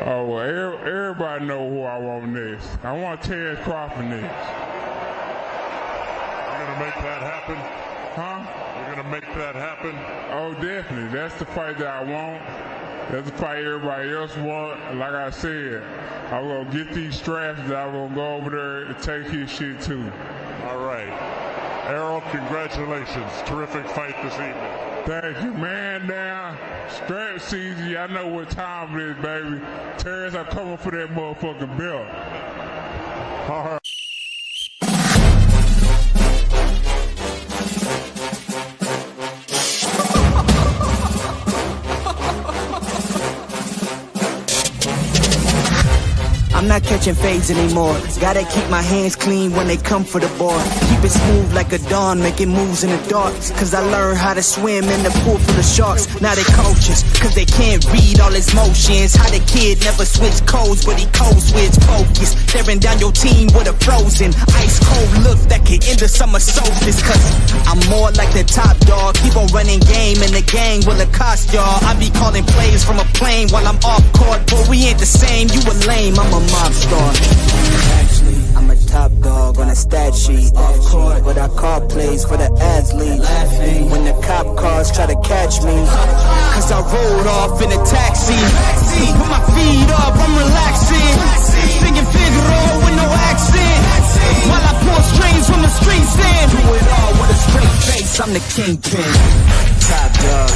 Oh, well, everybody know who I want next. I want Terrence Crawford next. You're going to make that happen? Huh? You're going to make that happen? Oh, definitely. That's the fight that I want. That's the fight everybody else want. Like I said, I'm going to get these straps that I'm going to go over there and take his shit too. All right. Errol, congratulations. Terrific fight this evening. Thank you, man. Now, strap season, y'all know what time it is, baby. Terrence, I'm coming for that motherfucking belt. All right. I'm not catching fades anymore. Gotta keep my hands clean when they come for the ball. Keep it smooth like a dawn, making moves in the dark. Cause I learned how to swim in the pool full of sharks. Now they coaches, cause they can't read all his motions. How the kid never switch codes, but he code switch focus. Staring down your team with a frozen, ice cold look that could end the summer solstice. Cause I'm more like the top dog. Keep on running game and the gang will accost y'all. I be calling plays from a plane while I'm off court. But we ain't the same, you a lame, I'm a mob star. Actually, I'm a top dog on a stat sheet. Off court, but I call plays for the athlete. Laughing when the cop cars try to catch me. Cause I rolled off in a taxi. Put my feet up, I'm relaxing. Singing Figaro with no accent. While I pull strings from the streets in. Do it all with a straight face, I'm the kingpin. Top dog,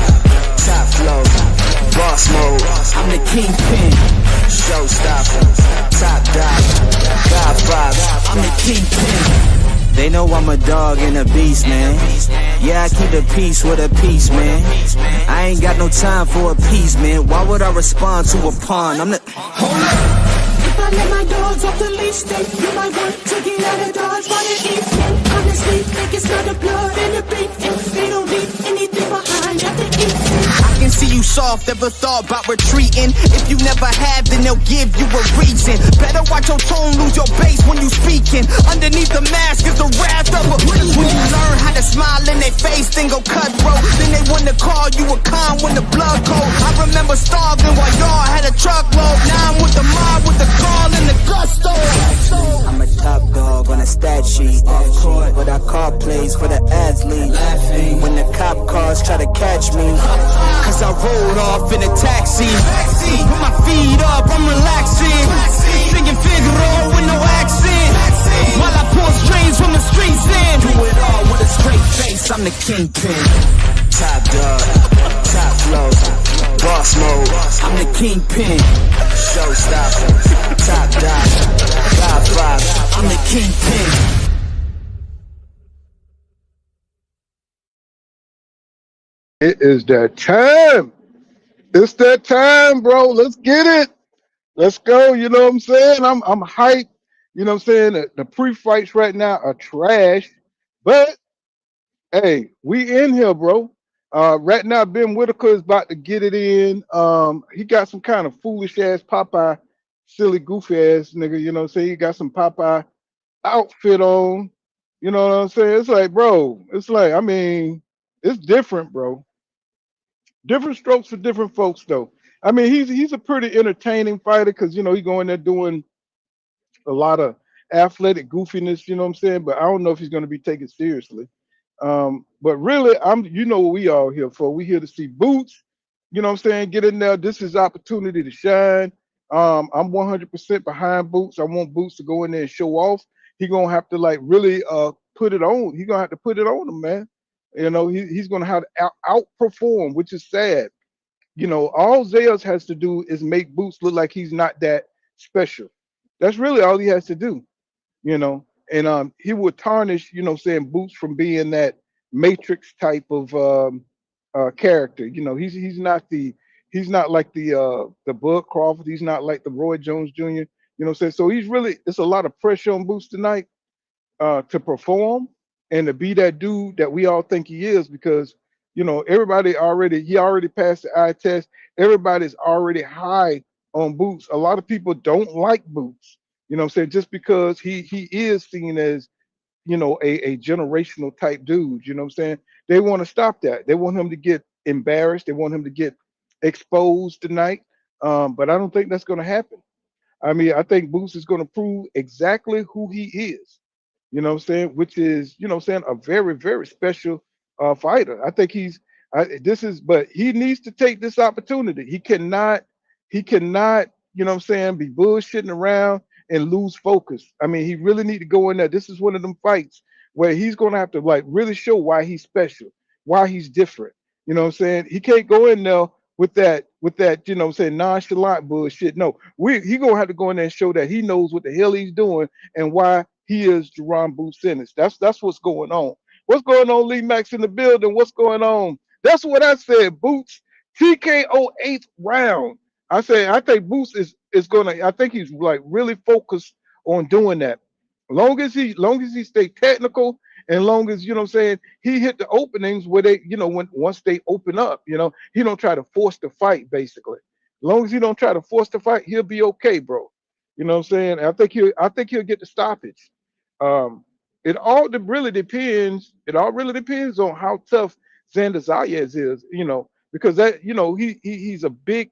top flow, boss mode, I'm the kingpin. Showstopper, top dog, God vibes, I'm the kingpin. They know I'm a dog and a beast, man. Yeah, I keep the peace with a piece, man. I ain't got no time for a piece, man. Why would I respond to a pawn? I'm the... Hold up. If I let my dogs off the leash, then you might want to get out of Dodge while they eat me. Honestly, think it's not the blood and the beef, and they don't leave anything behind after eating. I can see you soft, ever thought about retreating. If you never have, then they'll give you a reason. Better watch your tone, lose your bass when you speaking. Underneath the mask is the wrath of a... When you learn how to smile in their face, then go cutthroat. Then they want to call you a con when the blood cold. I remember starving while y'all had a truckload. Now I'm with the mob with the call and the gusto. I'm a top dog on a stat sheet. Off court, but I call plays for the athlete. Laughing when the cop cars try to catch me. Cause I rolled off in a taxi. Put my feet up, I'm relaxing. Singing Figaro with no accent. While I pull strings from the streets in. Do it all with a straight face, I'm the kingpin. Top dog, top flow, boss mode, I'm the kingpin. Showstopper, top dog, God vibes, I'm the kingpin. It is that time. It's that time, bro. Let's get it. Let's go. You know what I'm saying? I'm hyped. You know what I'm saying? The pre-fights right now are trash. But hey, we in here, bro. Right now, Ben Whitaker is about to get it in. He got some kind of foolish ass Popeye, silly goofy ass nigga. You know what I'm saying? He got some Popeye outfit on. You know what I'm saying? It's like, bro. It's like, I mean, it's different, bro. Different strokes for different folks, though. I mean, he's a pretty entertaining fighter because you know he going there doing a lot of athletic goofiness. You know what I'm saying? But I don't know if he's going to be taken seriously. But really, you know what we all here for? We here to see Boots. You know what I'm saying? Get in there. This is opportunity to shine. I'm 100% behind Boots. I want Boots to go in there and show off. He gonna have to like really put it on. He gonna have to put it on him, man. You know, he's going to have to outperform, which is sad. You know, all Zayas has to do is make Boots look like he's not that special. That's really all he has to do, you know. And he would tarnish, you know, saying Boots from being that Matrix type of character. You know, he's not like the Bud Crawford. He's not like the Roy Jones Jr. You know what I'm saying? So it's a lot of pressure on Boots tonight to perform. And to be that dude that we all think he is, because you know he already passed the eye test. Everybody's already high on Boots. A lot of people don't like Boots. You know what I'm saying? Just because he is seen as, you know, a generational type dude. You know what I'm saying? They want to stop that. They want him to get embarrassed. They want him to get exposed tonight. But I don't think that's going to happen. I mean, I think Boots is going to prove exactly who he is. You know what I'm saying? Which is, you know what I'm saying, a very, very special fighter. I think this is, but he needs to take this opportunity. He cannot, you know what I'm saying, be bullshitting around and lose focus. I mean, he really need to go in there. This is one of them fights where he's going to have to like really show why he's special, why he's different. You know what I'm saying? He can't go in there with that, you know what I'm saying, nonchalant bullshit. No, he gonna have to go in there and show that he knows what the hell he's doing and why he is Jaron Boots Ennis. That's what's going on. What's going on, Lee Max in the building? What's going on? That's what I said. Boots TKO eighth round. I think Boots is gonna. I think he's like really focused on doing that. Long as he stay technical, and long as you know what I'm saying, he hit the openings where they, you know, when once they open up, you know, he don't try to force the fight basically. As long as he don't try to force the fight, he'll be okay, bro. You know what I'm saying? I think he'll get the stoppage. Um, it all really depends on how tough Xander Zayas is, you know, because that, you know, he's a big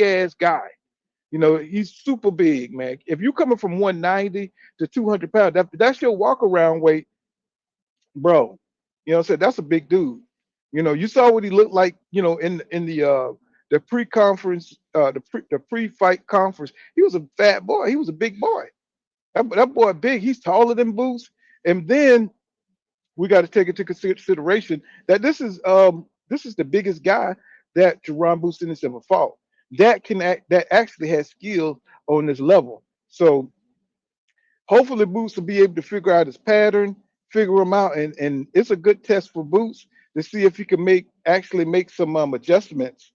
ass guy. You know, he's super big, man. If you coming from 190 to 200 pounds, that's your walk around weight, bro. You know what I'm saying? That's a big dude. You know, you saw what he looked like, you know, in the pre-conference, the pre-fight conference. He was a fat boy. He was a big boy. That boy big. He's taller than Boots. And then we got to take into consideration that this is the biggest guy that Jaron Boots Ennis ever fought. That actually has skill on this level. So hopefully Boots will be able to figure out his pattern, figure him out, and it's a good test for Boots to see if he can actually make some adjustments.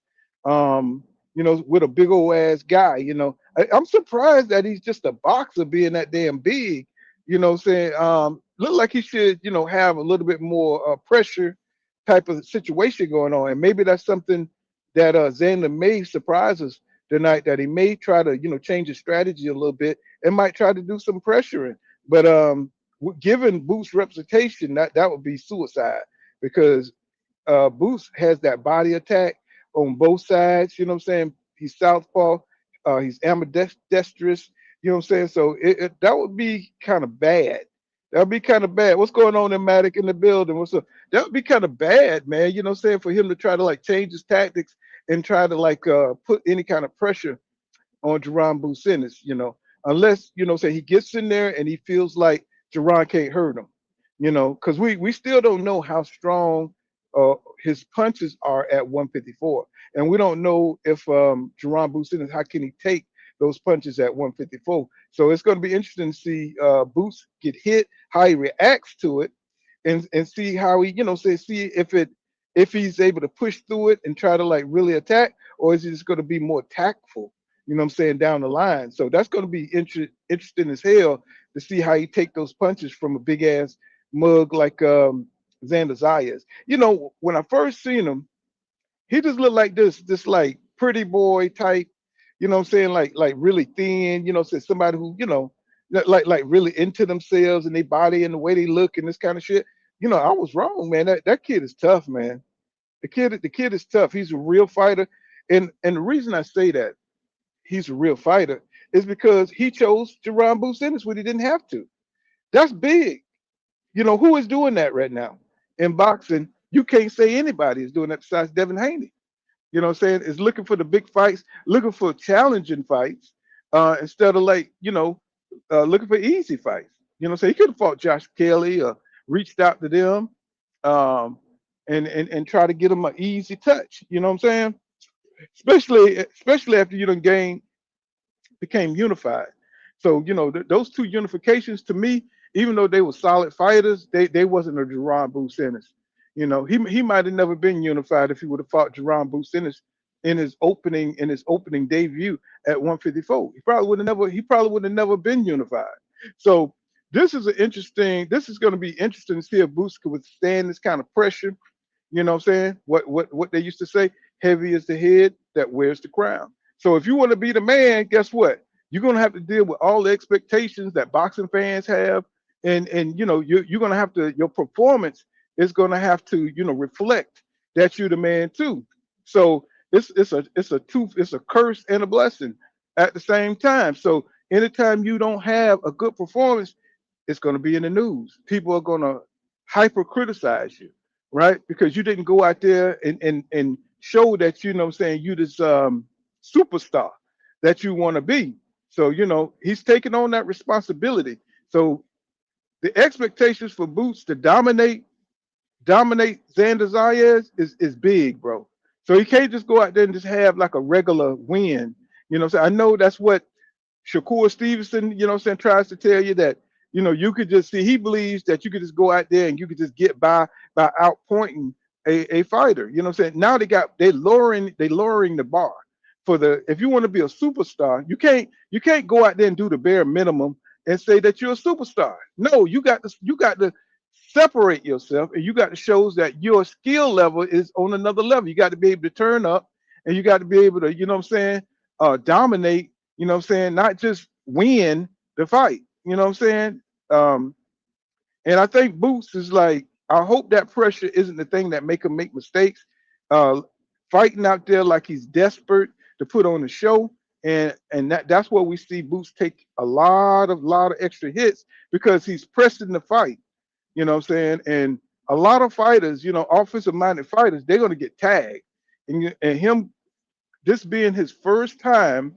You know, with a big old ass guy. You know, I'm surprised that he's just a boxer being that damn big. You know what I'm saying? Look like he should, you know, have a little bit more pressure type of situation going on. And maybe that's something that Xander may surprise us tonight, that he may try to, you know, change his strategy a little bit and might try to do some pressuring. But given Boots' reputation, that would be suicide, because Boots has that body attack on both sides. You know what I'm saying? He's southpaw. He's ambidextrous. You know what I'm saying? So that would be kind of bad. That would be kind of bad. What's going on in Matic in the building? What's up? That would be kind of bad, man. You know what I'm saying? For him to try to like change his tactics and try to like put any kind of pressure on Jaron Boots Ennis, you know, unless, you know, say he gets in there and he feels like Jaron can't hurt him, you know, because we still don't know how strong his punches are at 154, and we don't know if Jaron Boots Ennis, how can he take those punches at 154. So it's going to be interesting to see Boots get hit, how he reacts to it, and see how he, you know, see if he's able to push through it and try to like really attack, or is he just going to be more tactful, you know what I'm saying, down the line. So that's going to be interesting as hell to see how he take those punches from a big ass mug like Xander Zayas. You know, when I first seen him, he just looked like this like pretty boy type, you know what I'm saying, like really thin, you know, say somebody who, you know, like really into themselves and their body and the way they look and this kind of shit. You know, I was wrong, man. That kid is tough, man. The kid is tough. He's a real fighter. And the reason I say that he's a real fighter is because he chose Jaron Boots Ennis when he didn't have to. That's big. You know, who is doing that right now in boxing? You can't say anybody is doing that besides Devin Haney. You know what I'm saying? Is looking for the big fights, looking for challenging fights, instead of like, you know, looking for easy fights. You know what I'm saying? He could have fought Josh Kelly or reached out to them, um, and try to get them an easy touch. You know what I'm saying? Especially after you done became unified. So, you know, those two unifications to me, even though they were solid fighters, they wasn't a Jaron Boots Ennis. You know, he might have never been unified if he would have fought Jaron Boots Ennis in his opening debut at 154. He probably would have never been unified. So this is going to be interesting to see if Boots could withstand this kind of pressure. You know what I'm saying? What they used to say, heavy is the head that wears the crown. So if you want to be the man, guess what? You're gonna have to deal with all the expectations that boxing fans have, and you know, you're gonna have to, your performance is gonna have to, you know, reflect that you're the man too. So it's a curse and a blessing at the same time. So anytime you don't have a good performance, it's going to be in the news. People are going to hyper criticize you, right? Because you didn't go out there and show that, you know what I'm saying, you this superstar that you want to be. So, he's taking on that responsibility. So the expectations for Boots to dominate Xander Zayas is big, bro. So he can't just go out there and just have like a regular win. I know that's what Shakur Stevenson, tries to tell you that, you could just see, he believes that you could just go out there and you could just get by outpointing a fighter. Now they lowering the bar for if you want to be a superstar, you can't go out there and do the bare minimum and say that you're a superstar. No, you got to separate yourself, and you got to show that your skill level is on another level. You got to be able to turn up, and you got to be able to, dominate, not just win the fight. Um, and I think Boots is like, I hope that pressure isn't the thing that make him make mistakes. Uh, Fighting out there like he's desperate to put on a show, and that's where we see Boots take a lot of extra hits because he's pressing the fight. And a lot of fighters, offensive minded fighters, they're going to get tagged. And him, this being his first time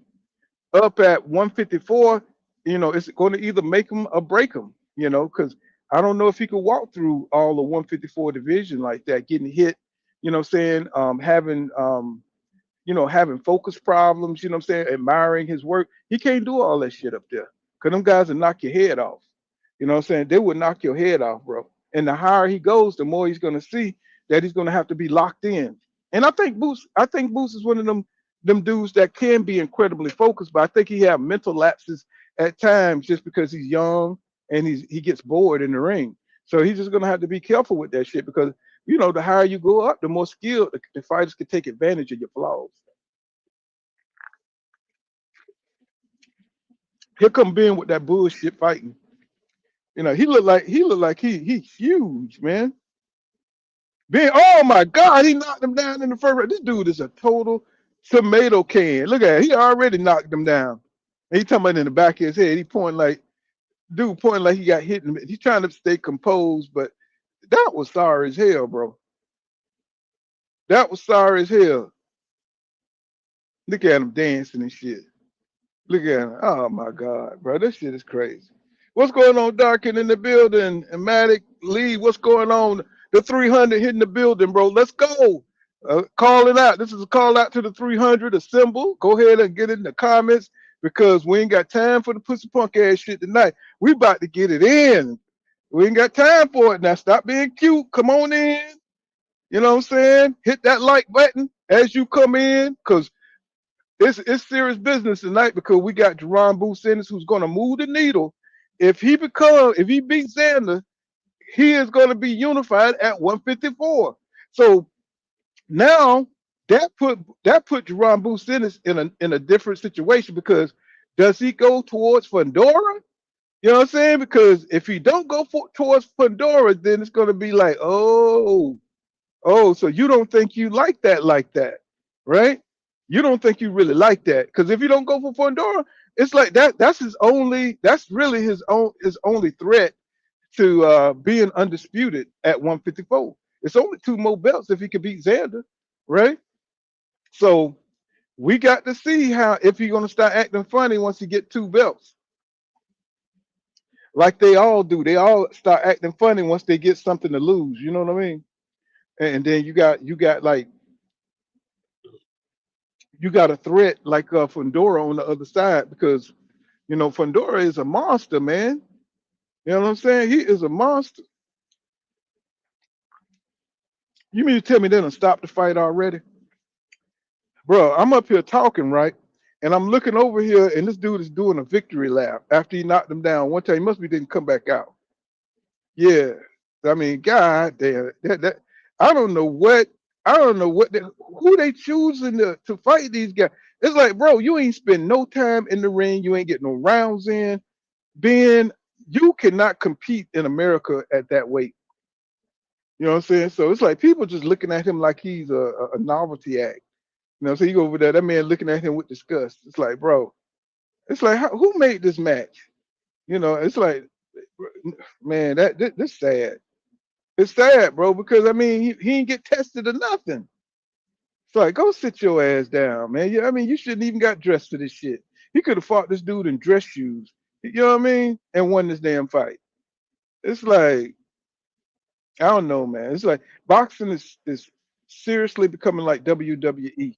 up at 154, it's going to either make him or break him, because I don't know if he could walk through all the 154 division like that, getting hit, having focus problems, admiring his work. He can't do all that shit up there because them guys will knock your head off. They would knock your head off, bro. And the higher he goes, the more he's going to see that he's going to have to be locked in. And I think Boots is one of them dudes that can be incredibly focused, but I think he have mental lapses at times just because he's young and he gets bored in the ring. So he's just going to have to be careful with that shit because the higher you go up, the more skilled the fighters can take advantage of your flaws. Here come Ben with that bullshit fighting. He looked like he's huge, man. Ben, oh my God, he knocked him down in the first round. This dude is a total tomato can. Look at it. He already knocked him down. And he talking about in the back of his head. He pointing like he got hit. He's trying to stay composed, but that was sorry as hell, bro. That was sorry as hell. Look at him dancing and shit. Look at him. Oh my God, bro. This shit is crazy. What's going on, Darkin in the building? And Matic Lee, what's going on? The 300 hitting the building, bro. Let's go. Call it out. This is a call out to the 300 assemble. Go ahead and get it in the comments because we ain't got time for the pussy punk ass shit tonight. We about to get it in. We ain't got time for it now. Stop being cute. Come on in. You know what I'm saying? Hit that like button as you come in because it's serious business tonight because we got Jaron Boots Ennis who's going to move the needle. If he beats Xander, he is going to be unified at 154. So now that put Jaron Boots Ennis in a different situation because does he go towards Fundora? You know what I'm saying? Because if he don't go towards Fundora, then it's going to be like, oh, so you don't think you like that, right? You don't think you really like that because if you don't go for Fundora, it's like that's really his only threat to being undisputed at 154. It's only 2 more belts if he could beat Xander, right? So we got to see if he's gonna start acting funny once he get 2 belts. Like they all do. They all start acting funny once they get something to lose. You know what I mean? And then you got a threat like Fundora on the other side because Fundora is a monster, man. You know what I'm saying? He is a monster. You mean to tell me they done stopped the fight already? Bro, I'm up here talking, right? And I'm looking over here, and this dude is doing a victory lap after he knocked him down one time. He must be didn't come back out. Yeah. I mean, God damn, I don't know who they choosing to fight these guys. It's like, bro, you ain't spend no time in the ring. You ain't get no rounds in. Ben, you cannot compete in America at that weight. You know what I'm saying? So it's like people just looking at him like he's a novelty act. So you go over there, that man looking at him with disgust. It's like, bro, it's like, who made this match? It's like, man, this sad. It's sad, bro, because I mean, he ain't get tested or nothing. It's like, go sit your ass down, man. I mean, you shouldn't even got dressed for this shit. He could have fought this dude in dress shoes. You know what I mean? And won this damn fight. It's like, I don't know, man. It's like boxing is seriously becoming like WWE.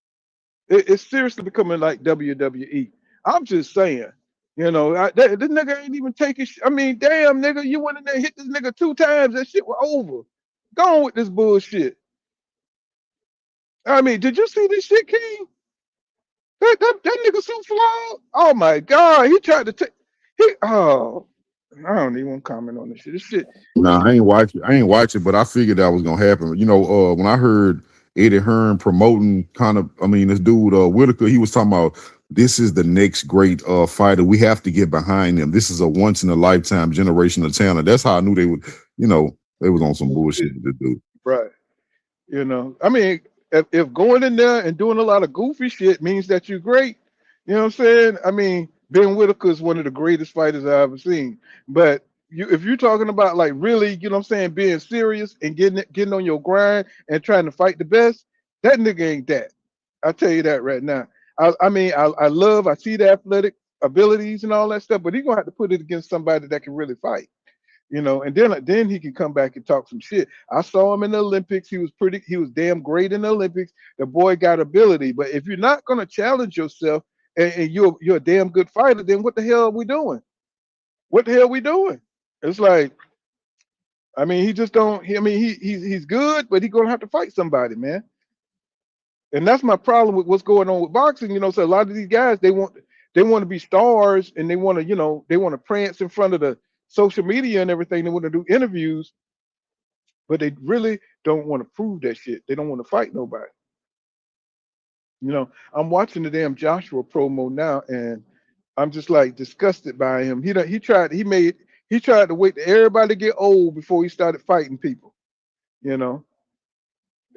It's seriously becoming like WWE. I'm just saying, this nigga ain't even taking. I mean, damn, nigga, you went in there and hit this nigga 2 times. That shit was over. Go on with this bullshit. I mean, did you see this shit, King? That nigga so flawed. Oh my god, he tried to take. I don't even want to comment on this shit. This shit. Nah, I ain't watch it, but I figured that was gonna happen. When I heard Eddie Hearn promoting this dude Whitaker, he was talking about this is the next great fighter. We have to get behind him. This is a once in a lifetime generational talent. That's how I knew they would, they was on some bullshit with this dude. Right. I mean, if going in there and doing a lot of goofy shit means that you're great, you know what I'm saying? I mean, Ben Whitaker is one of the greatest fighters I've ever seen. But if you're talking about like really, you know what I'm saying, being serious and getting on your grind and trying to fight the best, that nigga ain't that. I'll tell you that right now. I see the athletic abilities and all that stuff, but he's gonna have to put it against somebody that can really fight. And then he can come back and talk some shit. I saw him in the Olympics. He was damn great in the Olympics. The boy got ability. But if you're not gonna challenge yourself and you're a damn good fighter, then what the hell are we doing? What the hell are we doing? It's like, I mean, he just don't. He's good, but he's gonna have to fight somebody, man. And that's my problem with what's going on with boxing. So a lot of these guys they want to be stars and they want to prance in front of the social media and everything. They want to do interviews, but they really don't want to prove that shit. They don't want to fight nobody. I'm watching the damn Joshua promo now, and I'm just like disgusted by him. He tried to wait till everybody get old before he started fighting people.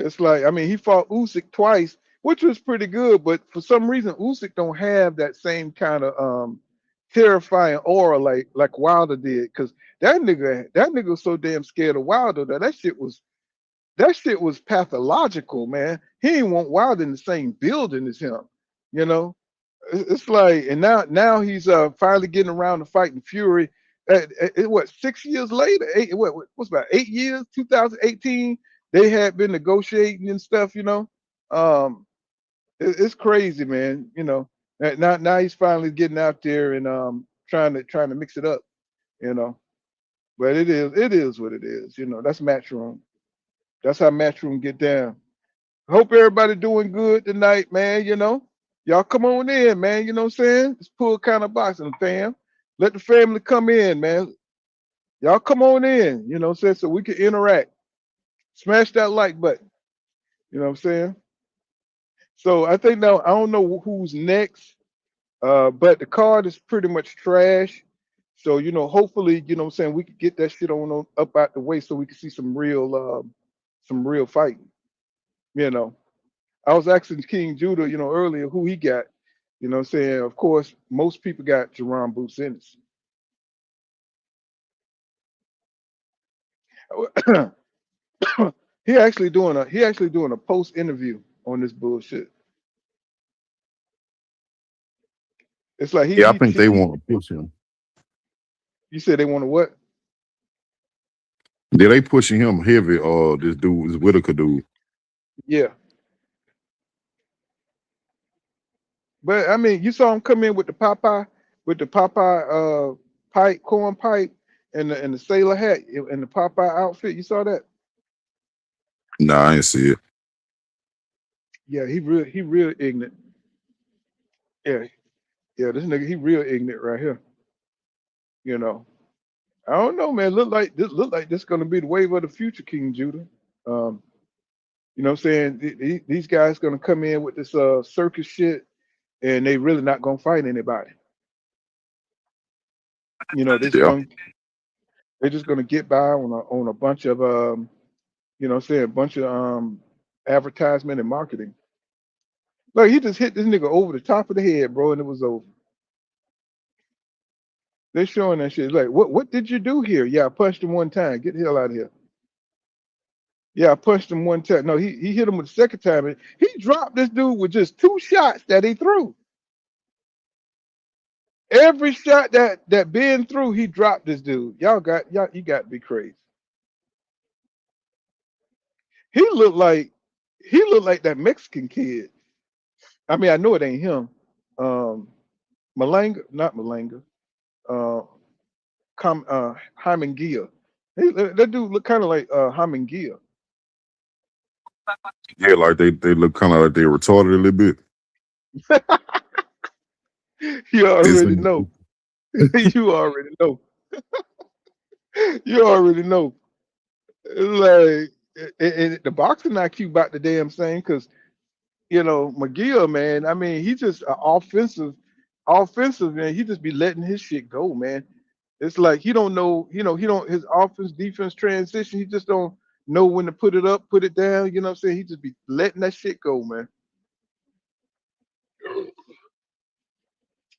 It's like, I mean, he fought Usyk twice, which was pretty good, but for some reason Usyk don't have that same kind of terrifying aura like Wilder did, because that nigga was so damn scared of Wilder that shit was pathological, man. He didn't want Wilder in the same building as him. It's like, and now he's finally getting around to fighting Fury. What, 6 years later? What's about 8 years? 2018. They had been negotiating and stuff. It's crazy, man. Now he's finally getting out there and trying to mix it up. But it is what it is. That's Matchroom. That's how Matchroom get down. Hope everybody doing good tonight, man. Y'all come on in, man. You know what I'm saying? It's Pull Kind of Boxing, fam. Let the family come in, man. Y'all come on in, you know what I'm saying, so we can interact. Smash that like button. You know what I'm saying? So I think now, I don't know who's next, but the card is pretty much trash. So, hopefully, you know what I'm saying, we could get that shit on up out the way so we can see some real fighting. I was asking King Judah, earlier who he got. You know what I'm saying? Of course, most people got Jaron Boots Ennis. he actually doing a post interview on this bullshit. It's like I think they want to push him. You said they want to what? Yeah, they pushing him heavy. This Whitaker dude. Yeah. But I mean, you saw him come in with the Popeye pipe, corn pipe, and the sailor hat and the Popeye outfit. You saw that? Nah, I didn't see it. Yeah, he real ignorant. Yeah, this nigga, he real ignorant right here. I don't know, man. Look like this gonna be the wave of the future, King Judah. You know what I'm saying? These guys gonna come in with this circus shit, and they really not gonna fight anybody. They're just gonna get by on a bunch of you know what I'm saying, a bunch of advertisement and marketing. Like he just hit this nigga over the top of the head, bro, and it was over. They showing that shit. Like, what did you do here? Yeah, I punched him one time. Get the hell out of here. Yeah, I punched him one time. No, he hit him with the second time. And he dropped this dude with just 2 shots that he threw. Every shot that Ben threw, he dropped this dude. Y'all, you got to be crazy. He looked like that Mexican kid. I mean, I know it ain't him. Malanga, not Malanga. Uh, Hyman Gia. That dude look kind of like Hyman Gia. Yeah, like they look kind of like they retarded a little bit. You already Isn't know. You already know. You already know. Like, and the boxing IQ about the damn same because McGill, man. I mean, he just offensive man. He just be letting his shit go, man. It's like he don't know, he don't his offense defense transition. He just don't know when to put it up, put it down. You know what I'm saying? He just be letting that shit go, man.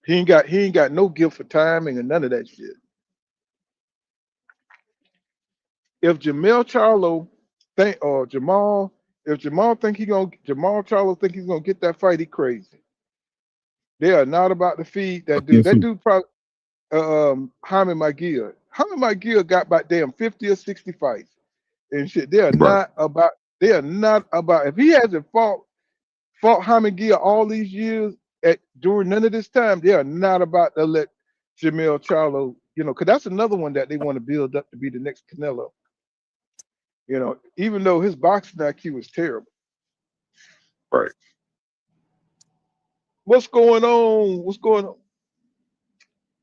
He ain't got no gift for timing and none of that shit. If Jamel Charlo think or Jamal, if Jamal think he gonna Jamal Charlo think he's gonna get that fight, he crazy. They are not about to feed that dude. That dude probably Jaime Maguire. Jaime Maguire got about damn 50 or 60 fights and shit. They are right? not about. They are not about. If he hasn't fought Jaime Maguire all these years during none of this time, they are not about to let Jamel Charlo. Because that's another one that they want to build up to be the next Canelo. Even though his boxing IQ is terrible. Right. What's going on? What's going on?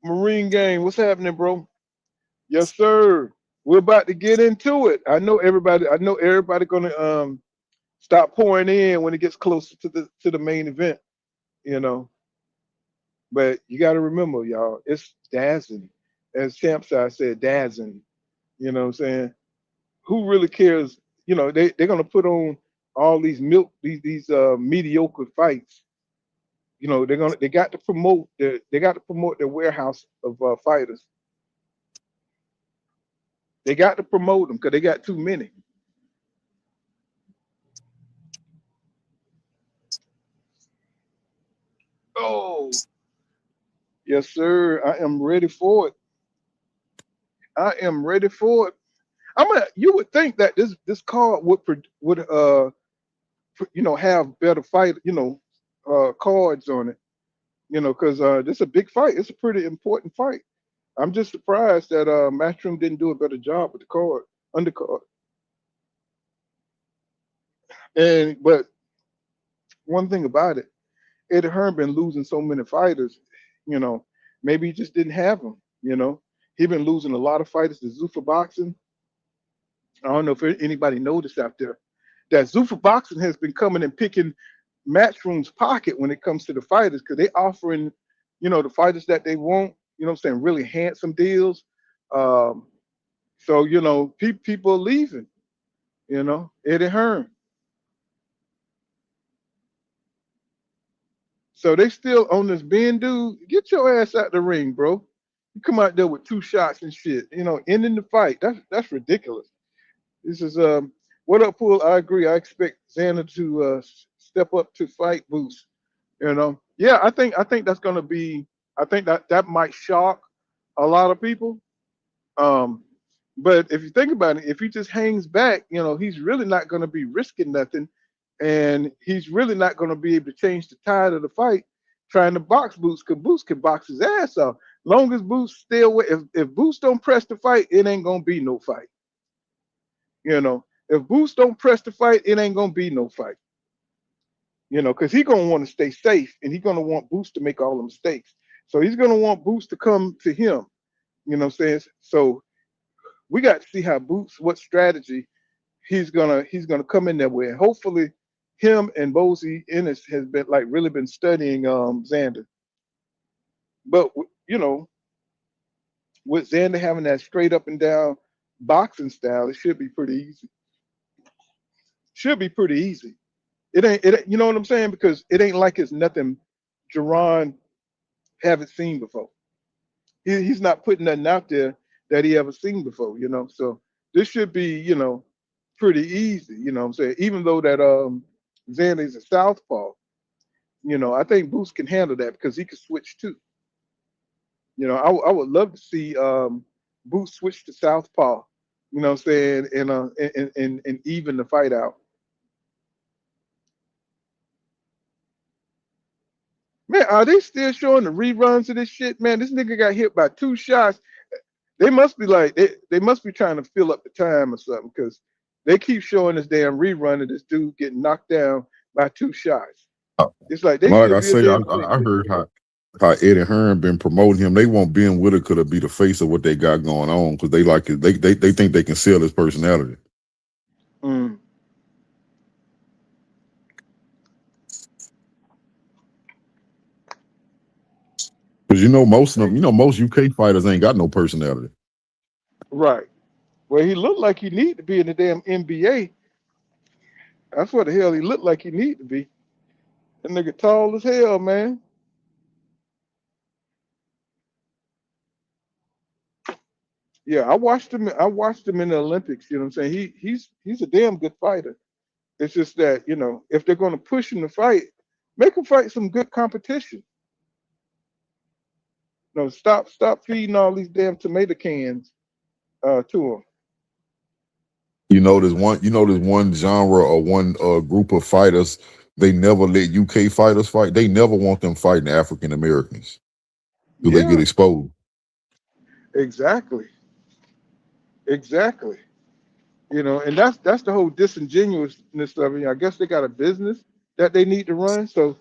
Marine Gang, what's happening, bro? Yes, sir. We're about to get into it. I know everybody gonna stop pouring in when it gets closer to the main event, you know. But you gotta remember, y'all, it's dazzling. As Champside said, dazzling. You know what I'm saying? Who really cares? They're gonna put on all these mediocre fights. They got to promote their warehouse of fighters. They got to promote them because they got too many. Oh, yes, sir. I am ready for it. I am ready for it. You would think that this card would have better fight cards on it. Because this is a big fight. It's a pretty important fight. I'm just surprised that Matchroom didn't do a better job with the undercard. But one thing about it, Eddie Hearn been losing so many fighters. You know, maybe he just didn't have them. He been losing a lot of fighters to Zuffa Boxing. I don't know if anybody noticed out there that Zuffa Boxing has been coming and picking Matchroom's pocket when it comes to the fighters because they offering, the fighters that they want. You know what I'm saying? Really handsome deals. Um, so people are leaving. Eddie Hearn. So they still on this Ben dude. Get your ass out the ring, bro. You come out there with 2 shots and shit. Ending the fight. That's ridiculous. This is what up, Pool? I agree. I expect Xander to step up to fight Boots. Yeah, I think that's gonna be. I think that might shock a lot of people. Um, but if you think about it, if he just hangs back, he's really not gonna be risking nothing, and he's really not gonna be able to change the tide of the fight trying to box Boots, because Boots can box his ass off. Long as Boots stay away, if Boots don't press the fight, it ain't gonna be no fight. If Boots don't press the fight, it ain't gonna be no fight. Because he's gonna want to stay safe and he's gonna want Boots to make all the mistakes. So he's gonna want Boots to come to him. You know what I'm saying? So we got to see how Boots, what strategy he's gonna come in there with. And hopefully him and Boots Ennis has been like really been studying Xander. But with Xander having that straight up and down boxing style, it should be pretty easy. Should be pretty easy. it. You know what I'm saying? Because it ain't like it's nothing Jaron haven't seen before. He's not putting nothing out there that he ever seen before. So this should be pretty easy. You know what I'm saying? Even though that Xander is a southpaw, I think Boots can handle that because he can switch too. I would love to see Boots switch to southpaw. You know what I'm saying? And even the fight out. Man, are they still showing the reruns of this shit? Man, this nigga got hit by 2 shots. They must be like they must be trying to fill up the time or something because they keep showing this damn rerun of this dude getting knocked down by 2 shots. It's like they Like I should be a say, damn thing. I heard how Eddie Hearn been promoting him. They want Ben Whitaker to be the face of what they got going on because they like it. They think they can sell his personality. Mm. Because most of them, most UK fighters ain't got no personality. Right. Well, he looked like he need to be in the damn NBA. That's what the hell he looked like he need to be. That nigga tall as hell, man. Yeah, I watched him. I watched him in the Olympics. You know what I'm saying? He's a damn good fighter. It's just that if they're going to push him to fight, make him fight some good competition. No, stop feeding all these damn tomato cans to him. There's one genre or one group of fighters. They never let UK fighters fight. They never want them fighting African Americans. Do they get Yeah, exposed? exactly. Exactly. And that's the whole disingenuousness of it. I guess they got a business that they need to run. So,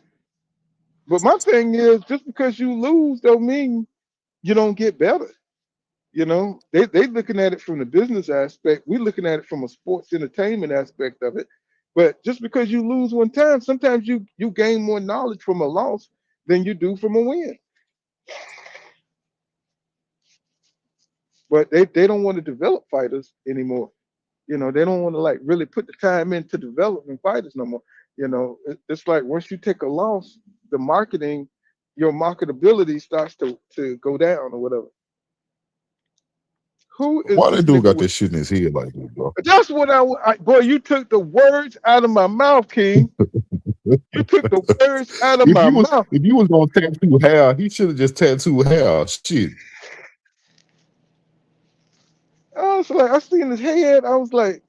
but my thing is, just because you lose don't mean you don't get better. They looking at it from the business aspect. We looking at it from a sports entertainment aspect of it. But just because you lose one time, sometimes you gain more knowledge from a loss than you do from a win. But they don't want to develop fighters anymore. They don't want to like really put the time into developing fighters no more. It's like once you take a loss, the marketing, your marketability starts to go down or whatever. Who is Why this that dude nigga got with? this shit in his head like that, bro? That's what boy, you took the words out of my mouth, King. You took the words out of my mouth. If you was gonna tattoo hair, he should have just tattooed hair. Shit. I was like, I seen his head. I was like,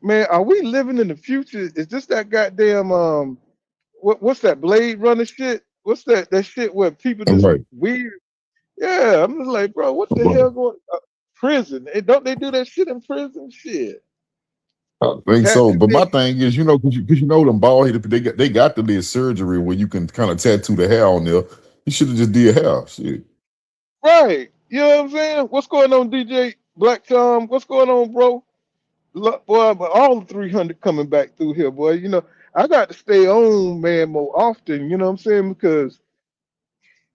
man, are we living in the future? Is this that goddamn what's that Blade Runner shit? What's that shit where people All just right. weird? Yeah, I'm just like, bro, what the Right. hell going? Prison? Don't they do that shit in prison? Shit. I think so. Tattoo But their my thing is, because them bald headed, they got the little surgery where you can kind of tattoo the hair on there. You should have just did hair. Shit. right. You know what I'm saying? What's going on, DJ Black Tom? What's going on, bro? Look, boy, but all the 300 coming back through here, boy. I got to stay on, man, more often. You know what I'm saying? Because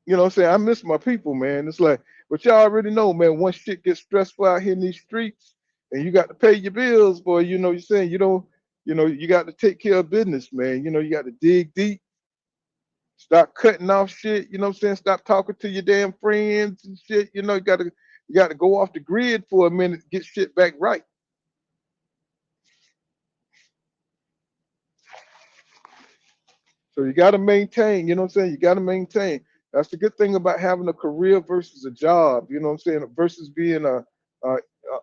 what I'm saying, I miss my people, man. It's like, but y'all already know, man. Once shit gets stressful out here in these streets, and you got to pay your bills, boy. You're saying you don't. You got to take care of business, man. You got to dig deep. Stop cutting off shit. You know what I'm saying? Stop talking to your damn friends and shit. You got to go off the grid for a minute to get shit back right. So you got to maintain, you know what I'm saying? You got to maintain. That's the good thing about having a career versus a job, you know what I'm saying? Versus being a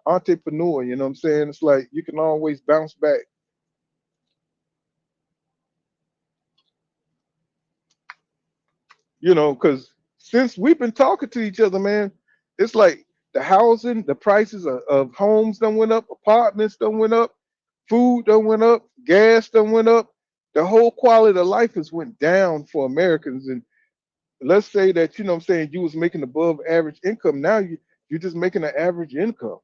entrepreneur, you know what I'm saying? It's like you can always bounce back, because since we've been talking to each other, man, it's like the housing, the prices of homes done went up, apartments done went up, food done went up, gas done went up. The whole quality of life has went down for Americans. And let's say that what I'm saying, you was making above average income. Now you're just making an average income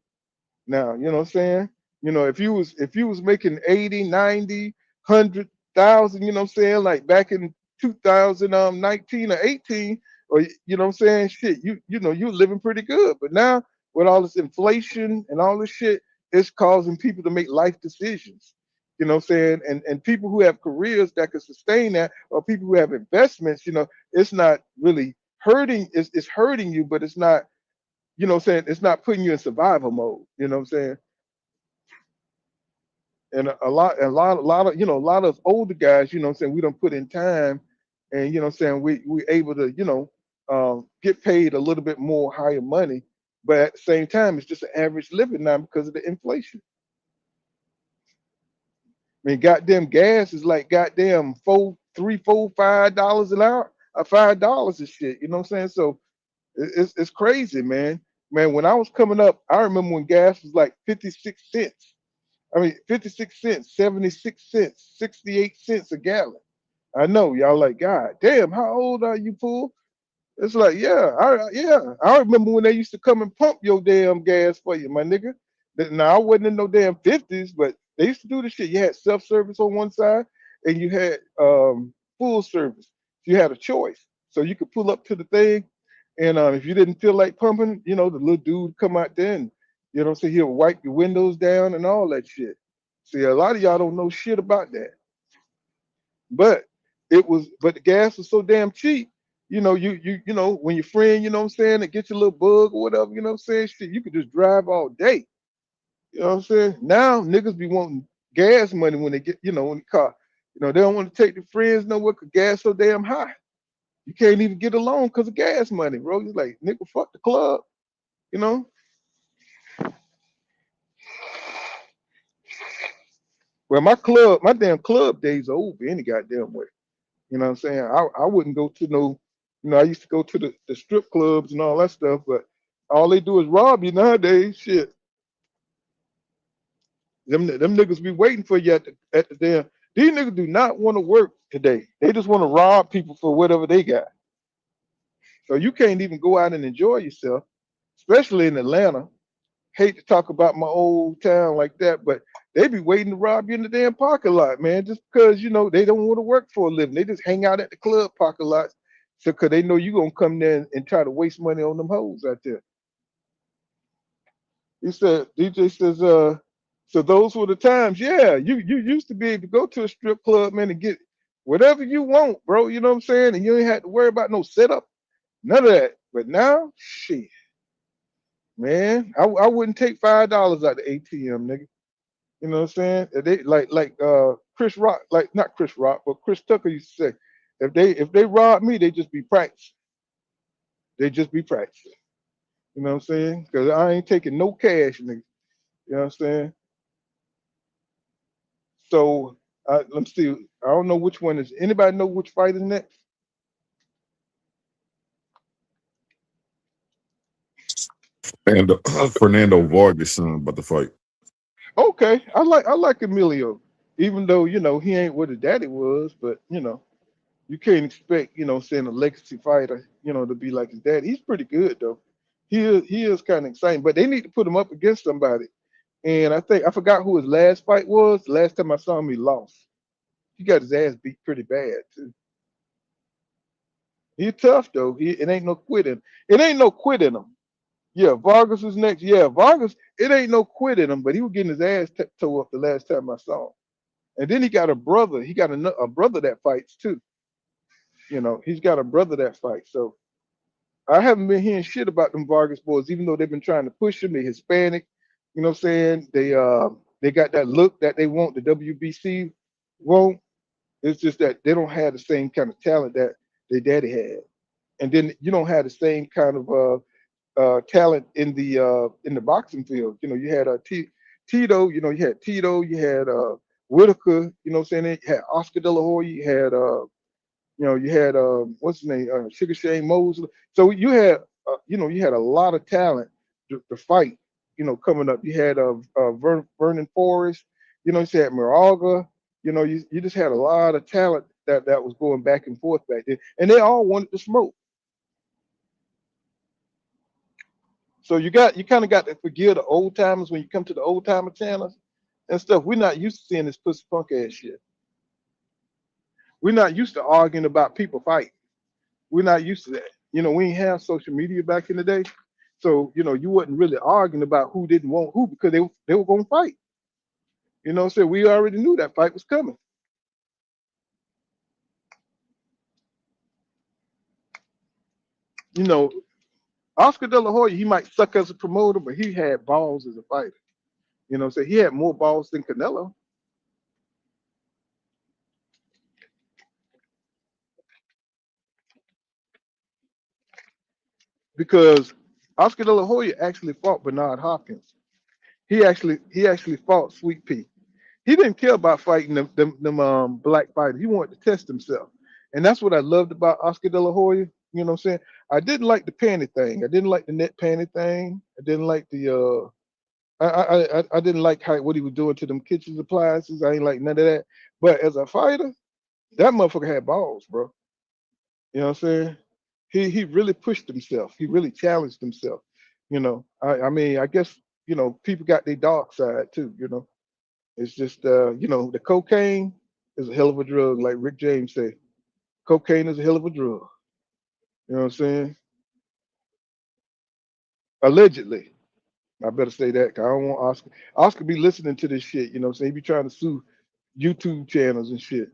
now. You know what I'm saying? If you was making 80, 90, 100,000, you know what I'm saying, like back in 2019 or 18, or you know what I'm saying, shit, you're living pretty good. But now with all this inflation and all this shit, it's causing people to make life decisions. You know what I'm saying? And people who have careers that can sustain that, or people who have investments, it's not really hurting. It's hurting you, but it's not, what I'm saying, it's not putting you in survival mode. You know what I'm saying? And a lot of, a lot of older guys, what I'm saying, we don't put in time, and what I'm saying, we able to, get paid a little bit more higher money, but at the same time, it's just an average living now because of the inflation. I mean, goddamn gas is like goddamn four, three, four, $5 an hour, $5 and shit. You know what I'm saying? So it's crazy, man. Man, when I was coming up, I remember when gas was like 56 cents. I mean, 56 cents, 76 cents, 68 cents a gallon. I know y'all like, God damn, how old are you, fool? It's like, I remember when they used to come and pump your damn gas for you, my nigga. Now I wasn't in no damn 50s, but they used to do the shit. You had self-service on one side and you had full service. You had a choice. So you could pull up to the thing, and if you didn't feel like pumping, the little dude come out there and so he'll wipe your windows down and all that shit. See, a lot of y'all don't know shit about that. But but the gas was so damn cheap. When your friend, what I'm saying, it gets you a little bug or whatever, what I'm saying, shit, you could just drive all day. You know what I'm saying? Now niggas be wanting gas money when they get, in the car. They don't want to take their friends nowhere because gas so damn high. You can't even get along because of gas money, bro. You're like, nigga, fuck the club, you know? Well, my damn club days are over any goddamn way. You know what I'm saying? I wouldn't go to no, I used to go to the strip clubs and all that stuff, but all they do is rob you nowadays. Shit. Them niggas be waiting for you at the damn. These niggas do not want to work today. They just want to rob people for whatever they got. So you can't even go out and enjoy yourself, especially in Atlanta. Hate to talk about my old town like that, but they be waiting to rob you in the damn parking lot, man, just because they don't want to work for a living. They just hang out at the club parking lots, so because they know you gonna come there and try to waste money on them hoes out there. He said, DJ says, so those were the times. Yeah, you used to be able to go to a strip club, man, and get whatever you want, bro. You know what I'm saying? And you ain't had to worry about no setup, none of that. But now, shit, man, I wouldn't take $5 out the ATM, nigga. You know what I'm saying? They like Chris Rock, like not Chris Rock, but Chris Tucker used to say, if they rob me, they just be practicing. They just be practicing. You know what I'm saying? Because I ain't taking no cash, nigga. You know what I'm saying? So let me see. I don't know which one is. Anybody know which fight is next? And Fernando Vargas son about to fight. Okay, I like Emilio, even though he ain't what his daddy was, but you can't expect saying a legacy fighter to be like his dad. He's pretty good though. He is kind of exciting, but they need to put him up against somebody. And I forgot who his last fight was. Last time I saw him, he lost. He got his ass beat pretty bad too. He's tough though. It ain't no quitting. It ain't no quitting him. Yeah, Vargas is next. Yeah, Vargas. It ain't no quitting him, but he was getting his ass tore up the last time I saw him. And then he got a brother. He got a brother that fights too. He's got a brother that fights. So I haven't been hearing shit about them Vargas boys, even though they've been trying to push them. They're Hispanic. You know what I'm saying? They got that look that they want, the WBC won't. It's just that they don't have the same kind of talent that their daddy had. And then you don't have the same kind of talent in the boxing field. You had Tito, you had Tito, you had Whitaker, you know what I'm saying? You had Oscar De La Hoya, you had what's his name, Sugar Shane Mosley. So you had a lot of talent to fight, coming up. You had Vernon Forrest, you had Moraga, you just had a lot of talent that was going back and forth back then, and they all wanted to smoke. So you kind of got to forgive the old timers when you come to the old timer channels and stuff. We're not used to seeing this pussy punk ass shit. We're not used to arguing about people fighting. We're not used to that. We didn't have social media back in the day. So, you wasn't really arguing about who didn't want who because they were going to fight. You know what I'm saying? We already knew that fight was coming. You know, Oscar De La Hoya, he might suck as a promoter, but he had balls as a fighter. You know what I'm saying? He had more balls than Canelo. Because Oscar De La Hoya actually fought Bernard Hopkins. He actually fought Sweet Pea. He didn't care about fighting them black fighters. He wanted to test himself. And that's what I loved about Oscar De La Hoya. You know what I'm saying? I didn't like the panty thing. I didn't like the net panty thing. I didn't like the I didn't like what he was doing to them kitchen appliances. I ain't like none of that. But as a fighter, that motherfucker had balls, bro. You know what I'm saying? He really pushed himself. He really challenged himself. You know, I mean, I guess, people got their dark side too, It's just the cocaine is a hell of a drug, like Rick James said. Cocaine is a hell of a drug. You know what I'm saying? Allegedly. I better say that, 'cause I don't want Oscar. Oscar be listening to this shit, you know what I'm saying? He be trying to sue YouTube channels and shit.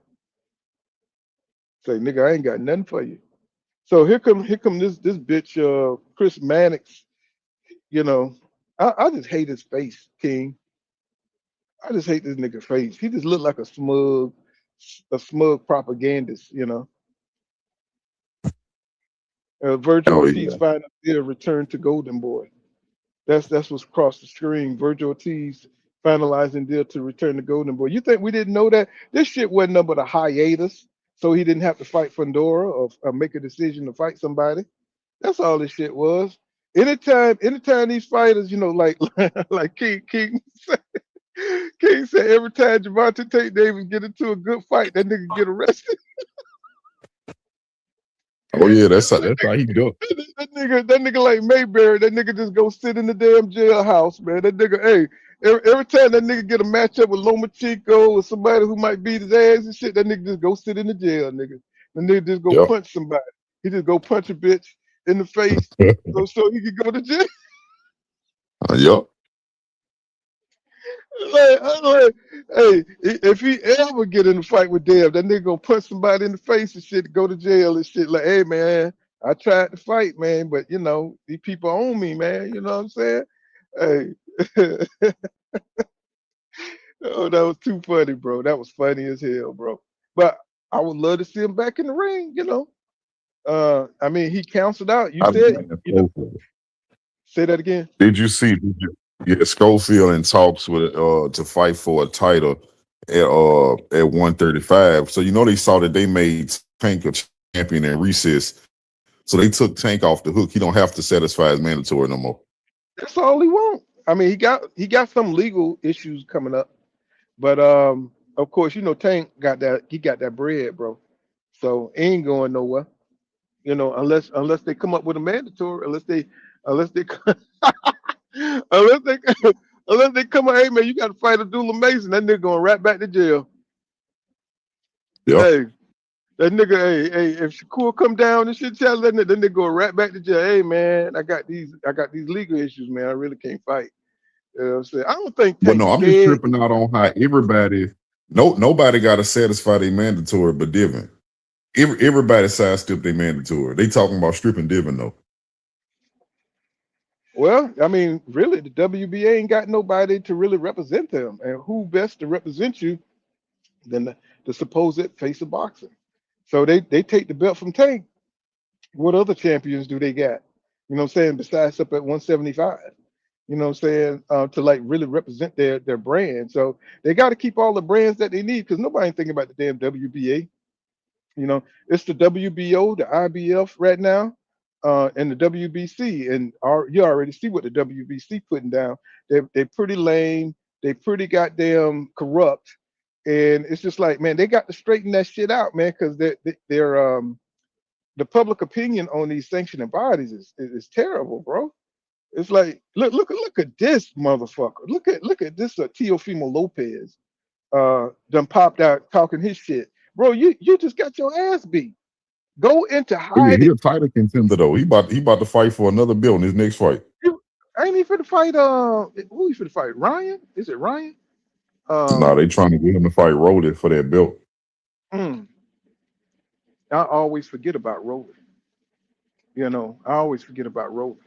Say, nigga, I ain't got nothing for you. So here come this bitch, Chris Mannix, you know. I just hate his face, King. I just hate this nigga face. He just look like a smug propagandist. Virgil Oh Ortiz yeah. final deal return to Golden Boy. That's what's across the screen. Virgil Ortiz finalizing deal to return to Golden Boy. You think we didn't know that? This shit wasn't nothing but a hiatus, so he didn't have to fight Fundora or make a decision to fight somebody. That's all this shit was. Anytime these fighters, like like King said, King said every time Javante Tate Davis get into a good fight, that nigga get arrested. Oh yeah, that's how he do it. That nigga like Mayberry, that nigga just go sit in the damn jailhouse, man. That nigga, hey, every time that nigga get a matchup with Loma Chico or somebody who might beat his ass and shit, that nigga just go sit in the jail, nigga. The nigga just go Yeah. punch somebody. He just go punch a bitch in the face so he can go to jail. Yep. Like, hey, if he ever get in a fight with Dev, that nigga gonna punch somebody in the face and shit, go to jail and shit. Like, hey man, I tried to fight, man, but these people own me, man. You know what I'm saying? Hey, oh, that was too funny, bro. That was funny as hell, bro. But I would love to see him back in the ring. I mean, he counseled out. You I said, mean, Schofield. say that again. Did you see? Yeah, Schofield in talks with to fight for a title at 135. So they saw that they made Tank a champion in recess. So they took Tank off the hook. He don't have to satisfy his mandatory no more. That's all he want. I mean, he got some legal issues coming up, but of course, Tank got that. He got that bread, bro. So he ain't going nowhere. Unless they come up with a mandatory, unless they unless they unless they come up, hey man, you got to fight Abdullah Mason. That nigga going right back to jail. Yeah. Hey, that nigga, hey, if Shakur come down and shit, tell that nigga go right back to jail. Hey man, I got these legal issues, man. I really can't fight. You know what I'm saying? I don't think But Tank's no, I'm just scared. tripping out on how nobody got to satisfy their mandatory, but Divin. Everybody sidestepped their mandatory. They talking about stripping Divin though. Well, I mean, really, the WBA ain't got nobody to really represent them, and who best to represent you than the supposed face of boxing? So they take the belt from Tank. What other champions do they got? You know what I'm saying? Besides up at 175. You know what I'm saying? To like really represent their brand. So they got to keep all the brands that they need, because nobody ain't thinking about the damn WBA. It's the WBO, the IBF right now, and the WBC. And you already see what the WBC putting down. They're pretty lame. They pretty goddamn corrupt. And it's just like, man, they got to straighten that shit out, man, because they're the public opinion on these sanctioning bodies is terrible, bro. It's like, look at this motherfucker. Look at this Teofimo Lopez done popped out talking his shit. Bro, you just got your ass beat. Go into Oh, yeah, he hiding. a title contender though. He about to fight for another belt in his next fight. Ain't he finna fight who he finna fight? Ryan? Is it Ryan? No, Um, they trying to get him to fight Rolly for that belt. mm, I always forget about Rolly. I always forget about Rolly.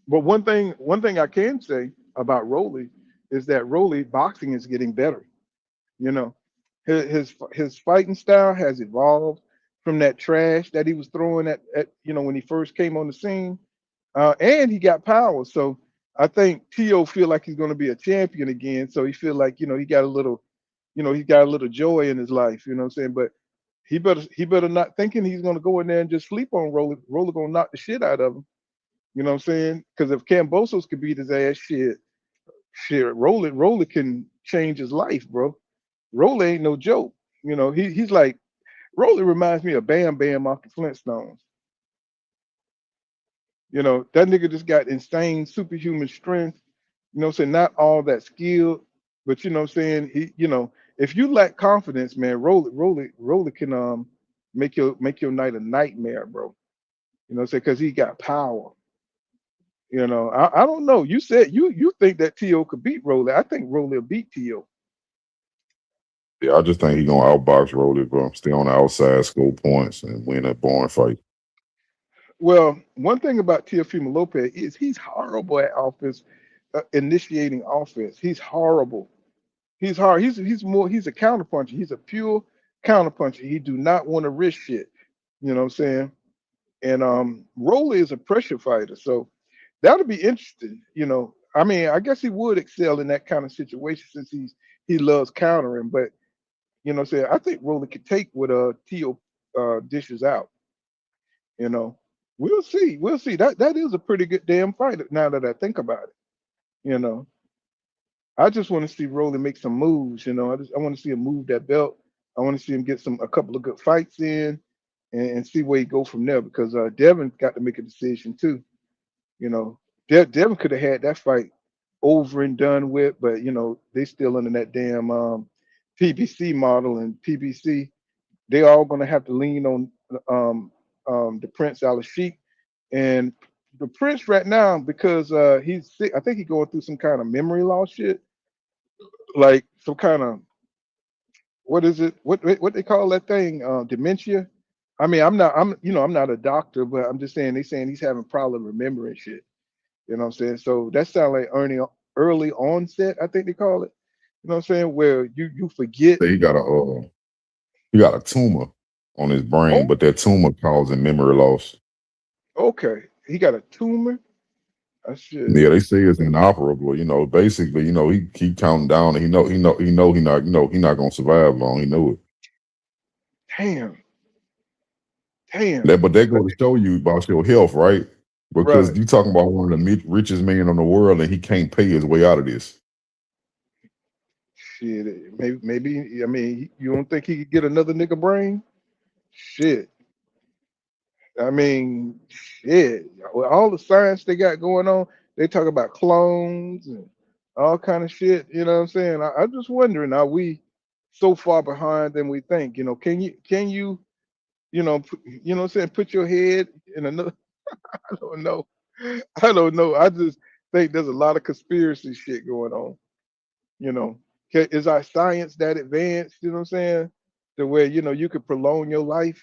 But one thing I can say about Rolly is that Rolly boxing is getting better. You know, his fighting style has evolved from that trash that he was throwing at when he first came on the scene, and he got power. So I think Tio feel like he's going to be a champion again. So he feel like he got a little joy in his life. You know what I'm saying? But he better not thinking he's going to go in there and just sleep on Roller. Roller going to knock the shit out of him. You know what I'm saying? Because if Cambosos could beat his ass, shit, Roller can change his life, bro. Roller ain't no joke. He's like Roller reminds me of Bam Bam off the Flintstones. That nigga just got insane superhuman strength. You know what I'm saying? Not all that skill, but you know what I'm saying? If you lack confidence, man, Roller can make your night a nightmare, bro. You know what I'm saying? Because he got power. I don't know. You said you think that T.O. could beat Roller. I think Roller will beat T.O. Yeah, I just think he gonna outbox Rolly, bro. Stay on the outside, score points, and win a boring fight. Well, one thing about Teofimo Lopez is he's horrible at offense, initiating offense. He's horrible. He's hard. He's a counterpuncher. He's a pure counterpuncher. He do not want to risk shit. You know what I'm saying? And Roller is a pressure fighter, so that'll be interesting. I mean, I guess he would excel in that kind of situation since he loves countering. But what I'm saying, I think Roller could take what Tio dishes out. You know, we'll see. We'll see. That is a pretty good damn fight now that I think about it. You know, I just want to see Rolly make some moves. I want to see him move that belt. I want to see him get a couple of good fights in, and see where he go from there. Because Devin got to make a decision too. You know, Devin could have had that fight over and done with, but they still under that damn PBC model, and PBC they all gonna have to lean on um, the Prince Al Sheikh. And the Prince right now, because he's sick, I think he's going through some kind of memory loss shit, like some kind of what is it? What they call that thing? Dementia. I mean, I'm not a doctor, but I'm just saying they saying he's having problem remembering shit. You know what I'm saying? So that sounds like early onset, I think they call it. You know what I'm saying? Where you forget. He got a tumor on his brain, Oh, but that tumor causing memory loss. okay. He got a tumor. I should. Yeah, they say it's inoperable. Basically, he keep counting down, and he not gonna survive long. He know it. Damn. Damn. But that go to show you about your health, right? Because Right. you talking about one of the richest men in the world, and he can't pay his way out of this. Shit. Maybe. I mean, you don't think he could get another nigga brain? Shit. I mean, shit. With all the science they got going on, they talk about clones and all kind of shit. You know what I'm saying? I'm just wondering, are we so far behind than we think? Can you what I'm saying, put your head in another. I don't know. I don't know. I just think there's a lot of conspiracy shit going on. You know, is our science that advanced? You know what I'm saying? The way you could prolong your life.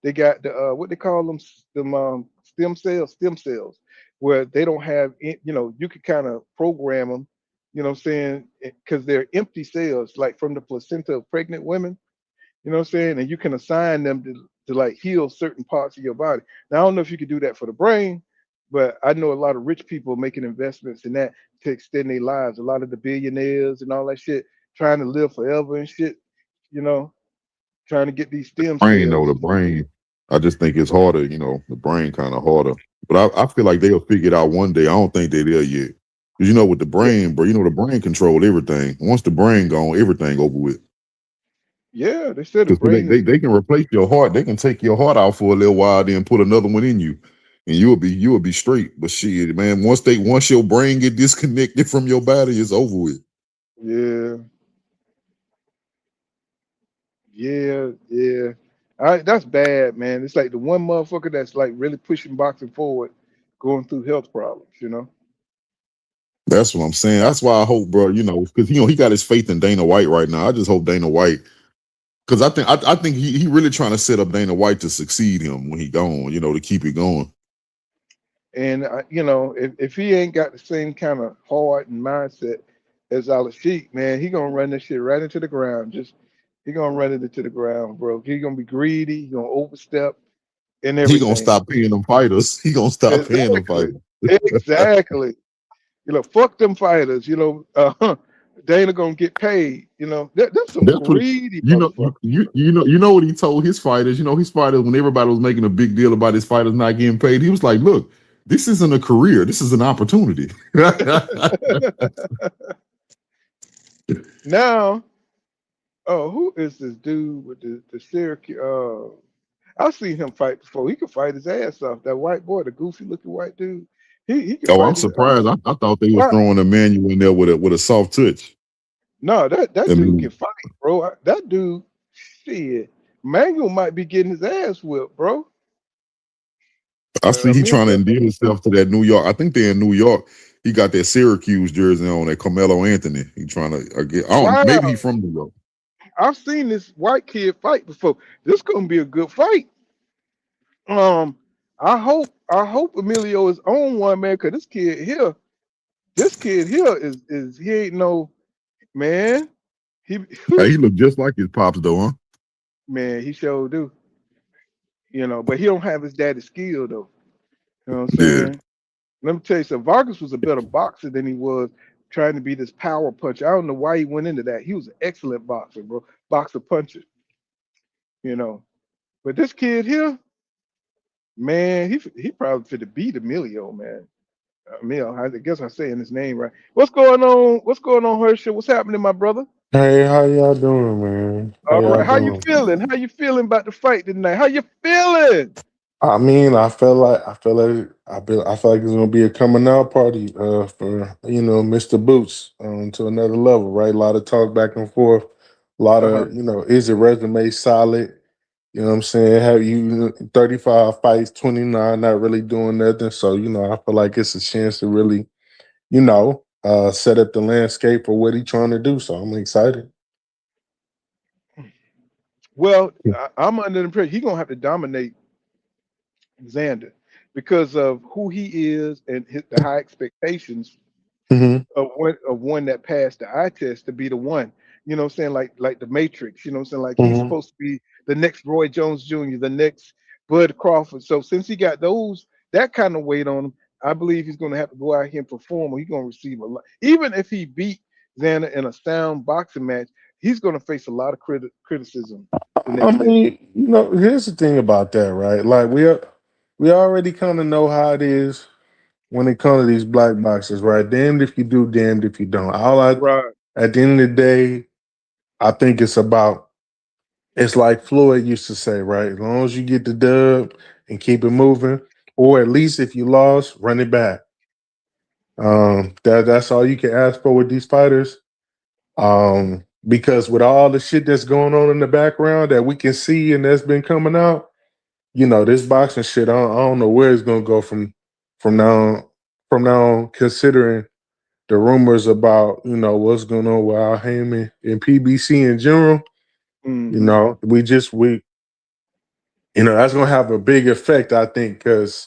They got the what they call them stem cells, where they don't have you could kind of program them. You know what I'm saying? Because they're empty cells, like from the placenta of pregnant women. You know what I'm saying? And you can assign them to like heal certain parts of your body. Now I don't know if you could do that for the brain, but I know a lot of rich people making investments in that to extend their lives. A lot of the billionaires and all that shit trying to live forever and shit, you know, trying to get these stem Brain though, cells. the brain. I just think it's harder. The brain kind of harder. But I feel like they'll figure it out one day. I don't think they're there yet. Because with the Yeah, brain, bro, the brain control everything. Once the brain gone, everything over with. yeah, they said the Because brain is they can replace your heart. They can take your heart out for a little while, then put another one in you, and you will be straight. But shit, man, once your brain get disconnected from your body, it's over with. yeah, yeah. That's bad, man. It's like the one motherfucker that's like really pushing boxing forward, going through health problems. That's what I'm saying. That's why I hope, bro. Because he got his faith in Dana White right now. I just hope Dana White, because I think he really trying to set up Dana White to succeed him when he gone. To keep it going. And if he ain't got the same kind of heart and mindset as Alex Sheik, man, he gonna run this shit right into the ground. He gonna run it into the ground, bro. He gonna be greedy. He gonna overstep and He gonna everything. stop paying them fighters. He gonna stop paying them Exactly. fighters. Exactly. Fuck them fighters. Dana gonna get paid. That's some That's what greedy you know. motherfucker. You know what he told his fighters. His fighters, when everybody was making a big deal about his fighters not getting paid, he was like, "Look, this isn't a career. This is an opportunity." Now, oh, who is this dude with the Syracuse? I've seen him fight before. He could fight his ass off. That white boy, the goofy looking white dude. He could Oh, I'm fight his. surprised. I thought they was Why? throwing Emmanuel in there with a soft touch. No, that I dude mean, can fight, bro. That dude, shit. Manuel might be getting his ass whipped, bro. I see he trying to Emilio, endear himself to that New York. I think they're in New York. He got that Syracuse jersey on, that Carmelo Anthony. He trying to get. I don't. Maybe wow. he from New York. I've seen this white kid fight before. This gonna be a good fight. Um, I hope Emilio is on one, man, because this kid here is he ain't no man. He Hey, he look just like his pops, though, huh? man, he sure do. But he don't have his daddy's skill though. You know what I'm Yeah. saying? Let me tell you something. Vargas was a better boxer than he was trying to be this power puncher. I don't know why he went into that. He was an excellent boxer, bro. Boxer puncher, you know. But this kid here, man, he probably fit to beat Emilio, man. Emilio, I guess I'm saying his name right. What's going on? What's going on, Herschel? What's happening, my brother? Hey, how y'all doing, man? How All y'all right. How you doing? feeling? How you feeling about the fight tonight? How you feeling? I mean, I feel like it's gonna be a coming out party for Mr. Boots to another level, right? A lot of talk back and forth, a lot Uh-huh. of is your resume solid? You know what I'm saying? Have you 35 fights, 29, not really doing nothing. So, I feel like it's a chance to really, set up the landscape for what he's trying to do. So I'm excited. Well, I'm under the impression he's gonna have to dominate Xander because of who he is and the high expectations Hmm. of one that passed the eye test to be the one. You know what I'm saying? Like the Matrix, you know what I'm saying? Like he's Hmm. supposed to be the next Roy Jones Jr., the next Bud Crawford. So since he got that kind of weight on him, I believe he's gonna have to go out here and perform or he's gonna receive a lot. Even if he beat Xander in a sound boxing match, he's gonna face a lot of criticism the I next day. mean, here's the thing about that, right? Like we already kind of know how it is when it comes to these black boxes, right? Damned if you do, damned if you don't. Right. At the end of the day, I think it's like Floyd used to say, right? As long as you get the dub and keep it moving, or at least if you lost, run it back. That's all you can ask for with these fighters. Because with all the shit that's going on in the background that we can see and that's been coming out, this boxing shit, I don't know where it's gonna go from now from now on, considering the rumors about, what's going on with Al Heyman and PBC in general. Hmm. That's gonna have a big effect, I think, because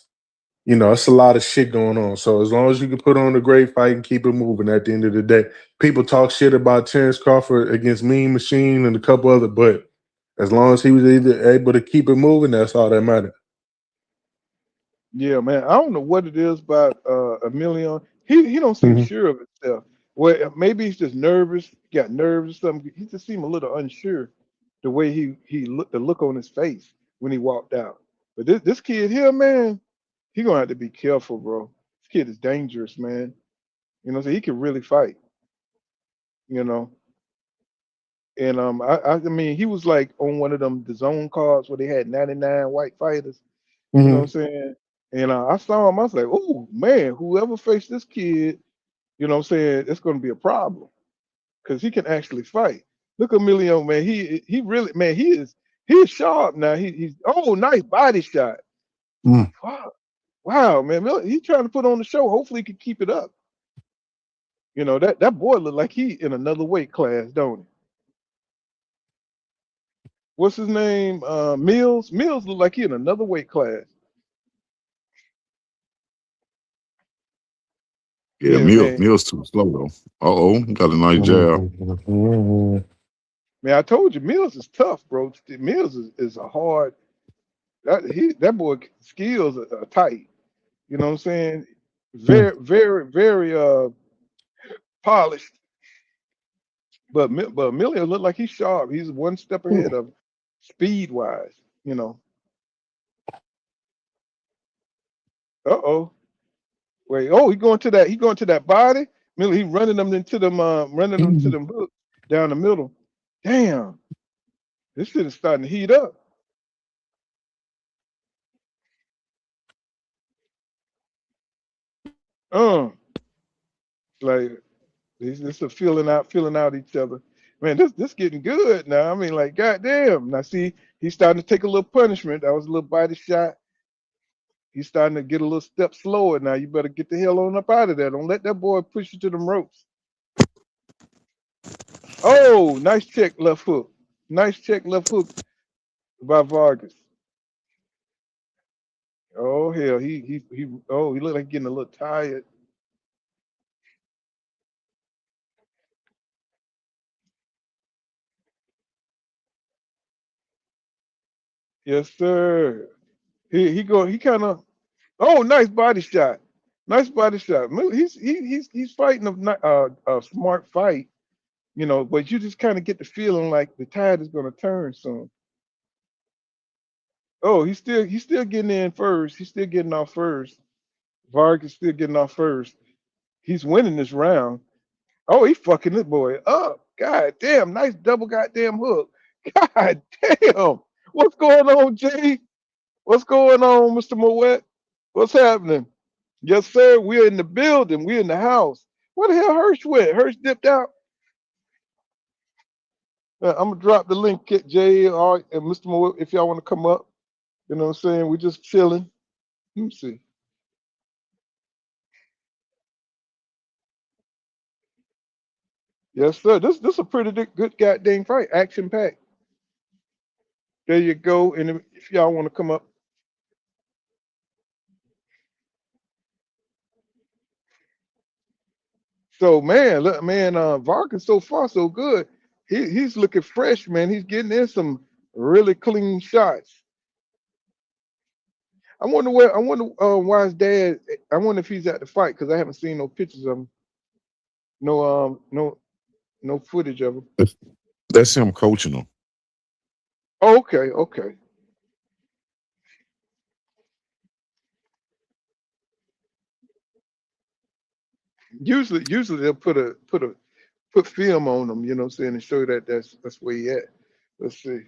it's a lot of shit going on. So as long as you can put on a great fight and keep it moving at the end of the day. People talk shit about Terrence Crawford against Mean Machine and a couple other, but as long as he was either able to keep it moving, that's all that matters. Yeah, man. I don't know what it is about Emilio. He don't seem Hmm. sure of himself. Well, maybe he's just nervous. He got nerves or something. He just seemed a little unsure the way he looked, the look on his face when he walked out. But this kid here, man, he gonna have to be careful, bro. This kid is dangerous, man. So he can really fight. You know, and I mean, he was like on one of them the zone cards where they had 99 white fighters. You know Hmm. what I'm saying? And I saw him. I was like, oh man, whoever faced this kid, you know what I'm saying, it's going to be a problem because he can actually fight. Look at Emilio, man. He really, man, he is sharp now. He's nice body shot. Mm. Wow, wow, man. He's trying to put on the show. Hopefully, he can keep it up. You know, that boy look like he in another weight class, don't he? What's his name? Mills. Mills look like he in another weight class. Yeah, Yeah, man. Mills too slow though. Got a nice jab. Man, I told you, Mills is tough, bro. Mills is a hard. That boy skills are tight. You know what I'm saying? Very, very, very polished. But Millie look like he's sharp. He's one step ahead of speed wise. You know. Uh-oh. Wait. Oh, he going to that. He going to that body. Millie, he running them into them. Running them to them hooks down the middle. Damn. This shit is starting to heat up. Like this is feeling out each other. Man, this getting good now. I mean, like, goddamn. Now see, he's starting to take a little punishment. That was a little body shot. He's starting to get a little step slower now. You better get the hell on up out of there. Don't let that boy push you to them ropes. Oh, nice check left hook. Nice check left hook by Vargas. Oh hell, he oh, he looked like getting a little tired. Yes, sir. He kind of oh, nice body shot. Nice body shot. He's fighting a smart fight, you know, but you just kind of get the feeling like the tide is gonna turn soon. Oh, he's still getting in first. He's still getting off first. Vargas still getting off first. He's winning this round. Oh, he fucking this boy up. God damn, nice double goddamn hook. God damn. What's going on, Jay? What's going on, Mr. Moet? What's happening? Yes, sir. We're in the building. We're in the house. Where the hell Hirsch went? Hirsch dipped out. I'm gonna drop the link, Jay, and Mr. Moet, if y'all want to come up. You know what I'm saying? We're just chilling. Let me see. Yes, sir. This a pretty good goddamn fight. Action packed. There you go. And if y'all want to come up. So man, look, man, Vargas so far so good. He's looking fresh, man. He's getting in some really clean shots. I wonder why his dad. I wonder if he's at the fight because I haven't seen no pictures of him. No footage of him. That's him coaching them. Oh, okay, okay. Usually they'll put film on them, you know what I'm saying, and show you that's where he at. Let's see.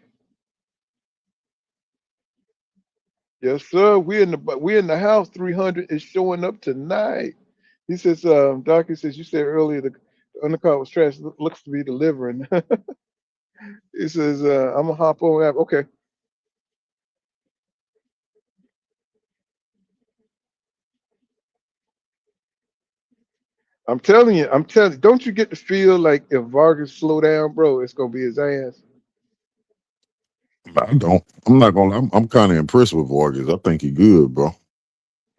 Yes, sir. We're in the house. 300 is showing up tonight. He says, Doc, he says, you said earlier the undercard was trash. Looks to be delivering. He says, I'm gonna hop on that. Okay. I'm telling you, don't you get the feel like if Vargas slow down, bro, it's gonna be his ass? I don't. I'm not gonna. I'm kind of impressed with Vargas. I think he good, bro.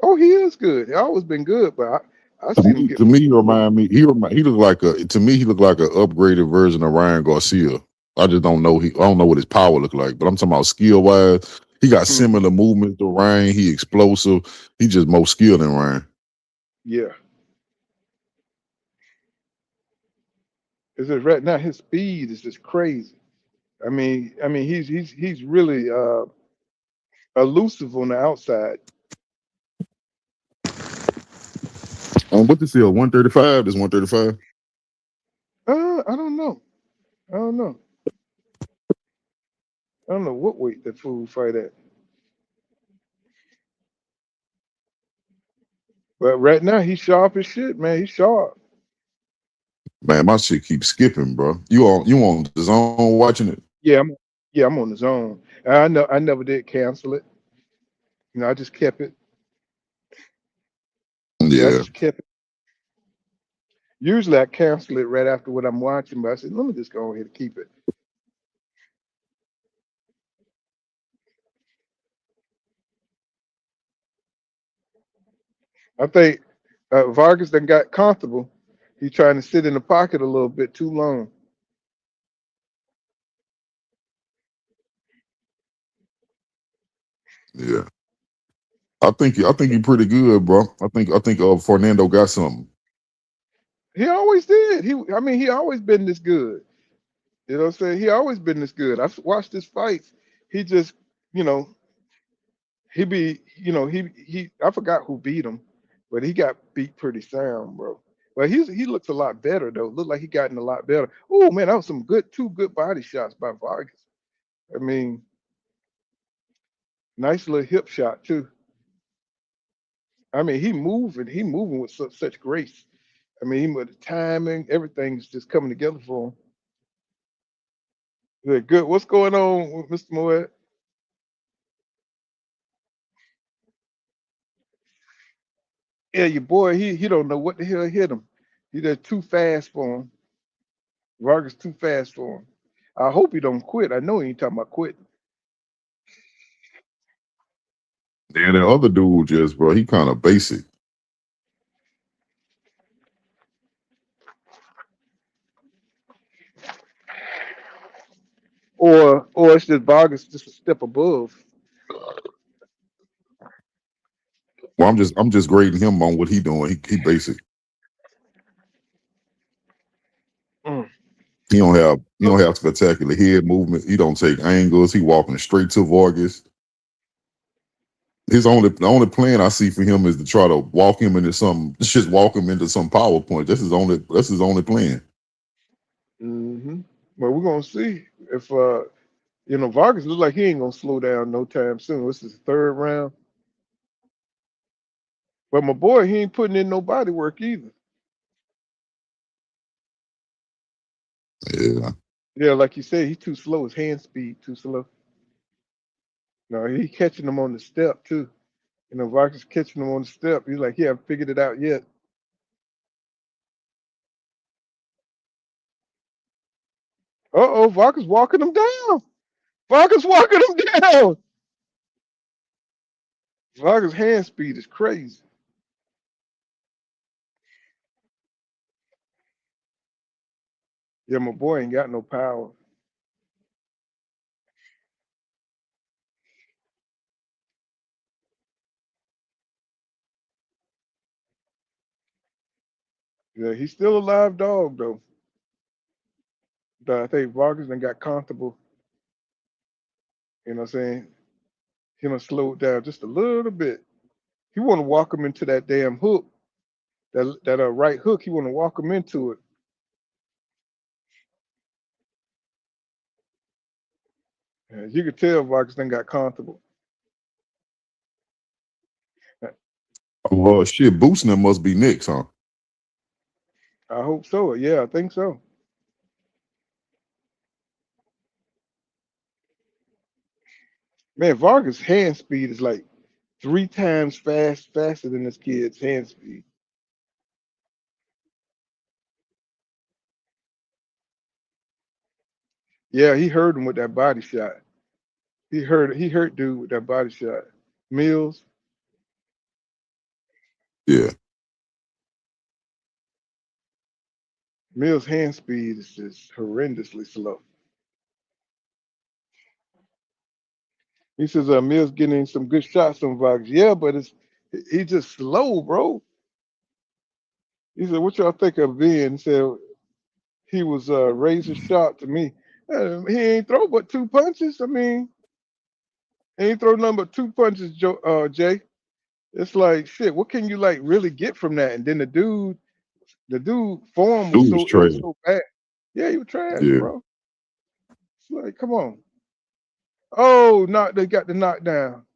Oh, he is good. He always been good, but I seen him get To me, he remind me. He look like a. To me, he look like an upgraded version of Ryan Garcia. I just don't know. I don't know what his power look like. But I'm talking about skill wise. He got similar movements to Ryan. He explosive. He just more skilled than Ryan. yeah. Is it right now? His speed is just crazy. I mean, he's really elusive on the outside. What this is 135? This 135. I don't know. I don't know. I don't know what weight that fool fight at. But right now he's sharp as shit, man. He's sharp. Man, my shit keeps skipping, bro. You on the zone watching it? Yeah, I'm on the zone. I know I never did cancel it. You know, I just kept it. Yeah, I Yeah. just kept it. Usually I cancel it right after what I'm watching, but I said, let me just go ahead and keep it. I think Vargas done got comfortable. He's trying to sit in the pocket a little bit too long. Yeah. I think you're pretty good, bro. I think Fernando got something. He always did. I mean, he always been this good. You know what I'm saying? He always been this good. I've watched his fights. He just, you know, he be, he. I forgot who beat him, but he got beat pretty sound, bro. But he looks a lot better though. Looked like he gotten a lot better. Oh man, that was some two good body shots by Vargas. I mean, nice little hip shot too. I mean, he moving with such grace. I mean, with the timing, everything's just coming together for him. Good, good. What's going on with Mr. Moet? Yeah, your boy, he don't know what the hell hit him. He just too fast for him. Vargas too fast for him. I hope he don't quit. I know he ain't talking about quitting. And the other dude just, bro, he kind of basic. Or it's just Vargas just a step above. Well, I'm just grading him on what he doing. He basic. Mm. He don't have spectacular head movement. He don't take angles. He walking straight to Vargas. The only plan I see for him is to try to walk him into just walk him into some PowerPoint. That's his only plan. Mm-hmm. Well, we're gonna see if Vargas look like he ain't gonna slow down no time soon. This is the third round. But my boy, he ain't putting in no body work either. Yeah. Yeah, like you said, he's too slow. His hand speed too slow. No, he catching them on the step too. Vargas catching him on the step. He's like, he haven't figured it out yet. Uh-oh, Vargas walking him down. Vargas walking him down. Vargas' hand speed is crazy. Yeah, my boy ain't got no power. Yeah, he's still a live dog though. But I think Vargas done got comfortable. You know what I'm saying? He done slowed down just a little bit. He want to walk him into that damn hook, that right hook. He want to walk him into it. And you could tell Vargas done got comfortable. Oh shit, boosting him must be next, huh? I hope so. Yeah, I think so. Man, Vargas' hand speed is like 3 times faster than this kid's hand speed. Yeah, he hurt him with that body shot. He hurt dude with that body shot. Mills, Yeah. Mills' hand speed is just horrendously slow. He says Mills getting some good shots on Vargas. Yeah, but he's just slow, bro. He said, "What y'all think of Ben?" He said he was razor sharp to me. He ain't throw but 2 punches. I mean, he ain't throw nothing but 2 punches, Jay. It's like shit. What can you like really get from that? And then the dude form was Dude was so it was trash. so bad. Yeah, he was trash, Yeah. bro. It's like, come on. Oh, they got the knockdown.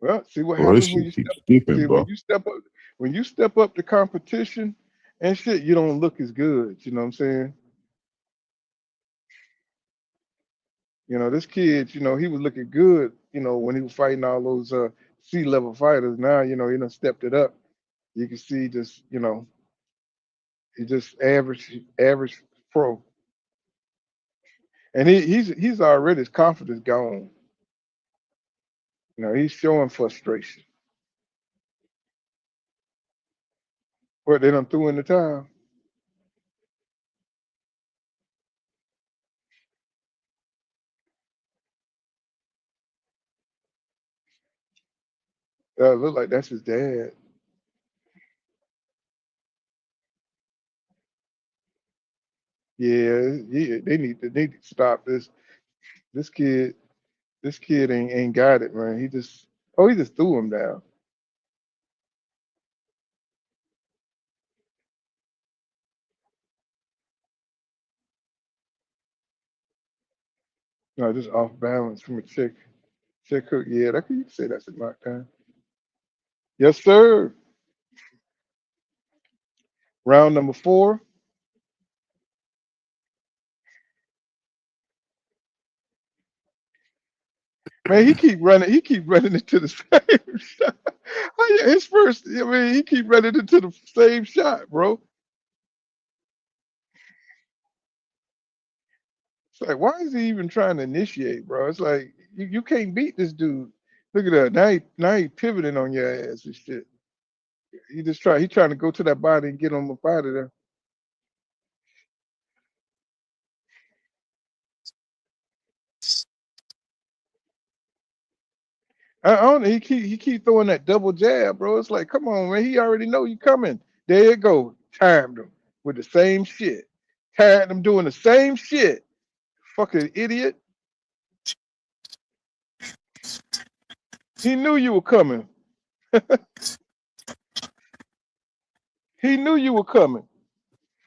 Well, see what Bro, this happens when shit you keeps step. skipping, See when bro. you step up. When you step up to competition and shit, you don't look as good. You know what I'm saying? This kid, he was looking good. When he was fighting all those C-level fighters. Now, he done stepped it up. You can see just, he just average pro. And he's already his confidence gone. He's showing frustration. What they done threw in the towel. Look like that's his dad. Yeah, they need to stop this. This kid, this kid ain't got it, man. He just threw him down. No, just off balance from a check hook. Yeah, you can say that's a knockdown. Yes, sir. Round number 4. Man, he keep running. He keep running into the same shot. His first, he keep running into the same shot, bro. It's like, why is he even trying to initiate, bro? It's like you can't beat this dude. Look at that. Now he pivoting on your ass and shit. He trying to go to that body and get him up out of there. I don't know. He keep throwing that double jab, bro. It's like, come on, man. He already know you coming. There you go. Timed him with the same shit. Timed him doing the same shit. Fucking idiot. He knew you were coming. He knew you were coming.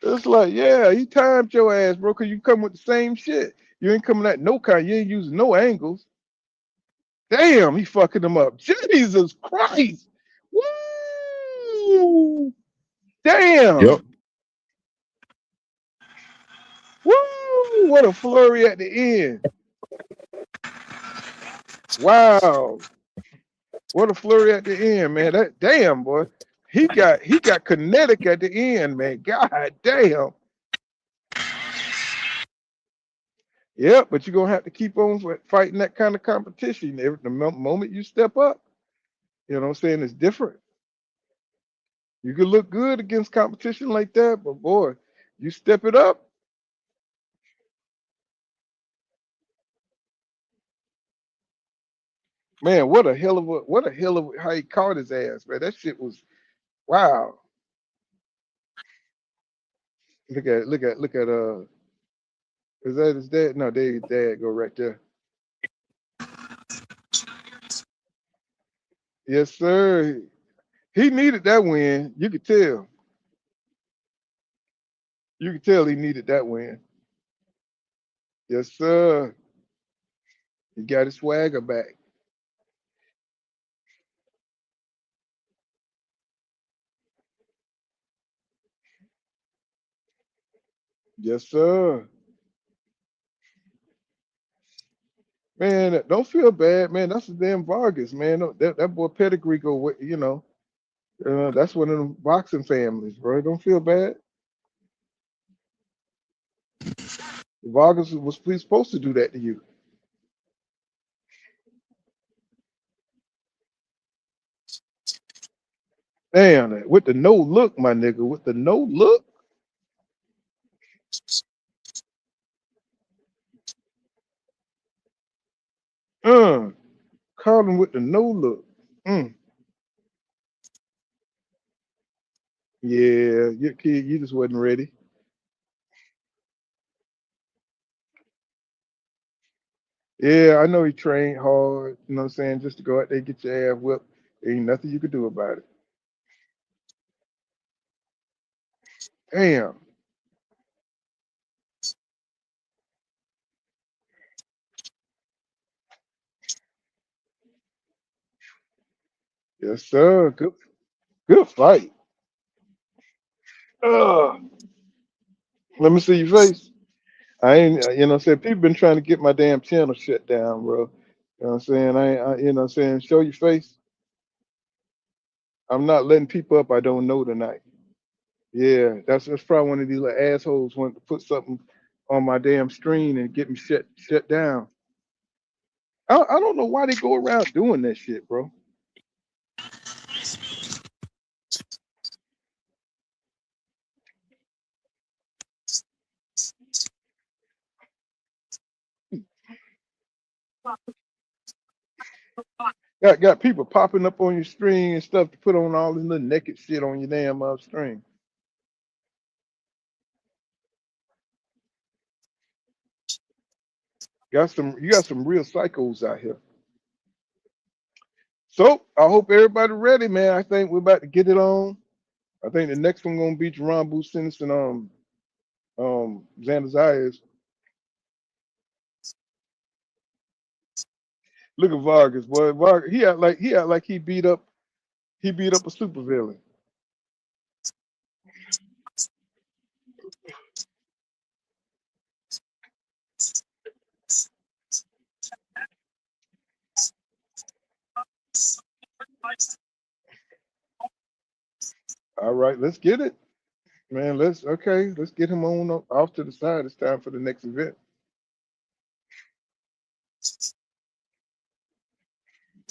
It's like, yeah, he timed your ass, bro, because you come with the same shit. You ain't coming at no kind. You ain't using no angles. Damn, he fucking him up. Jesus Christ. Woo! Damn. Yep. Woo! What a flurry at the end. Wow. What a flurry at the end, man. That damn boy. He got kinetic at the end, man. God damn. Yeah, but you're gonna have to keep on fighting that kind of competition. The moment you step up, you know what I'm saying, it's different. You can look good against competition like that, but boy, you step it up. Man, what a hell of how he caught his ass, man. That shit was wow. Look at is that his dad? No, there his dad go right there. Yes, sir. He needed that win. You could tell. You could tell he needed that win. Yes, sir. He got his swagger back. Yes, sir. Man, don't feel bad, man. That's the damn Vargas, man. That boy pedigree that's one of them boxing families, bro. Don't feel bad. Vargas was supposed to do that to you. Damn, with the no look, my nigga, with the no look. Caught him with the no look. Yeah, your kid, you just wasn't ready. Yeah, I know he trained hard, you know what I'm saying, just to go out there and get your ass whipped. Ain't nothing you could do about it. Damn. Yes, sir. Good fight. Let me see your face. I ain't, you know what I'm saying? People been trying to get my damn channel shut down, bro. You know what I'm saying? You know what I'm saying? Show your face. I'm not letting people up I don't know tonight. Yeah, that's probably one of these little assholes want to put something on my damn screen and get me shut down. I don't know why they go around doing that shit, bro. Got people popping up on your screen and stuff to put on all this little naked shit on your damn screen. You got some real psychos out here. So I hope everybody ready, man. I think we're about to get it on. I think the next one gonna be Jaron Boots Ennis and Xander Zayas. Look at Vargas, boy. Vargas, he act like he beat up a supervillain. All right, let's get it, man. Let's get him on off to the side. It's time for the next event.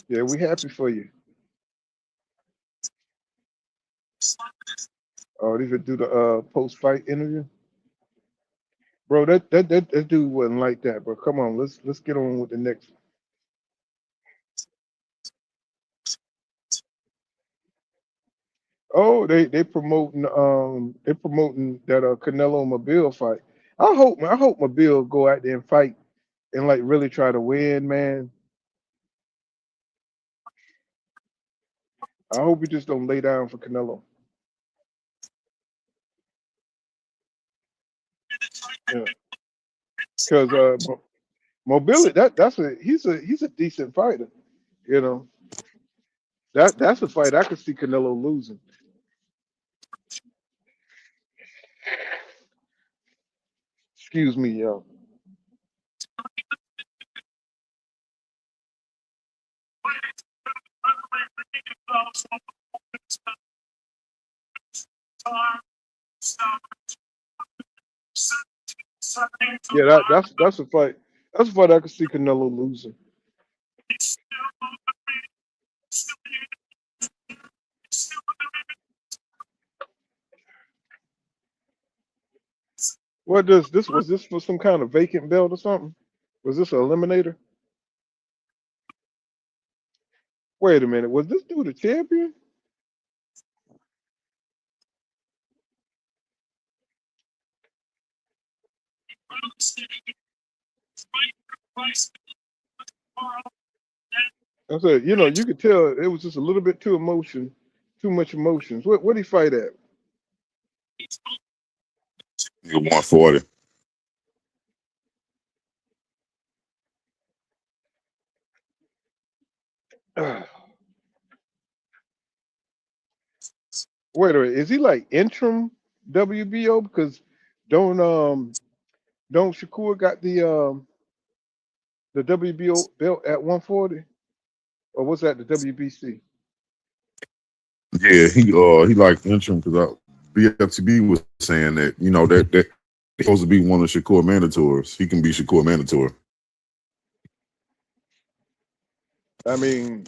Yeah, we happy for you. Oh, they could do the post fight interview, bro. That dude wasn't like that, bro. Come on, let's get on with the next. Oh, they promoting that Canelo Mobile fight. I hope Mobile go out there and fight and like really try to win, man. I hope he just don't lay down for Canelo. Yeah, because Mobility he's a decent fighter. You know that's a fight I could see Canelo losing. Excuse me, yo. Yeah, that's a fight. That's a fight I could see Canelo losing. What does this was this for some kind of vacant belt or something? Was this an eliminator? Wait a minute, was this dude a champion? I said, you could tell it was just a little bit too much emotions. What he fight at? You're 140. Wait a minute, is he like interim WBO? Because don't um don't Shakur got the WBO belt at 140? Or was that the WBC? Yeah, he like interim because BFTB was saying that that he's supposed to be one of Shakur mandatories. He can be Shakur mandatory, I mean,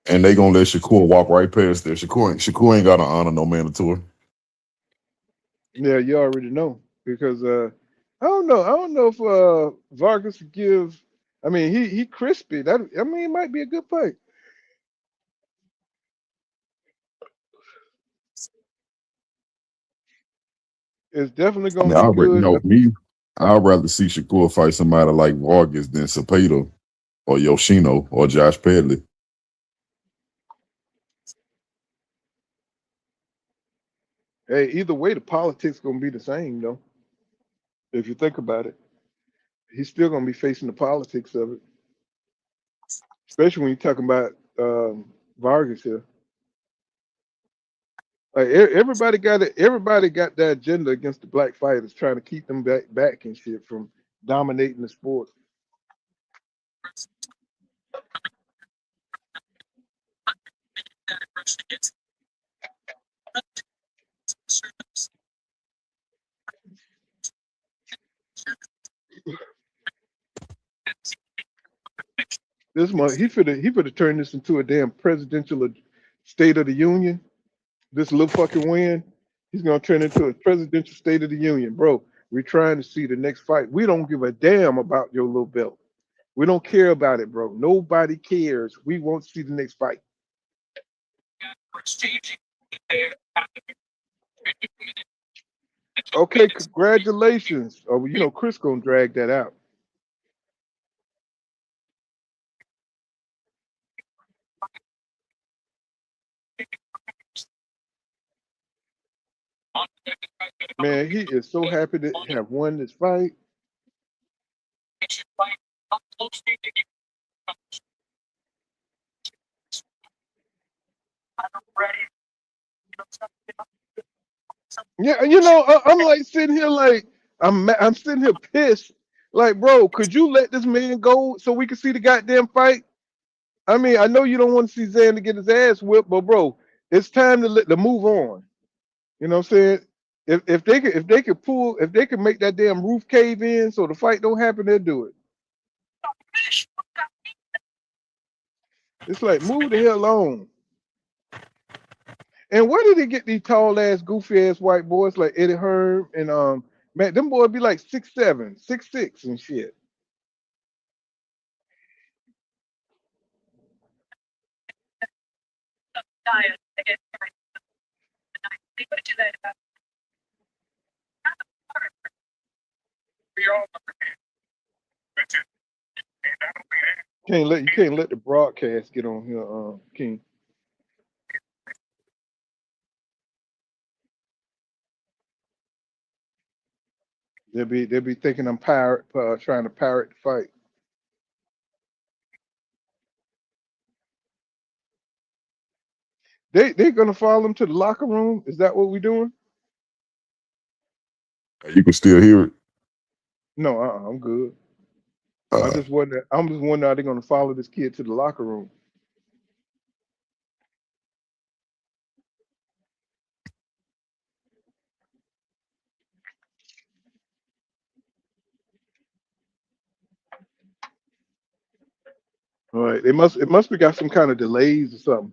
and they gonna let Shakur walk right past there. Shakur ain't got to honor no mandatory. yeah, you already know because I don't know if Vargas would give. I mean, he crispy. It might be a good fight. It's definitely I gonna mean, be good. I'd rather see Shakur fight somebody like Vargas than Cepeda or Yoshino or Josh Pedley. Hey, either way, the politics gonna be the same though. If you think about it, he's still gonna be facing the politics of it, especially when you're talking about Vargas here. Like everybody got it. Everybody got that agenda against the black fighters, trying to keep them back and shit from dominating the sport. This month he finna turn this into a damn presidential State of the Union. This little fucking win, he's gonna turn into a presidential State of the Union, bro. We're trying to see the next fight. We don't give a damn about your little belt. We don't care about it, bro. Nobody cares. We want to see the next fight. Okay, congratulations. Oh, you know Chris gonna drag that out. Man, he is so happy to have won this fight. Yeah, you know, I'm like sitting here like I'm sitting here pissed. Like, bro, could you let this man go so we can see the goddamn fight? I mean, I know you don't want to see Xander get his ass whipped, but bro, it's time to move on. You know what I'm saying? If they could make that damn roof cave in so the fight don't happen, they'll do it. It's like move the hell on. And where did he get these tall ass, goofy ass white boys like Eddie Hearn and man, them boys be like 6'7", 6'6", and shit. You can't let the broadcast get on here, King. They'll be thinking I'm trying to pirate the fight. They're gonna follow him to the locker room. Is that what we're doing? You can still hear it. No, I'm good. Uh, I'm just wondering how they're gonna follow this kid to the locker room. All right, it must be got some kind of delays or something.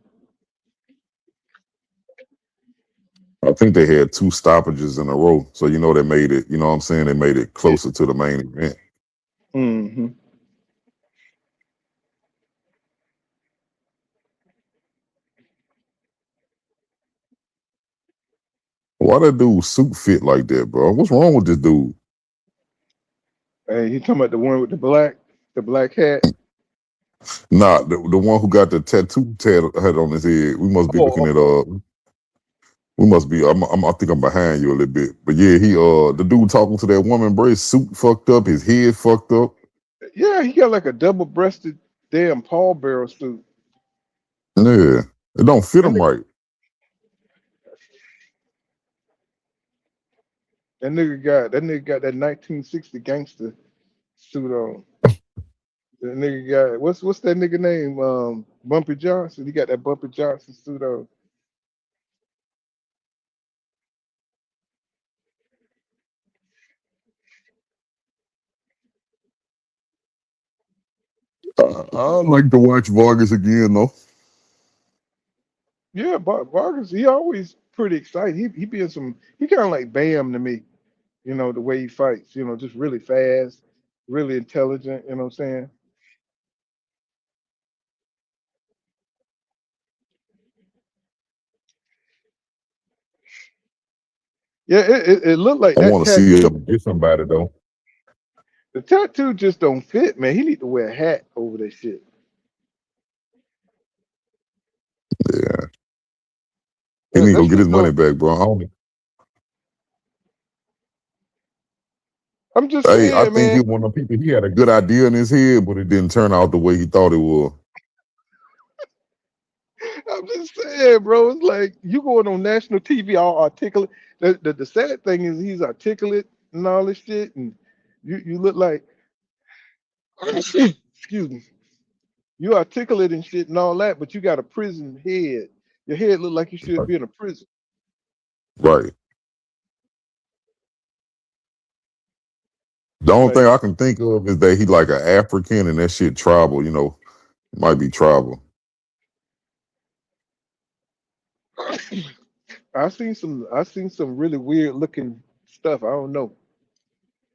I think they had 2 stoppages in a row, so you know they made it. You know what I'm saying? They made it closer to the main event. Hmm. Why that dude suit fit like that, bro? What's wrong with this dude? Hey, he talking about the one with the black hat. Nah, the one who got the tattoo head on his head. We must be looking Oh, at We must be. I think I'm behind you a little bit, but yeah, the dude talking to that woman, bro, his suit fucked up, his head fucked up. yeah, he got like a double-breasted damn pallbearer suit. Yeah, it don't fit That him nigga, right. that nigga got that 1960 gangster suit on. That nigga got what's that nigga name? Bumpy Johnson. He got that Bumpy Johnson suit on. I'd like to watch Vargas again, though. Yeah, Vargas. He always pretty excited. He be in some. He kind of like Bam to me. You know the way he fights. You know, just really fast, really intelligent. You know what I'm saying? Yeah, it looked like I that want to see tattoo. him get somebody though. The tattoo just don't fit, man. He need to wear a hat over that shit. Yeah, he need to go That's get his just money don't. back, bro. I'm just Hey, I saying, think man. he one of the people. He had a good idea in his head, but it didn't turn out the way he thought it would. I'm just saying, bro. It's like you going on national TV all articulate. The sad thing is he's articulate and all this shit, and you look like excuse me. You articulate and shit and all that, but you got a prison head. Your head look like you should be in a prison. Right. The only Like thing I can think of is that he like an African and that shit tribal, might be tribal. I seen some really weird looking stuff. I don't know.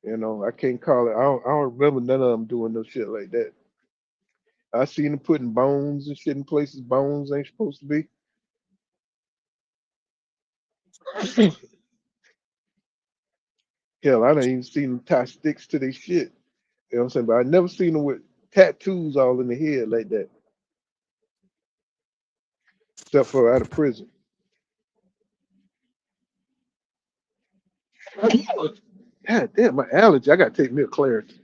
I can't call it. I don't remember none of them doing no shit like that. I seen them putting bones and shit in places bones ain't supposed to be. Hell, I didn't even seen them tie sticks to their shit. You know what I'm saying? But I never seen them with tattoos all in the head like that, except for out of prison. God damn, my allergy. I gotta take me a Claritin.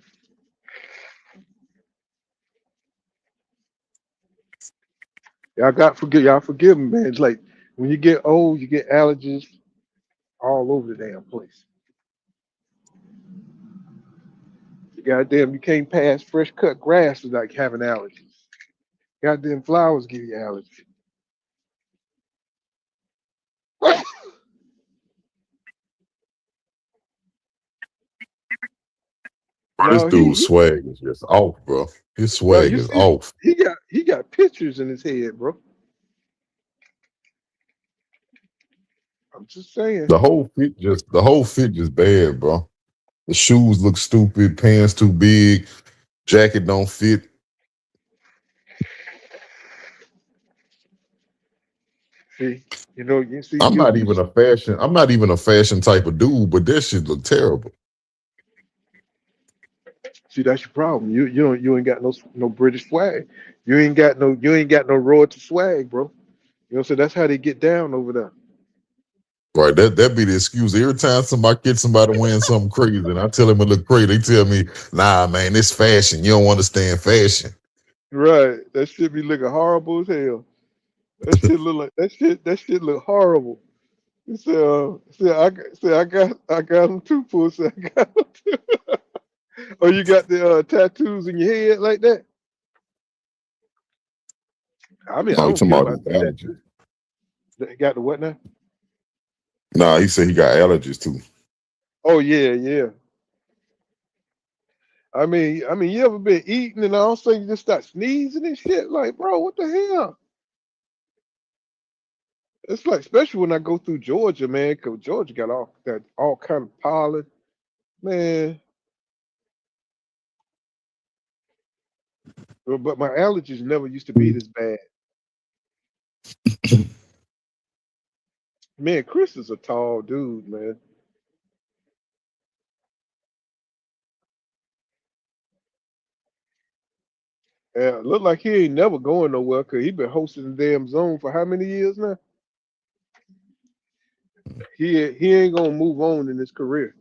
Y'all forgive me, man. It's like when you get old, you get allergies all over the damn place. Goddamn, you can't pass fresh cut grass without having allergies. Goddamn flowers give you allergies. Bro, this No, dude's swag is just off, bro. His no, swag you is see, off. he got pictures in his head, bro. I'm just saying. The whole fit just bad, bro. The shoes look stupid, pants too big, jacket don't fit. See, you see, I'm not even a fashion type of dude, but that shit look terrible. see, that's your problem. You ain't got no British swag. You ain't got no royalty swag, bro. So that's how they get down over there. Right, that be the excuse. Every time somebody wearing something crazy, and I tell them it look crazy, they tell me, "Nah, man, it's fashion. You don't understand fashion." Right. That shit be looking horrible as hell. That shit look like that shit look horrible. You say I got them too, pussy. I got them too. Oh, you got the tattoos in your head like that? I mean, I No, he don't talking care about about his the allergies. tattoos. They got the what now? Nah, he said he got allergies too. Oh yeah, yeah. I mean, you ever been eating and all of a sudden you just start sneezing and shit? Like, bro, what the hell? It's like, especially when I go through Georgia, man, because Georgia got all kind of pollen, man. But my allergies never used to be this bad. Man, Chris is a tall dude, man. Yeah, look like he ain't never going nowhere because he been hosting the damn zone for how many years now? He ain't gonna move on in his career.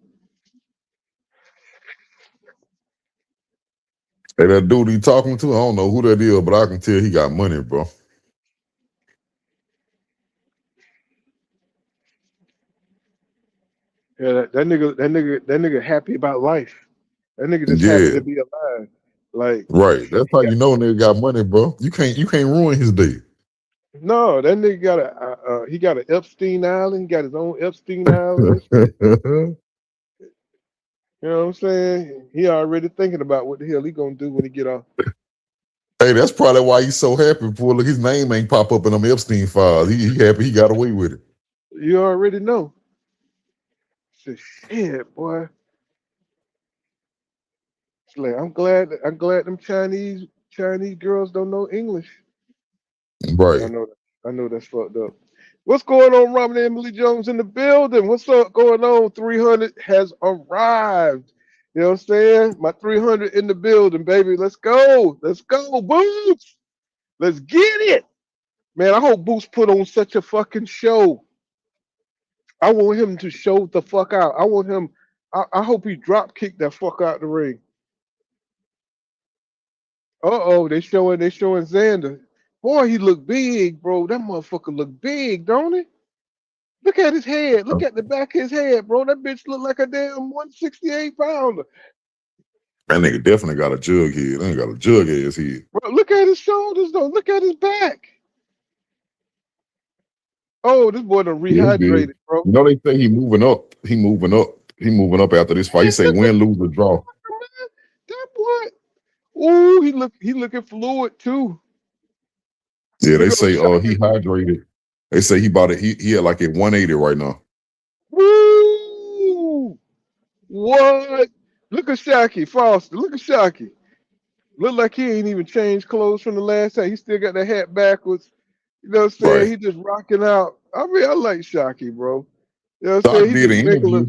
Hey, that dude he talking to, I don't know who that is, but I can tell he got money, bro. Yeah, that nigga happy about life. That nigga just happy Yeah, to be alive. Like, right. That's he how got, you know nigga got money, bro. You can't ruin his day. no, that nigga got he got an Epstein Island. He got his own Epstein Island and shit. You know what I'm saying? He already thinking about what the hell he gonna do when he get off. Hey, that's probably why he's so happy. For look, his name ain't pop up in them Epstein files. He happy he got away with it. You already know. Say, shit, boy. It's like, I'm glad them Chinese girls don't know English. I Right. know that. I know that's fucked up. What's going on, Robert Emily Jones in the building? What's up going on? 300 has arrived. You know what I'm saying? My 300 in the building, baby. Let's go. Let's go, Boots. Let's get it. Man, I hope Boots put on such a fucking show. I want him to show the fuck out. I want him. I hope he drop kick that fuck out the ring. Uh-oh, they showing Xander. Boy, he look big, bro. That motherfucker look big, don't he? Look at his head. Look at the back of his head, bro. That bitch look like a damn 168 pounder. That nigga definitely got a jug head. That nigga got a jug ass head. Bro, look at his shoulders though. Look at his back. Oh, this boy done Yeah, he did. rehydrated, bro. You know they say he moving up. He moving up. He moving up after this fight. He Man, say shut the win, lose, or draw. fuck up, man. That boy. Ooh, he looking fluid too. Yeah, they Look at him say he shining. hydrated. They say he about it. He at like at 180 right now. Woo! What? Look at Shockey Foster. Look at Shockey. Look like he ain't even changed clothes from the last time. He still got the hat backwards. You know what I'm saying? Right. He just rocking out. I mean, I like Shockey, bro. You know what I'm saying? Doc He did just an make a interview. look.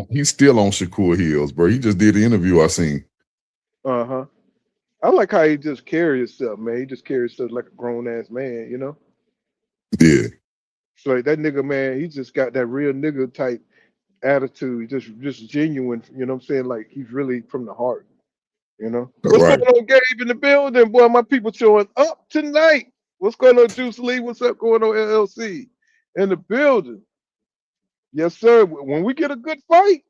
He's still on Shakur Hills, bro. He just did the interview I seen. Uh-huh. I like how he just carry himself, man. He just carries himself like a grown ass man, you know? Yeah. So like that nigga, man, he just got that real nigga type attitude. Just genuine, you know what I'm saying? Like he's really from the heart, you know. What's going Right. on, Gabe, in the building? Boy, my people showing up tonight. What's going on, Juice Lee? What's up going on, LLC? In the building. Yes, sir. When we get a good fight,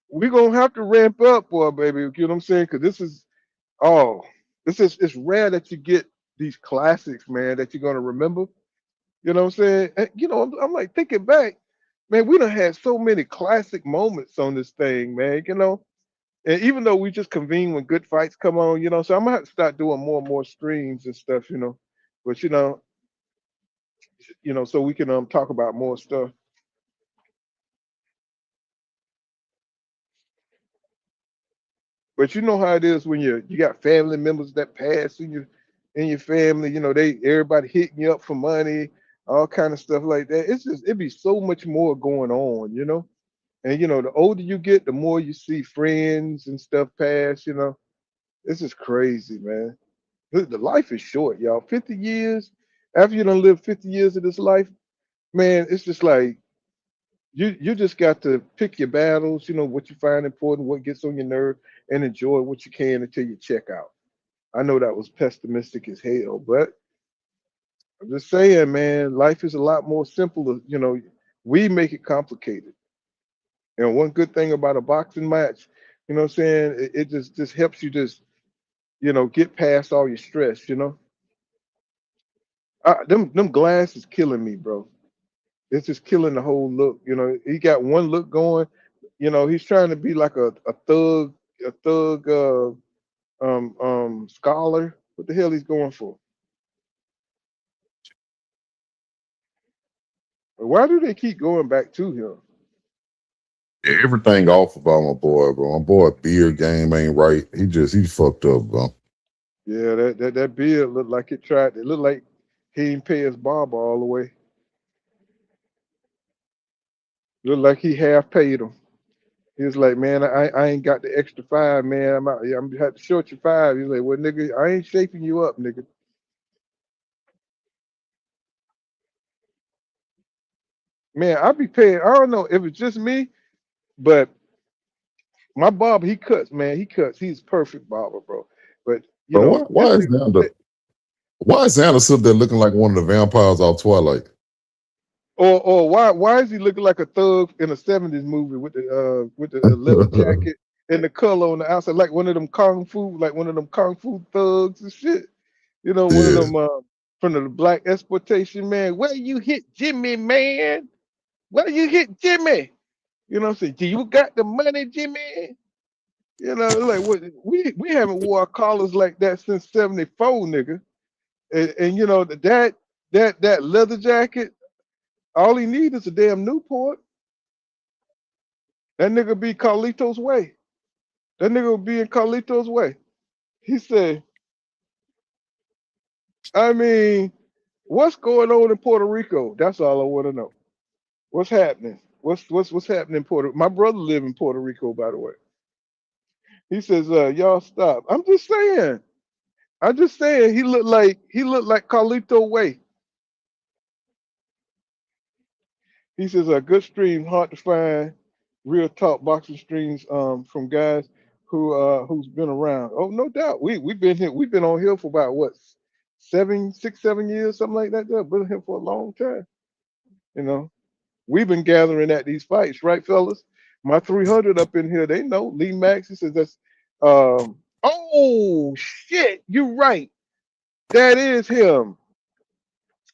we're gonna have to ramp up, boy, baby. You know what I'm saying? Because oh, it's rare that you get these classics, man, that you're gonna remember. You know what I'm saying? And, you know, I'm like thinking back, man, we done had so many classic moments on this thing, man. You know, and even though we just convene when good fights come on, you know, so I'm gonna have to start doing more and more streams and stuff, you know. But so we can talk about more stuff. But you know how it is when you got family members that pass in your family, you know, everybody hitting you up for money, all kind of stuff like that. It'd be so much more going on, you know. And the older you get, the more you see friends and stuff pass, you know. This is crazy, man. The life is short, y'all. 50 years, after you done live 50 years of this life, man, it's just like you just got to pick your battles, you know, what you find important, what gets on your nerve, and enjoy what you can until you check out. I know that was pessimistic as hell, but I'm just saying, man, life is a lot more simple. You know, we make it complicated. And one good thing about a boxing match, you know what I'm saying, it just helps you just, get past all your stress, you know. Them glasses killing me, bro. It's just killing the whole look. You know, he got one look going. You know, he's trying to be like a thug scholar. What the hell he's going for? Why do they keep going back to him? Everything off about my boy, bro. My boy beard game ain't right. He's fucked up, bro. Yeah, that beard looked like it tried. It looked like he didn't pay his barber all the way. Looked like he half paid him. He was like, man, I ain't got the extra five, man. I'm had to short you five. He's like, well, nigga, I ain't shaping you up, nigga. Man, I be paying. I don't know if it's just me, but my barber, he cuts, man. He cuts. He's perfect barber, bro. But Bro, this nigga, why is Xander sitting there looking like one of the vampires off Twilight? or why is he looking like a thug in a '70s movie with the leather jacket and the color on the outside, like one of them kung fu thugs and shit. You know, one of Yeah. them from the black exploitation, man. Where you hit Jimmy, man? Where you hit Jimmy? You know what I'm saying? Do you got the money, Jimmy? You know, like what we haven't wore collars like that since '74, nigga. And you know that leather jacket, all he needs is a damn Newport. That nigga be Carlito's way. That nigga will be in Carlito's way. He said, I mean, what's going on in Puerto Rico? That's all I want to know. What's happening? What's happening in Puerto? My brother live in Puerto Rico, by the way. He says, y'all stop. I'm just saying. I'm just saying he looked like Carlito way. He says a good stream, hard to find real talk boxing streams from guys who's been around. Oh, no doubt. We've been here. We've been on here for about what 7 years, something like that. Been here for a long time. You know, we've been gathering at these fights, right, fellas? My 300 up in here, they know. Lee Max, he says that's oh shit, you're right. That is him.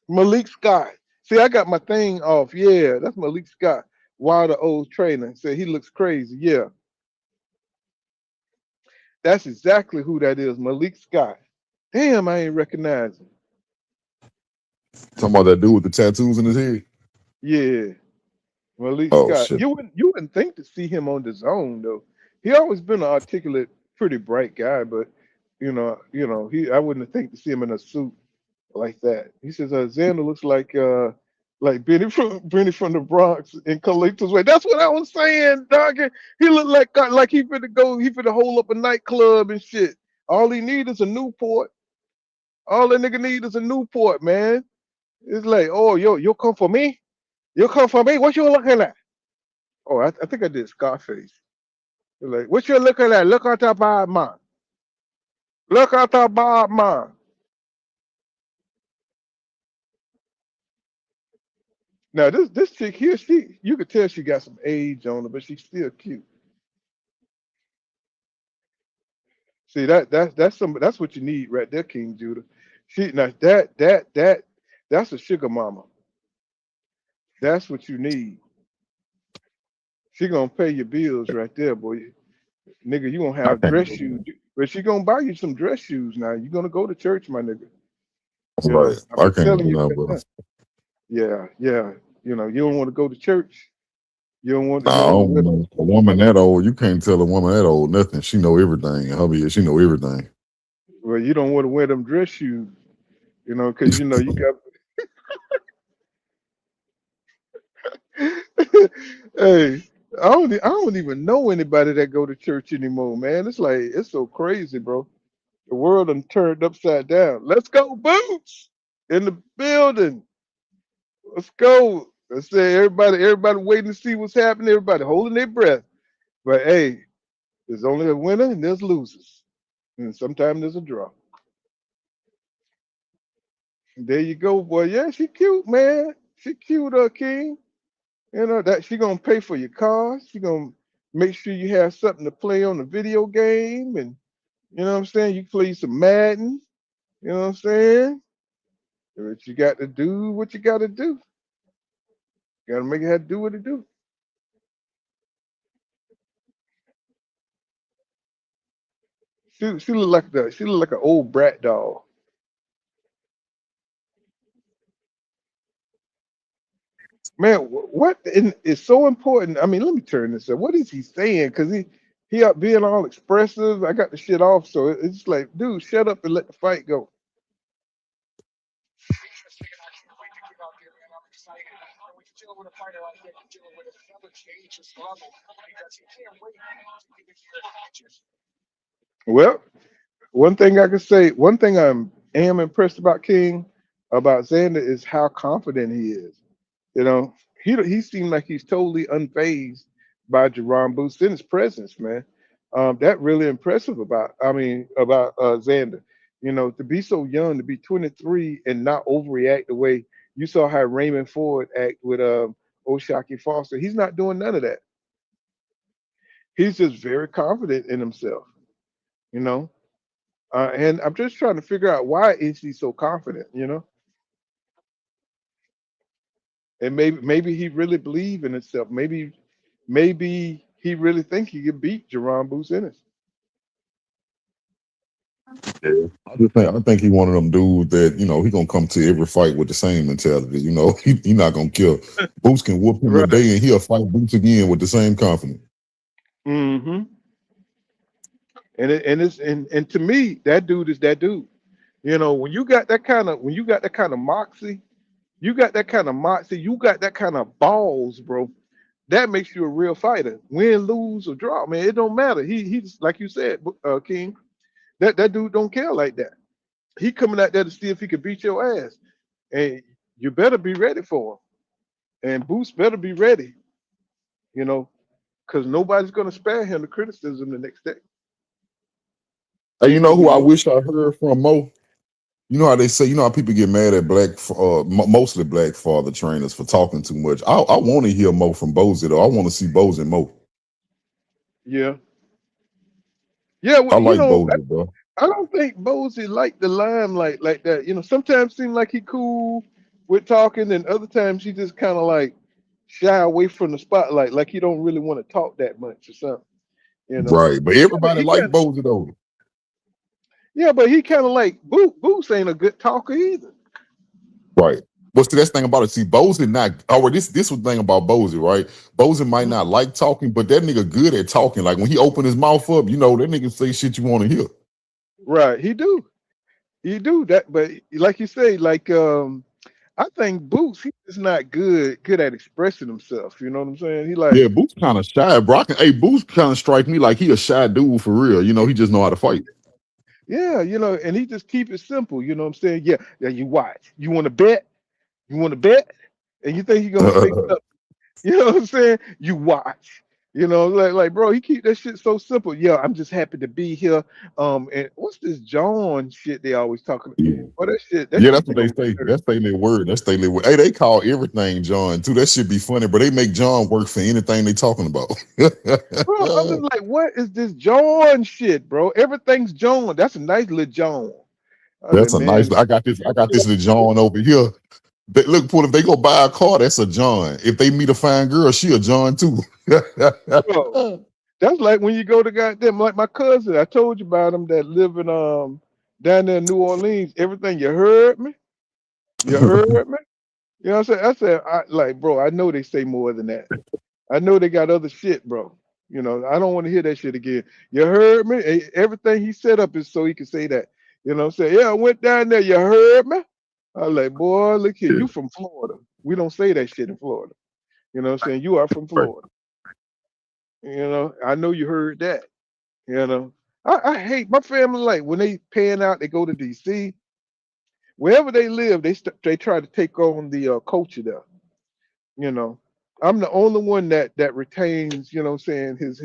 Malik Scott. See, I got my thing off. Yeah, that's Malik Scott. Wilder old trainer. Said he looks crazy. Yeah, that's exactly who that is. Malik Scott. Damn, I ain't recognize him. Talking about that dude with the tattoos in his head. Yeah, Malik Oh Scott. shit. You wouldn't think to see him on the zone though. He always been an articulate, pretty bright guy, but he I wouldn't think to see him in a suit like that. He says Xander looks like Benny from the Bronx in Carlito's Way. That's what I was saying, dog. He looked like he finna hold up a nightclub and shit. All he need is a Newport. All that nigga need is a Newport, man. It's like, oh, you'll come for me? You'll come for me? What you looking at? Oh, I think I did Scarface. Like, what you looking at? Look out that bad man. Look out that bad man. Now this chick here, you could tell she got some age on her, but she's still cute. See that's what you need right there, King Judah. She now that's a sugar mama. That's what you need. She gonna pay your bills right there, boy. Nigga, you gonna I have can't dress do shoes, that. but she gonna buy you some dress shoes now. You gonna go to church, my nigga. That's right. I've I been can't telling do you that, right bro. now. Yeah. You don't want to go to church. You Nah, I don't want to don't wear know. those. A woman that old, you can't tell a woman that old nothing. She know everything. Hubby, she know everything. Well, you don't want to wear them dress shoes, because you got. Hey, I don't even know anybody that go to church anymore, man. It's like it's so crazy, bro. The world done turned upside down. Let's go, Boots in the building. Let's go. Let's say everybody waiting to see what's happening. Everybody holding their breath. But hey, there's only a winner and there's losers, and sometimes there's a draw. There you go, boy. Yeah, she cute, man. She cute, King. That she gonna pay for your car. She gonna make sure you have something to play on the video game, and you know what I'm saying. You play some Madden. You know what I'm saying. But you got to do what you got to do. You got to make it do what it do. She look like an old brat doll. Man, what is so important? I mean, let me turn this up. What is he saying? Because he up being all expressive. I got the shit off, so it's like, dude, shut up and let the fight go. Well, one thing I am impressed about King, about Xander is how confident he is. You know, he seemed like he's totally unfazed by Jaron Boots in his presence, man. That really impressive about Xander. To be so young, to be 23 and not overreact the way you saw how Raymond Ford act with Oshaki Foster. He's not doing none of that. He's just very confident in himself. You know, and I'm just trying to figure out why is he so confident. And maybe he really believe in himself. Maybe he really think he could beat Jaron Boots Ennis. Yeah. I think he one of them dudes that he gonna come to every fight with the same mentality. He not gonna kill. Boots can whoop him Right. today, and he'll fight Boots again with the same confidence. Mm-hmm. And to me, that dude is that dude. When you got that kind of moxie, you got that kind of moxie, you got that kind of balls, bro. That makes you a real fighter. Win, lose, or draw, man. It don't matter. He's like you said, King. That dude don't care like that. He coming out there to see if he can beat your ass. And you better be ready for him. And Boots better be ready, you know, because nobody's gonna spare him the criticism the next day. Hey, you know You who I know, wish I heard from Mo? You know how they say, how people get mad at mostly black father trainers for talking too much. I want to hear Mo from Bozy though. I want to see Bozy and Mo. yeah, yeah. I Well, like Bozy, bro. I don't think Bozy like the limelight like that. Sometimes seem like he cool. with talking, and other times he just kind of like shy away from the spotlight, like he don't really want to talk that much or something. You know, Right. But he kind of everybody he like kind of Bozy though. yeah, but he kind of like Boots ain't a good talker either. Right. What's the best thing about it? See, Bozy not this was the thing about Bozy, right? Bozy might Mhm. not like talking, but that nigga good at talking. Like when he open his mouth up, you know, that nigga say shit you want to hear. Right, he do that, but like you say, like I think Boots he's not good at expressing himself. You know what I'm saying? He like Yeah, Boots kind of shy, bro. Hey, Boots kind of strike me like he a shy dude for real. You know, he just know how to fight. yeah, you know, and he just keep it simple. You know what I'm saying? Yeah, yeah. You watch. You want to bet? You want to bet? And you think he's gonna say something? You know what I'm saying? You watch. You know, like bro, he keep that shit so simple. Yeah, I'm just happy to be here. And what's this John shit they always talking? Yeah. Oh, that Yeah, shit that's what get on they my say. nerves. That's they little word. That's they little word. Hey, they call everything John too. That should be funny, but they make John work for anything they talking about. Bro, I'm just like, what is this John shit, bro? Everything's John. That's a nice little John. I was like, That's a nice. man, I got this. I got this little John over here. Look, Paul, if they go buy a car, that's a John. If they meet a fine girl, she a John too. bro, that's like when you go to goddamn like my cousin. I told you about him that live in down there in New Orleans. Everything you heard me? You heard me? You know what I'm saying? I said, like, bro, I know they say more than that. I know they got other shit, bro. You know, I don't want to hear that shit again. You heard me? Everything he set up is so he can say that. You know what I'm saying? Yeah, I went down there. You heard me? I was like, boy, look here. You from Florida. We don't say that shit in Florida. You know what I'm saying? You are from Right. Florida. You know, I know you heard that. You know, I hate my family. Like when they pan out, they go to DC. Wherever they live, they try to take on the culture there. You know, I'm the only one that retains. You know, what I'm saying his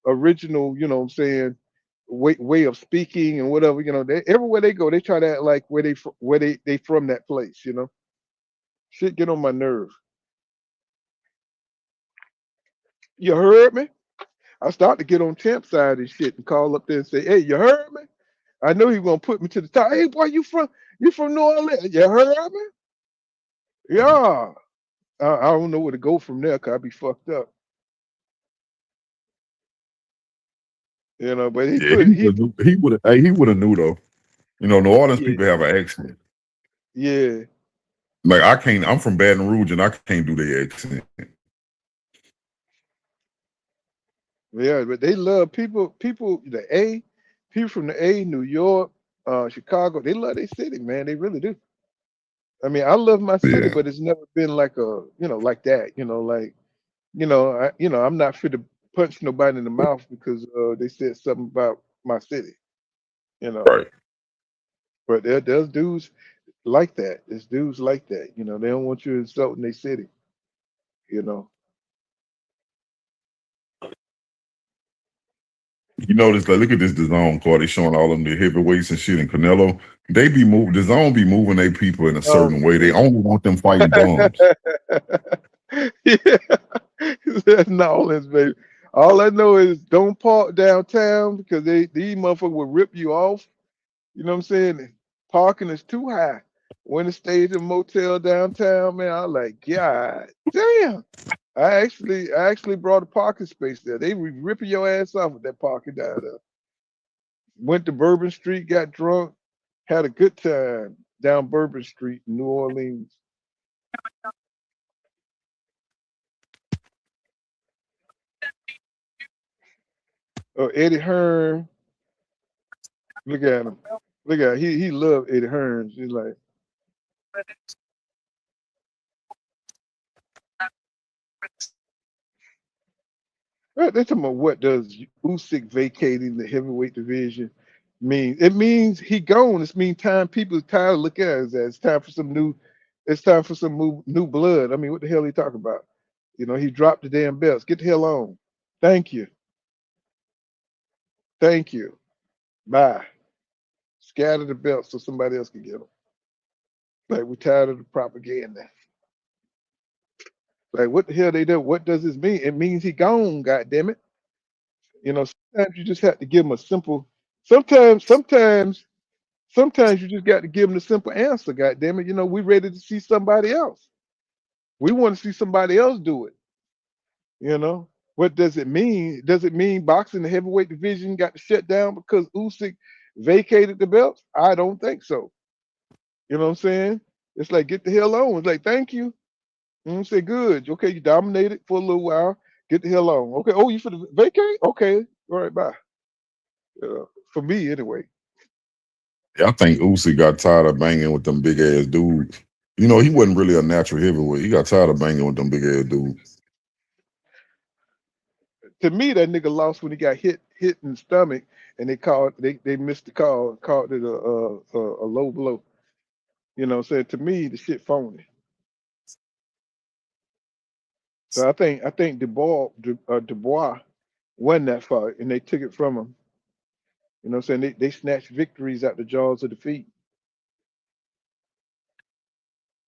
original. You know, what I'm saying way of speaking and whatever. You know, everywhere they go, they try to act like where they from that place. You know, shit get on my nerves. You heard me? I start to get on Champ's side and shit and call up there and say, "Hey, you heard me?" I know he's gonna put me to the top. Hey, boy, you from New Orleans? You heard me? Yeah. I don't know where to go from there because I be fucked up. You know, but Yeah, he would have. Hey, he would have knew though. You know, New Orleans yeah, people have an accent. yeah, Like I can't. I'm from Baton Rouge and I can't do their accent. yeah. But they love people people from the A, New York, Chicago. They love their city, man. They really do. I mean, I love my city, Yeah, but it's never been like like that. I'm not fit to punch nobody in the mouth because they said something about my city. You know, right. but there's dudes like that. There's dudes like that. You know, they don't want you insulting their city. You know. You notice, like, look at this the zone card. They showing all them the heavyweights and shit in Canelo. They be moving. The zone be moving their people in a Oh certain way. They man. only want them fighting bums. Yeah, that's New Orleans, baby. All I know is don't park downtown because these motherfuckers will rip you off. You know what I'm saying? Parking is too high. When it stays in a motel downtown, man, I like, God damn. I actually brought a parking space there. They were ripping your ass off with that parking down there. Went to Bourbon Street, got drunk, had a good time down Bourbon Street in New Orleans. Oh, Eddie Hearn, look at him. Look at him. He loved Eddie Hearn. He's like, they're talking about what does Usyk vacating the heavyweight division mean? It means he gone. It means time people are tired of looking at his ass. It's time for some new. It's time for some new blood. I mean, what the hell he talking about? You know, he dropped the damn belts. Get the hell on. Thank you. Thank you. Bye. Scatter the belts so somebody else can get them. Like we're tired of the propaganda. Like what the hell they do? What does this mean? It means he gone. God damn it. You know, sometimes you just have to give him a simple. Sometimes Sometimes you just got to give them the simple answer. God damn it, we ready to see somebody else. We want to see somebody else do it. You know, what does it mean? Does it mean boxing the heavyweight division got to shut down because Usyk vacated the belts? I don't think so. You know what I'm saying? It's like get the hell on. It's like thank you. Say good. Okay, you dominated for a little while. Get the hell on. Okay. Oh, you for the vacate? Okay. All right. Bye. For me, anyway. Yeah, I think Usyk got tired of banging with them big ass dudes. He wasn't really a natural heavyweight. He got tired of banging with them big ass dudes. To me, that nigga lost when he got hit in the stomach, and they missed the called it a low blow. You know what I'm saying? To me, the shit phony. So I think Dubois won that fight, and they took it from him. You know what I'm saying? They snatched victories out the jaws of defeat.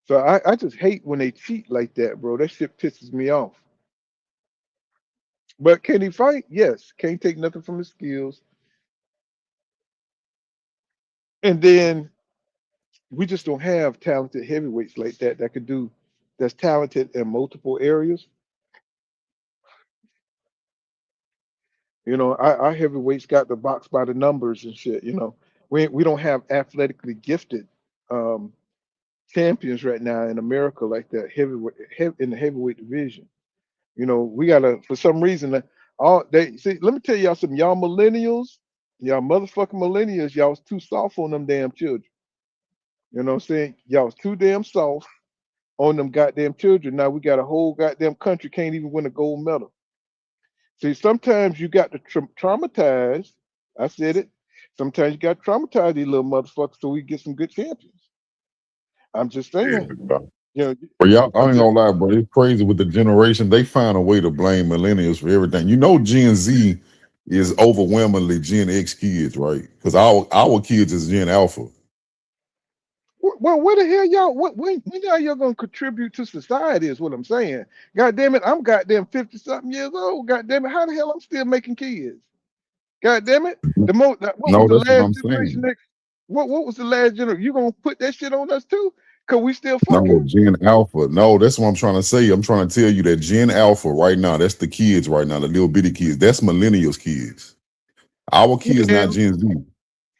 So I just hate when they cheat like that, bro. That shit pisses me off. But can he fight? Yes. Can't take nothing from his skills. And then we just don't have talented heavyweights like that could do that's talented in multiple areas. Our heavyweights got the box by the numbers and shit. We don't have athletically gifted champions right now in America like that in the heavyweight division. We gotta for some reason all they see. Let me tell y'all something. Y'all millennials, y'all motherfucking millennials, y'all was too soft on them damn children. You know what I'm saying? Y'all was too damn soft on them goddamn children. Now we got a whole goddamn country can't even win a gold medal. See, sometimes you got to traumatize. I said it. Sometimes you got to traumatize these little motherfuckers so we get some good champions. I'm just saying. But y'all, I ain't gonna lie, bro. It's crazy with the generation. They find a way to blame millennials for everything. Gen Z is overwhelmingly Gen X kids, right? Because our kids is Gen Alpha. Well, where the hell y'all? When y'all gonna contribute to society? Is what I'm saying. God damn it, I'm goddamn 50-something years old. God damn it, how the hell I'm still making kids? God damn it, what was the That's what last I'm generation? saying. What was the last generation? You gonna put that shit on us too? Cause we still No, fucking. Gen Alpha. No, that's what I'm trying to say. I'm trying to tell you that Gen Alpha right now, that's the kids right now, the little bitty kids. That's millennials kids. Our kids not Gen Z.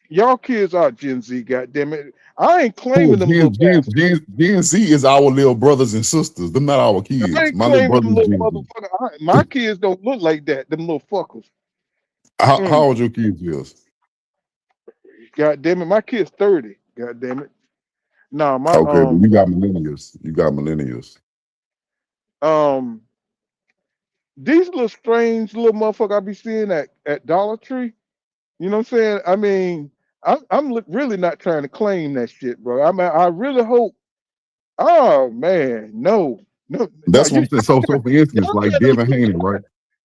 Y'all kids are Gen Z, goddamn it. I ain't Who claiming them little bastards. Gen Z is our little brothers and sisters. They're not our I kids. ain't My little claiming them brother's little Gen Z. motherfucker. My kids don't look like that. Them little fuckers. How old your kids is? God damn it, my kid's 30. God damn it. No, my Okay, but you got millennials. You got millennials. These little strange little motherfucker I be seeing at Dollar Tree. You know what I'm saying? I mean, I'm really not trying to claim that shit, bro. I mean, I really hope. Oh man, no. That's what You I'm saying. So for instance, like Devin Haney, right?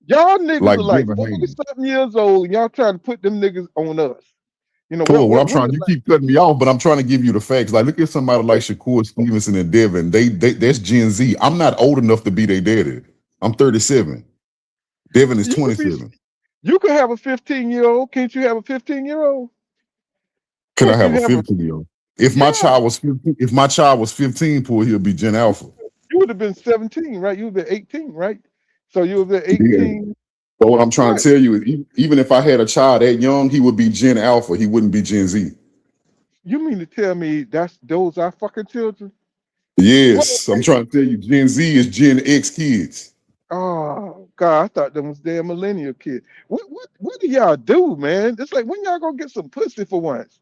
y'all niggas Like are like Devin 40 Haney. something years old, and y'all trying to put them niggas on us. What I'm trying, you keep cutting me off, but I'm trying to give you the facts. Like, look at somebody like Shakur Stevenson and Devin. They that's Gen Z. I'm not old enough to be their daddy. I'm 37. Devin is 27. You could have a 15-year-old. Can't you have a 15-year-old? Can I have a 15-year-old? If my child was 15, poor, he'll be Gen Alpha. You would have been 17, right? You would have been 18, right? So you would have been 18. Yeah. But what I'm trying to tell you is, even if I had a child that young, he would be Gen Alpha. He wouldn't be Gen Z. You mean to tell me those are fucking children? Yes, I'm trying to tell you, Gen Z is Gen X kids. Oh God, I thought them was damn millennial kids. What do y'all do, man? It's like when y'all gonna get some pussy for once?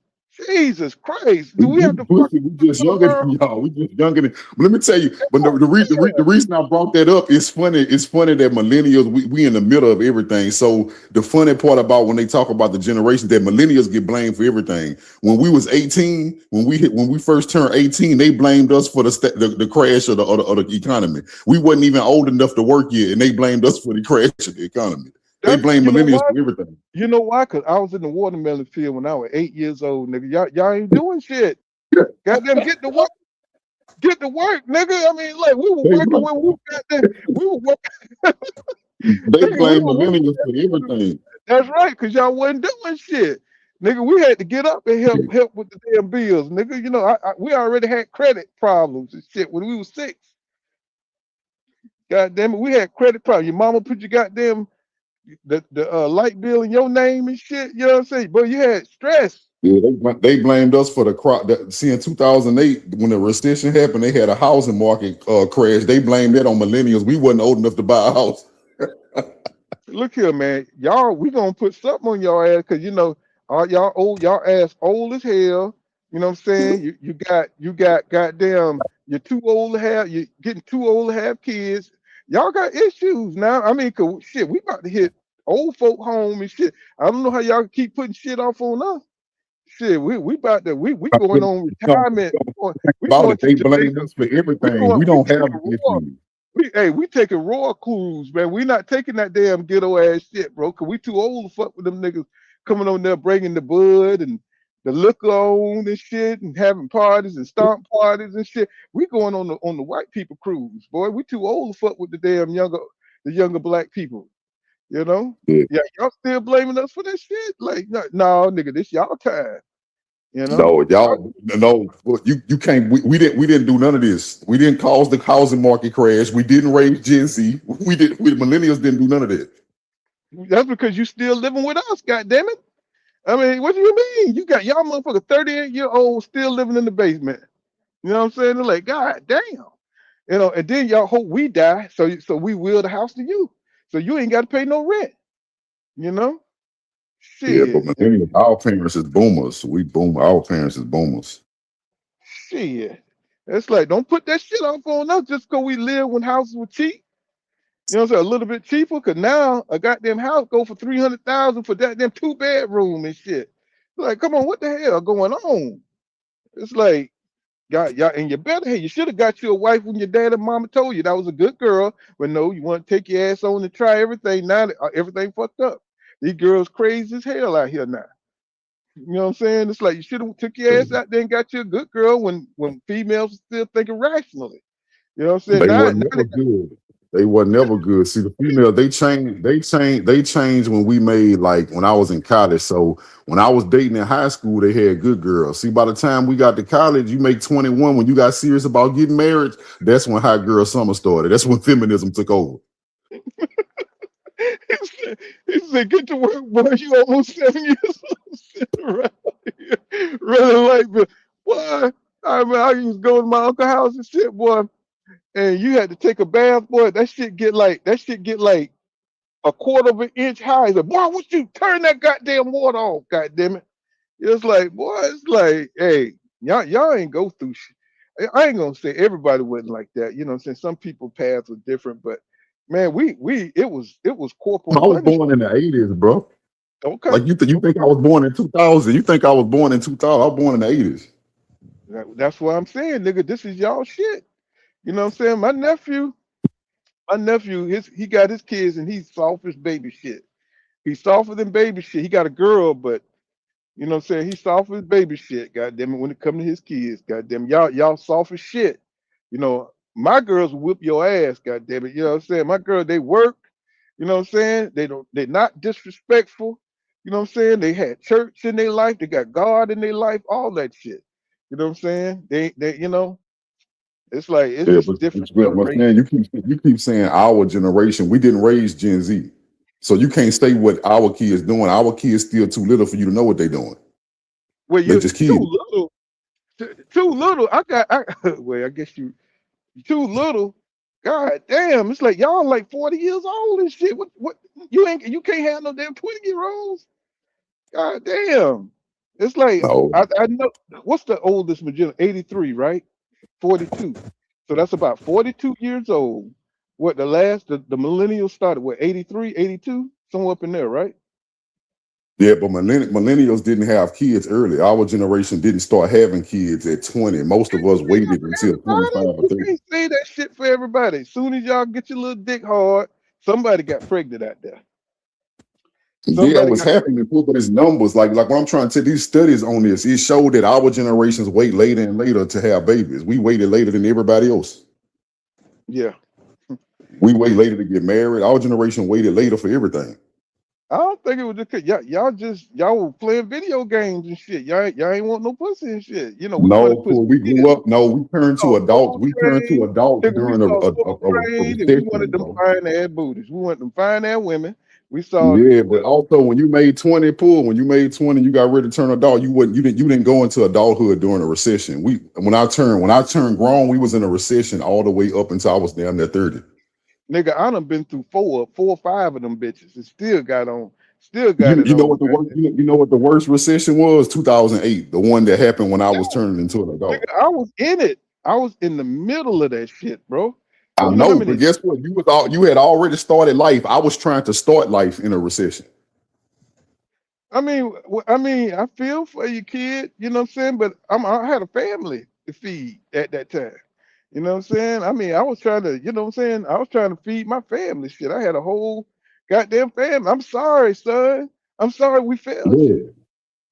Jesus Christ! Do we have to fuck We just younger than y'all. We just younger than. But let me tell you. But the reason I brought that up is funny. It's funny that millennials we in the middle of everything. So the funny part about when they talk about the generation that millennials get blamed for everything. When we was 18, when we first turned 18, they blamed us for the crash of the economy. We wasn't even old enough to work yet, and they blamed us for the crash of the economy. They blame millennials for everything. You know why? Because I was in the watermelon field when I was 8 years old, nigga. Y'all ain't doing shit. Goddamn, get to work. Get to work, nigga. I mean, like we were working when we got there. We were working. They blame millennials for everything. That's right, because y'all wasn't doing shit. Nigga, we had to get up and help with the damn bills, nigga. You know, we already had credit problems and shit when we was 6. God damn it, we had credit problems. Your mama put your goddamn the light bill in your name and shit. You know what I'm saying? But you had stress. Yeah, they blamed us for the crop. See, in 2008, when the recession happened, they had a housing market crash. They blamed that on millennials. We wasn't old enough to buy a house. Look here, man. Y'all, we gonna put something on y'all ass because you know, all y'all old, y'all ass old as hell. You know what I'm saying? You got goddamn. You're too old to have. You're getting too old to have kids. Y'all got issues now. I mean, 'cause shit, we about to hit old folk home and shit. I don't know how y'all keep putting shit off on us. Shit, we about to we going on retirement. We About going it, to they blame Jamaica. us for everything. We We don't have taking royal. issues. We taking royal cruise, man. We not taking that damn ghetto ass shit, bro. Cause we too old to fuck with them niggas coming on there bringing the bud and the liquor on and shit and having parties and stomp parties and shit. We going on the white people cruise, boy. We too old to fuck with the damn younger black people. You know? Yeah. Yeah, y'all still blaming us for that shit? Like, no, nigga, this y'all time. You know? No, y'all, no, you can't. We didn't do none of this. We didn't cause the housing market crash. We didn't raise Gen Z. We millennials didn't do none of that. That's because you still living with us, goddamn it. I mean, what do you mean? You got y'all motherfucker 38-year-old still living in the basement. You know what I'm saying? They're like, God damn. You know, and then y'all hope we die, so we will the house to you. So you ain't got to pay no rent. You know? Yeah, but Shit. millennials, our parents is boomers. We boom. Our parents is boomers. Shit. It's like, don't put that shit off on us just because we live when houses were cheap. You know what I'm saying? A little bit cheaper, cause now a goddamn house go for 300,000 for that damn 2-bedroom and shit. Like, come on, what the hell going on? It's like, y'all, and you better, hey, you should have got you a wife when your dad and mama told you that was a good girl. But no, you want to take your ass on and try everything. Now everything fucked up. These girls crazy as hell out here now. You know what I'm saying? It's like you should have took your ass out there and got you a good girl when females are still thinking rationally. You know what I'm saying? They Now wasn't never good. They wasn't never good. See, the female, they changed when we made, like, when I was in college. So when I was dating in high school, they had good girls. See, by the time we got to college, you make 21. When you got serious about getting married, that's when hot girl summer started. That's when feminism took over. he said, "Get to work, boy. You almost 7 years old, sitting around here running like this, boy." I mean, I used to go to my uncle's house and shit, boy, and you had to take a bath, boy. That shit get like a quarter of an inch high. He's like, "Boy, what you turn that goddamn water off, goddamn it." It's like, boy, it's like, hey, y'all ain't go through shit. I ain't gonna say everybody wasn't like that. You know what I'm saying? Some people paths were different, but man, it was I corporal was born punishment. in the 80s, bro. Okay. Like, you think I was born in 2000? You think I was born in 2000? I was born in the 80s. That's what I'm saying, nigga. This is y'all shit. You know what I'm saying? My nephew, he got his kids and he's soft as baby shit. He's softer than baby shit. He got a girl, but you know what I'm saying? He's soft as baby shit, goddamn it, when it comes to his kids, goddamn it. Y'all soft as shit. You know, my girls will whip your ass, goddamn it. You know what I'm saying? My girl, they work, you know what I'm saying? They're not disrespectful. You know what I'm saying? They had church in their life, they got God in their life, all that shit. You know what I'm saying? They you know, it's like it's Yeah, just different but man, generations. you keep saying our generation. We didn't raise Gen Z, so you can't say what our kids doing. Our kids still too little for you to know what they're doing. Well, They you're just too kids. little. Too little. Well, I guess you too little. God damn, it's like y'all like 40 years old and shit. What you can't have no damn 20-year-olds. God damn. It's like No, I know what's the oldest Magenta? 83, right? 42. So that's about 42 years old. What the millennials started what 83, 82? Somewhere up in there, right? yeah, but millennials didn't have kids early. Our generation didn't start having kids at 20. Most of us waited until 25 Everybody, or you 30. can't say that shit for everybody. As soon as y'all get your little dick hard, somebody got pregnant out there. Yeah, it Somebody was got happening, but it's numbers. Like what I'm trying to say, these studies on this, it showed that our generations wait later and later to have babies. We waited later than everybody else. yeah. We wait later to get married. Our generation waited later for everything. I don't think it was just 'cause y'all were playing video games and shit. Y'all ain't want no pussy and shit. You know, we wanted No, pussy Paul, we kids. grew up. No, we turned Saw to adults. Soul We turned to Train. adults Nigga, we during saw Soul a Train, and we wanted recession, them bro. fine ass booties. We wanted them fine ass women. We saw Yeah, but also when you made 20, Paul, when you made 20, you got ready to turn adult. You didn't go into adulthood during a recession. When I turned grown, we was in a recession all the way up until I was damn near 30. nigga. I done been through four or five of them bitches, and still got You it you know on. what the worst you know what the worst recession was? 2008, the one that happened when I was turning into an Nigga, adult. I was in it. I was in the middle of that shit, bro. I You know how know, but many? guess what? You had already started life. I was trying to start life in a recession. I feel for you, kid. You know what I'm saying? But I had a family to feed at that time. You know what I'm saying? I was trying to, you know what I'm saying? I was trying to feed my family. Shit, I had a whole goddamn family. I'm sorry, son. I'm sorry we failed you. Yeah.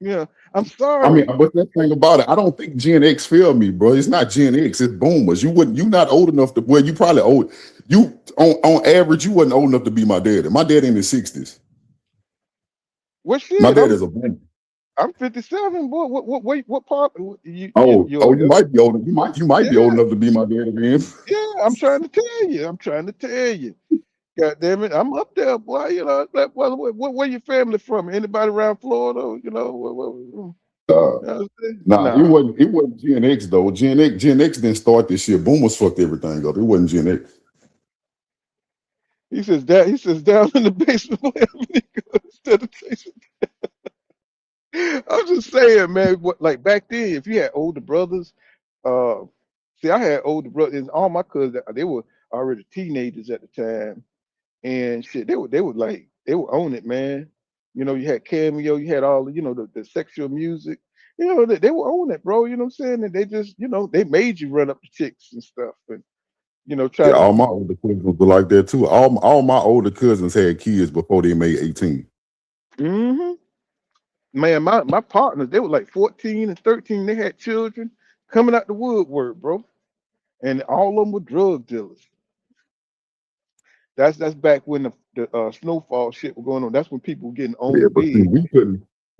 Yeah, I'm I mean, sorry. but that thing about it, I don't think Gen X failed me, bro. It's not Gen X, it's boomers. You're not old enough to, well, you probably old. You on average, you wasn't old enough to be my daddy. My dad in his 60s. Well, My shit, dad is a boomer. I'm 57, boy. What part? Oh, you You're might be old. You might be old yeah, enough to be my dad again. yeah. I'm trying to tell you. I'm trying to tell you. God damn it, I'm up there, boy. You know, where your family from? Anybody around Florida? You know, Uh, you know what I'm saying? nah, it Nah. wasn't. It wasn't Gen X though. Gen X didn't start this shit. Boomers fucked everything up. It wasn't Gen X. He says down in the basement wherever he goes instead of chasing. I'm just saying, man. Like back then, if you had older brothers, uh, see, I had older brothers, and all my cousins, they were already teenagers at the time, and shit, they would own it, man. You know, you had Cameo, you had all the sexual music. You know, they would own it, bro. You know what I'm saying? And they just, they made you run up to chicks and stuff, and try Yeah, to. all my older cousins were like that too. All my older cousins had kids before they made 18. Hmm. Man, my partners, they were like 14 and 13. They had children coming out the woodwork, bro, and all of them were drug dealers. That's back when the snowfall shit was going on. That's when people were getting Yeah, owned but see, big.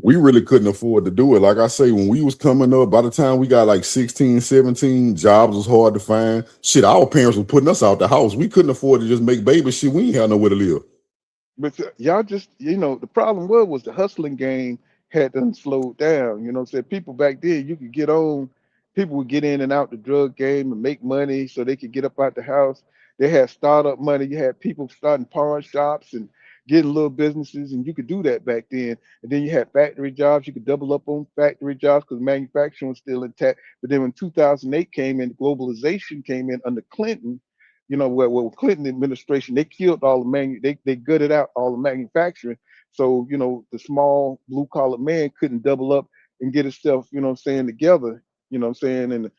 we really couldn't afford to do it. Like I say, when we was coming up, by the time we got like 16, 17, jobs was hard to find. Shit, our parents were putting us out the house. We couldn't afford to just make baby shit. We ain't had nowhere to live. But y'all just, the problem was the hustling game had done slowed down. You know what I'm saying? People back then, you could get on, people would get in and out the drug game and make money so they could get up out the house. They had startup money. You had people starting pawn shops and getting little businesses, and you could do that back then. And then you had factory jobs. You could double up on factory jobs because manufacturing was still intact. But then when 2008 came in, globalization came in under Clinton. Where Clinton administration, they killed all the they gutted out all the manufacturing. So, the small blue collar man couldn't double up and get himself, what I'm saying, together, what I'm saying, and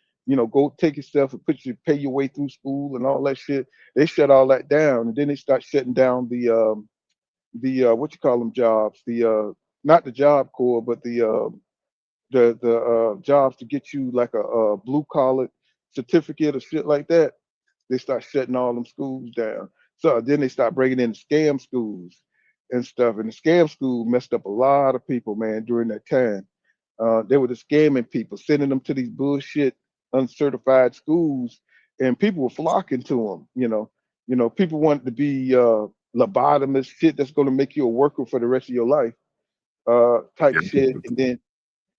go take yourself and pay your way through school and all that shit. They shut all that down, and then they start shutting down what you call them jobs, the not the Job Corps, but the jobs to get you like a blue collar certificate or shit like that. They start shutting all them schools down. So then they start bringing in scam schools and stuff. And the scam school messed up a lot of people, man, during that time. They were just scamming people, sending them to these bullshit uncertified schools, and people were flocking to them. People wanted to be lobotomists, shit that's going to make you a worker for the rest of your life, type shit. And then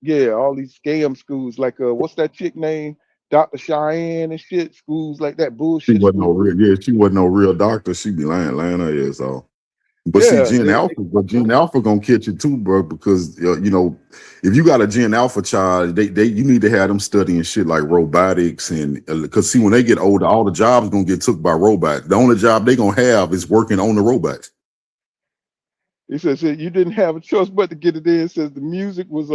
yeah, all these scam schools, like what's that chick name? Dr. Cheyenne and shit, schools like that, She bullshit wasn't no schools. real, yeah, she wasn't no real doctor. She be lying her ass off. But see, Yeah, Gen Alpha gonna catch you too, bro. Because if you got a Gen Alpha child, they you need to have them studying shit like robotics and because see, when they get older, all the jobs gonna get took by robots. The only job they gonna have is working on the robots. he says you didn't have a choice but to get it in. Says the music was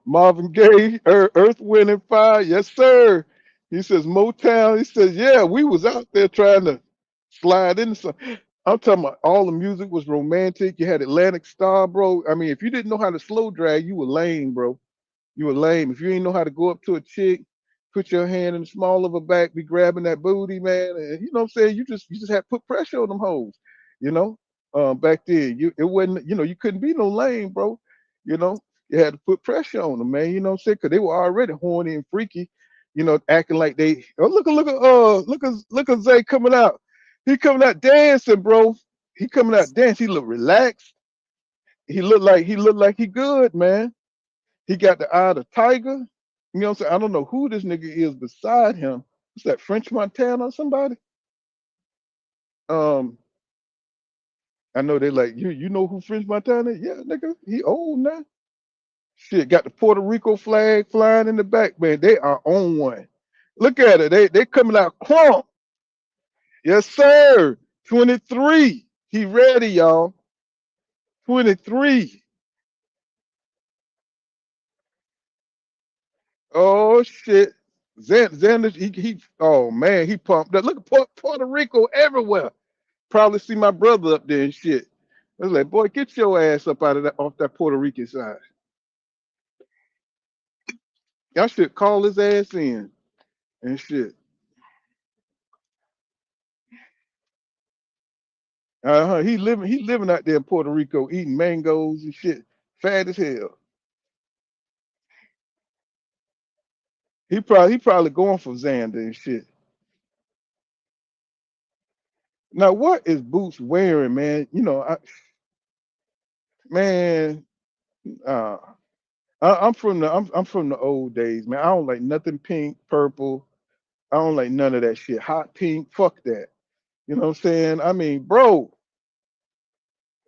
Marvin Gaye, Earth, Wind and Fire. Yes, sir. He says Motown. He says, yeah, we was out there trying to slide into some. I'm talking about all the music was romantic. You had Atlantic Star, bro. I mean, if you didn't know how to slow drag, you were lame, bro. You were lame. If you ain't know how to go up to a chick, put your hand in the small of her back, be grabbing that booty, man, and you know what I'm saying? You just have to put pressure on them hoes, you know? Back then. It wasn't, you couldn't be no lame, bro. You know, you had to put pressure on them, man. You know what I'm saying? Because they were already horny and freaky, acting like they. Oh, look at Zay coming out. He coming out dancing, bro. He coming out dancing. He look relaxed. He looked like he good, man. He got the eye of the tiger. You know what I'm saying? I don't know who this nigga is beside him. What's that, French Montana or somebody? Um, I know they like you. You know who French Montana is? Yeah, nigga. He old now. Shit, got the Puerto Rico flag flying in the back, man. They are on one. Look at it. They coming out crump. Yes, sir. 23. He ready, y'all. 23. Oh shit. Xander, oh man, he pumped up. Look at Puerto Rico everywhere. Probably see my brother up there and shit. I was like, boy, get your ass up out of that off that Puerto Rican side. Y'all should call his ass in and shit. He living out there in Puerto Rico eating mangoes and shit. Fat as hell. He probably going for Xander and shit. Now what is Boots wearing, man? Man, uh I'm from the old days, man. I don't like nothing pink, purple. I don't like none of that shit. Hot pink, fuck that. You know what I'm saying? I mean, bro.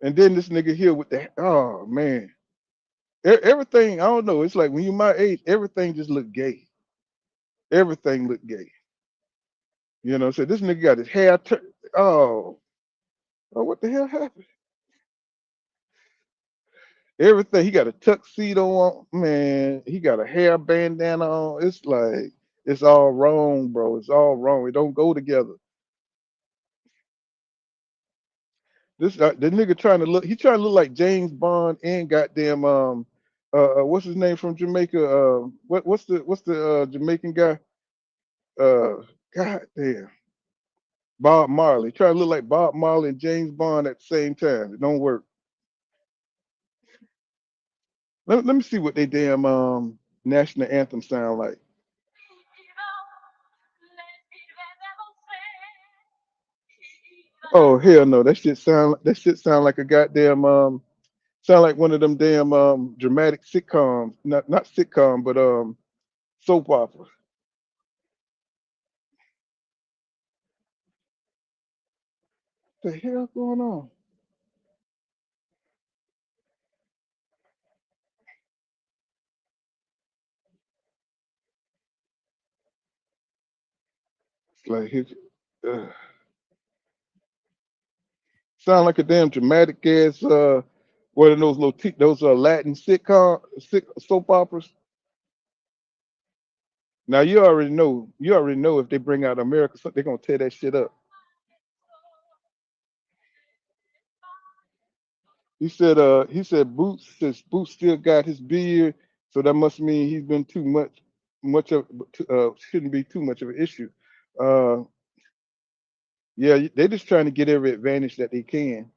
And then this nigga here with the oh man. Everything, I don't know. It's like when you my age, everything just look gay. Everything look gay. You know, so this nigga got his hair oh, oh, what the hell happened? Everything. He got a tuxedo on, man. He got a hair bandana on. It's like it's all wrong, bro. It's all wrong. It don't go together. This the nigga trying to look. He trying to look like James Bond and goddamn what's his name from Jamaica? What's the Jamaican guy? Goddamn, Bob Marley. Trying to look like Bob Marley and James Bond at the same time. It don't work. Let me see what they damn national anthem sound like. Oh hell no, that shit sound like a goddamn sound like one of them damn dramatic sitcoms. Not sitcom, but soap opera. The hell going on? It's like his uh, sound like a damn dramatic ass one of those those Latin soap operas. Now you already know if they bring out America, they're gonna tear that shit up. He said Boots since Boots still got his beard, so that must mean he's been too much of shouldn't be too much of an issue. Uh yeah, they just trying to get every advantage that they can.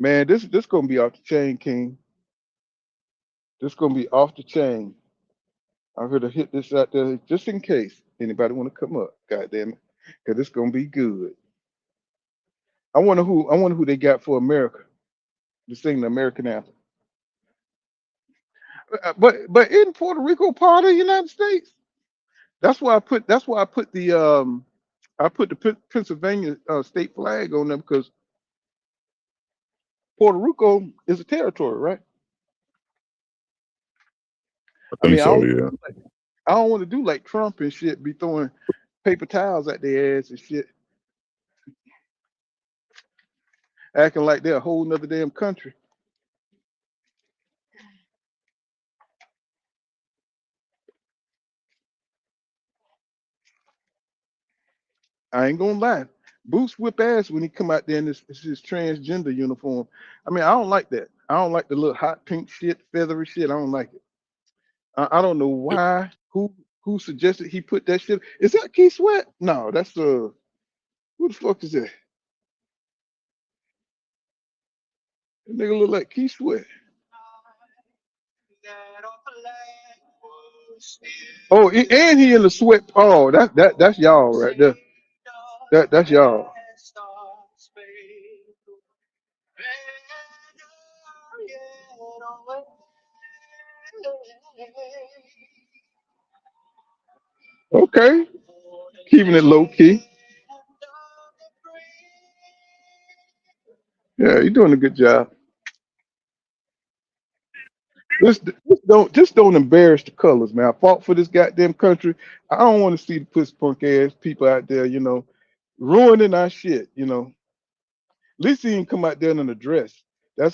Man, this gonna be off the chain, King. This gonna be off the chain. I'm gonna hit this out there just in case anybody want to come up. God damn it, because it's gonna be good. I wonder who they got for America to sing the American anthem. But in Puerto Rico part of the United States, that's why I put the Pennsylvania state flag on them because Puerto Rico is a territory, right? I I think mean, I so. don't Yeah. I don't want to do like Trump and shit, be throwing paper towels at their ass and shit, acting like they're a whole nother damn country. I ain't gonna lie. Boots whip ass when he come out there in his transgender uniform. I mean, I don't like that. I don't like the little hot pink shit, feathery shit. I don't like it. I don't know why. Who suggested he put that shit? Is that Key Sweat? No, that's who the fuck is that? That nigga look like Keith Sweat. Oh, and he in the sweat. Oh, that's y'all right there. That's y'all. Okay, keeping it low key. Yeah, you're doing a good job. Just don't embarrass the colors, man. I fought for this goddamn country. I don't want to see the puss punk ass people out there, ruining our shit. At least he didn't come out there in a dress.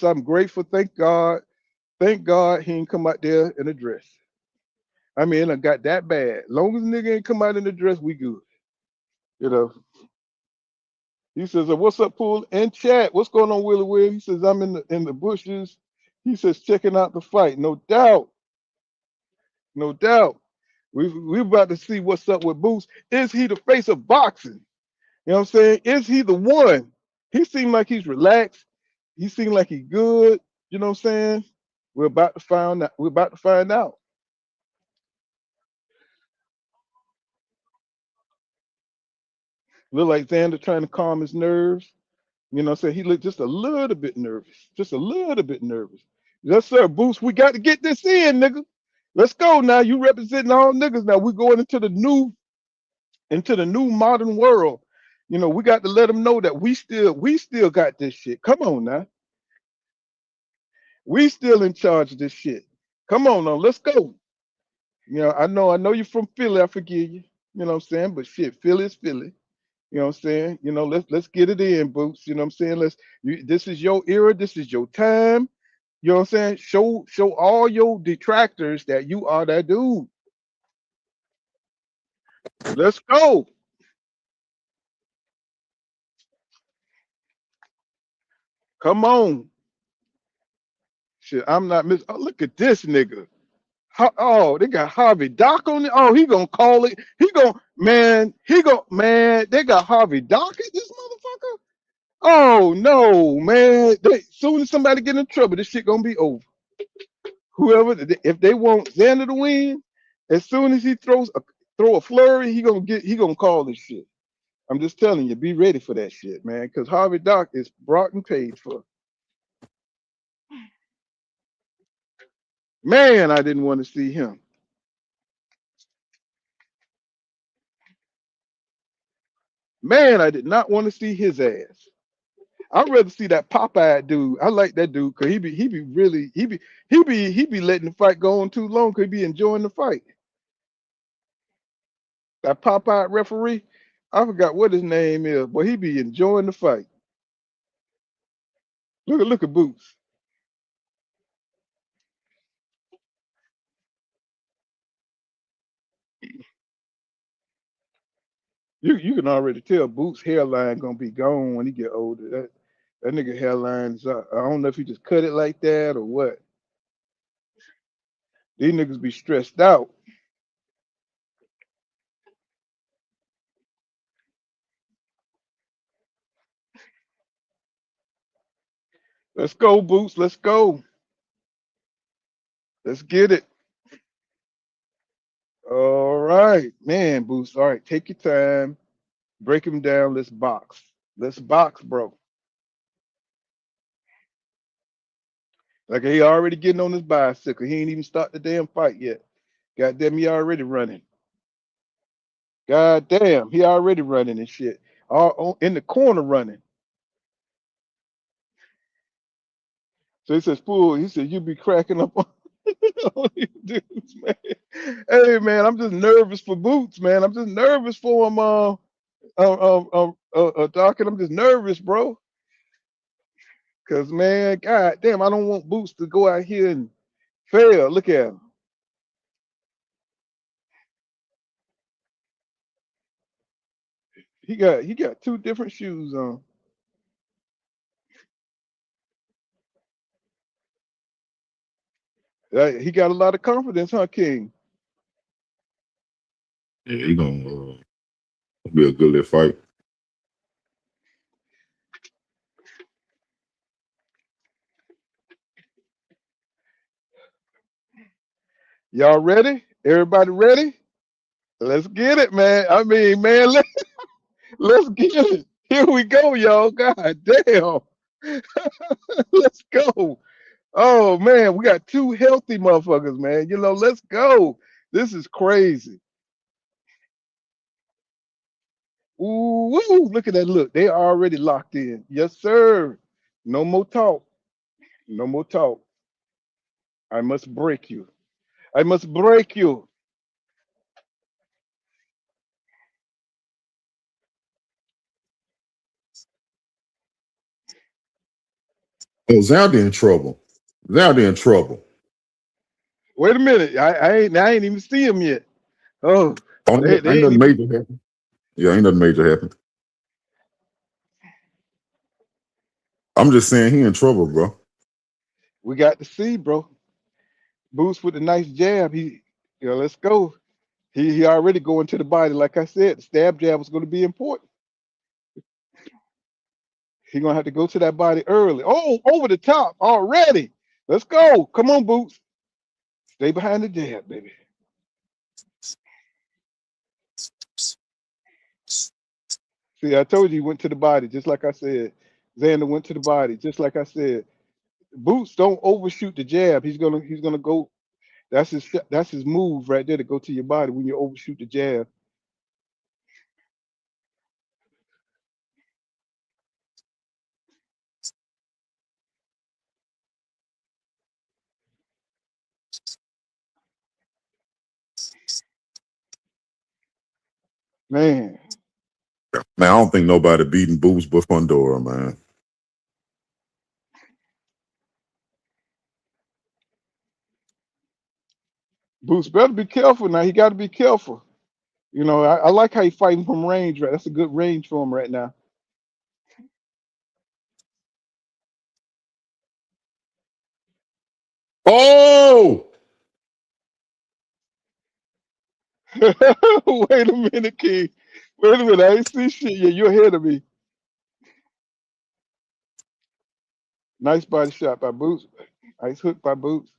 I'm grateful. Thank God. Thank God he didn't come out there in a dress. I mean, it got that bad. Long as nigga ain't come out in a dress, we good. You know. He says, "What's up, Pool?" And chat, what's going on, Willie Will? He says, "I'm in the bushes." He says, "Checking out the fight." No doubt, no doubt. We about to see what's up with Boots. Is he the face of boxing? You know what I'm saying? Is he the one? He seemed like he's relaxed. He seemed like he's good. You know what I'm saying? We're about to find out. We're about to find out. Look like Xander trying to calm his nerves. You know what I'm saying? He looked just a little bit nervous. Just a little bit nervous. Yes, sir, Boots. We got to get this in, nigga. Let's go now. You representing all niggas now. We're going into the new modern world. We got to let them know that we still got this shit. Come on now. We still in charge of this shit. Come on now, let's go. I know you're from Philly. I forgive you. You know what I'm saying? But shit, Philly is Philly. You know what I'm saying? Let's get it in, Boots. You know what I'm saying? This is your era. This is your time. You know what I'm saying? Show all your detractors that you are that dude. Let's go. Come on. Shit, I'm not miss. Oh, look at this nigga. Oh, they got Harvey Dock on it. Oh, he gonna call it. Man. They got Harvey Dock at this motherfucker. Oh no, man. Soon as somebody get in trouble, this shit gonna be over. If they want Xander to win, as soon as he throw a flurry, he gonna call this shit. I'm just telling you, be ready for that shit, man. Because Harvey Dock is brought and paid for. Man, I didn't want to see him. Man, I did not want to see his ass. I'd rather see that Popeye dude. I like that dude because he be letting the fight go on too long because he be enjoying the fight. That Popeye referee, I forgot what his name is, but he be enjoying the fight. Look at Boots. You can already tell Boots' hairline gonna be gone when he get older. That nigga hairline is I don't know if he just cut it like that or what. These niggas be stressed out. Let's go, Boots. Let's go. Let's get it. All right, man, Boots. All right, take your time. Break him down. Let's box. Let's box, bro. Like he already getting on his bicycle. He ain't even start the damn fight yet. God damn, he already running. God damn, he already running and shit. All in the corner running. So he says, "Fool." He said, "You be cracking up on all these dudes, man." Hey, man, I'm just nervous for Boots, man. I'm just nervous for him. Doc, and I'm just nervous, bro. Cause man, god damn, I don't want Boots to go out here and fail. Look at him. He got two different shoes on. He got a lot of confidence, huh, King? Yeah, he gonna be a good little fight. Y'all ready? Everybody ready? Let's get it, man. I mean, man, let's get it. Here we go, y'all. God damn. Let's go. Oh man, we got two healthy motherfuckers, man. Let's go. This is crazy. Ooh, woo, look at that look. They already locked in. Yes, sir. No more talk. No more talk. I must break you. I must break you. Oh, Xander in trouble. Xander in trouble. Wait a minute. I ain't even see him yet. Oh, Oh, they ain't ain't nothing even. major happen. Yeah, ain't nothing major happen. I'm just saying he in trouble, bro. We got to see, bro. Boots with a nice jab. Let's go. He already going to the body. Like I said, the stab jab was going to be important. He gonna have to go to that body early. Oh, over the top already. Let's go. Come on, Boots. Stay behind the jab, baby. See, I told you he went to the body, just like I said. Xander went to the body, just like I said. Boots don't overshoot the jab. He's gonna go. That's his move right there to go to your body when you overshoot the jab. Man, Man, I don't think nobody beating Boots but Fundora, man. Boots better be careful now. He got to be careful. I like how he fighting from range. Right, that's a good range for him right now. Oh, Wait a minute, King. Wait a minute. I ain't see shit yet. You're ahead of me. Nice body shot by Boots. Nice hook by Boots.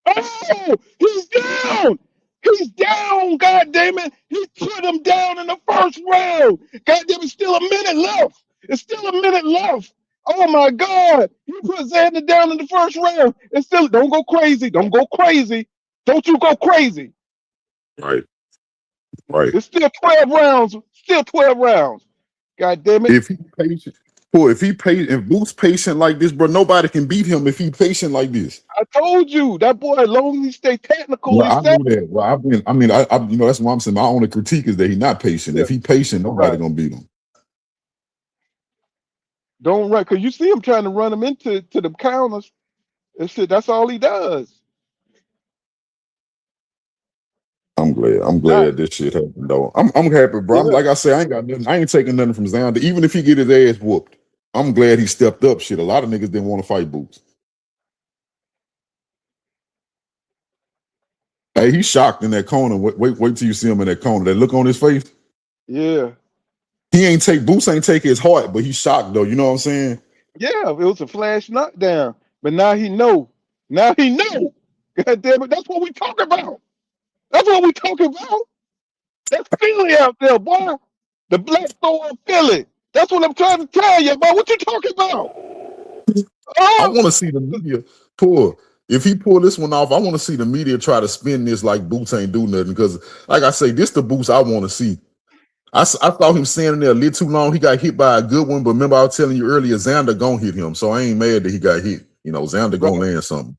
Oh, he's down. He's down. God damn it. He put him down in the first round. God damn it. Still a minute left. It's still a minute left. Oh my God. You put Xander down in the first round. It's still, don't go crazy. Don't go crazy. Don't you go crazy. right, right. It's still 12 rounds. Still 12 rounds. God damn it. If he patient, boy, if Boots patient like this, bro, nobody can beat him if he patient like this. I told you that boy, as long as he stay Well, technically I sound. knew that. Well, that's why I'm saying my only critique is that he's not patient. Yeah, If he patient, nobody right. gonna beat him. Don't run, because you see him trying to run him into the counters and shit. That's all he does. I'm glad. I'm Not, glad this shit happened though. I'm happy, bro. yeah. Like I say, I ain't got nothing. I ain't taking nothing from Xander. Even if he get his ass whooped, I'm glad he stepped up. Shit, a lot of niggas didn't want to fight Boots. Hey, he's shocked in that corner. Wait till you see him in that corner. That look on his face. Yeah. Boots ain't take his heart, but he's shocked though. You know what I'm saying? Yeah, it was a flash knockdown. But now he know. Now he know. God damn it. That's what we talking about. That's what we talking about. That's Philly out there, boy. The black throw of Philly. That's what I'm trying to tell you, boy. What you talking about? I Oh, want to see the media pull. If he pull this one off, I want to see the media try to spin this like Boots ain't do nothing. Because, like I say, this the Boots I want to see. I saw him standing there a little too long. He got hit by a good one, but remember I was telling you earlier, Xander gonna hit him. So I ain't mad that he got hit. Xander right. gonna land something.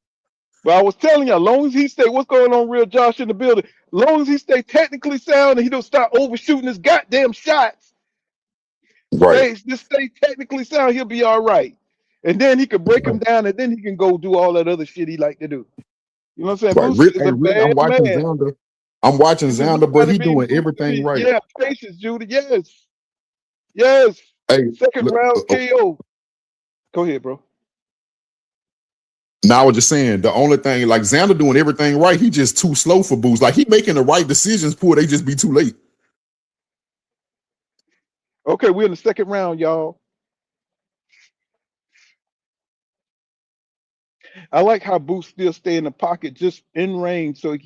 But I was telling you, as long as he stay, what's going on, Real Josh in the building? As long as he stay technically sound and he don't start overshooting his goddamn shots, Right, just stay technically sound, he'll be all right. And then he could break him down, and then he can go do all that other shit he like to do. You know what I'm saying? right. Boosie is Hey, a really, bad I'm watching man. Xander. I'm watching He just Xander, learned but how to he be doing everything right. yeah, patience, Judy. Yes. Yes. Hey, Second look, round KO. Go ahead, bro. Now I was just saying the only thing like Xander doing everything right, he just too slow for Boots. Like he making the right decisions, poor they just be too late. Okay, we're in the second round, y'all. I like how Boots still stay in the pocket, just in range, so he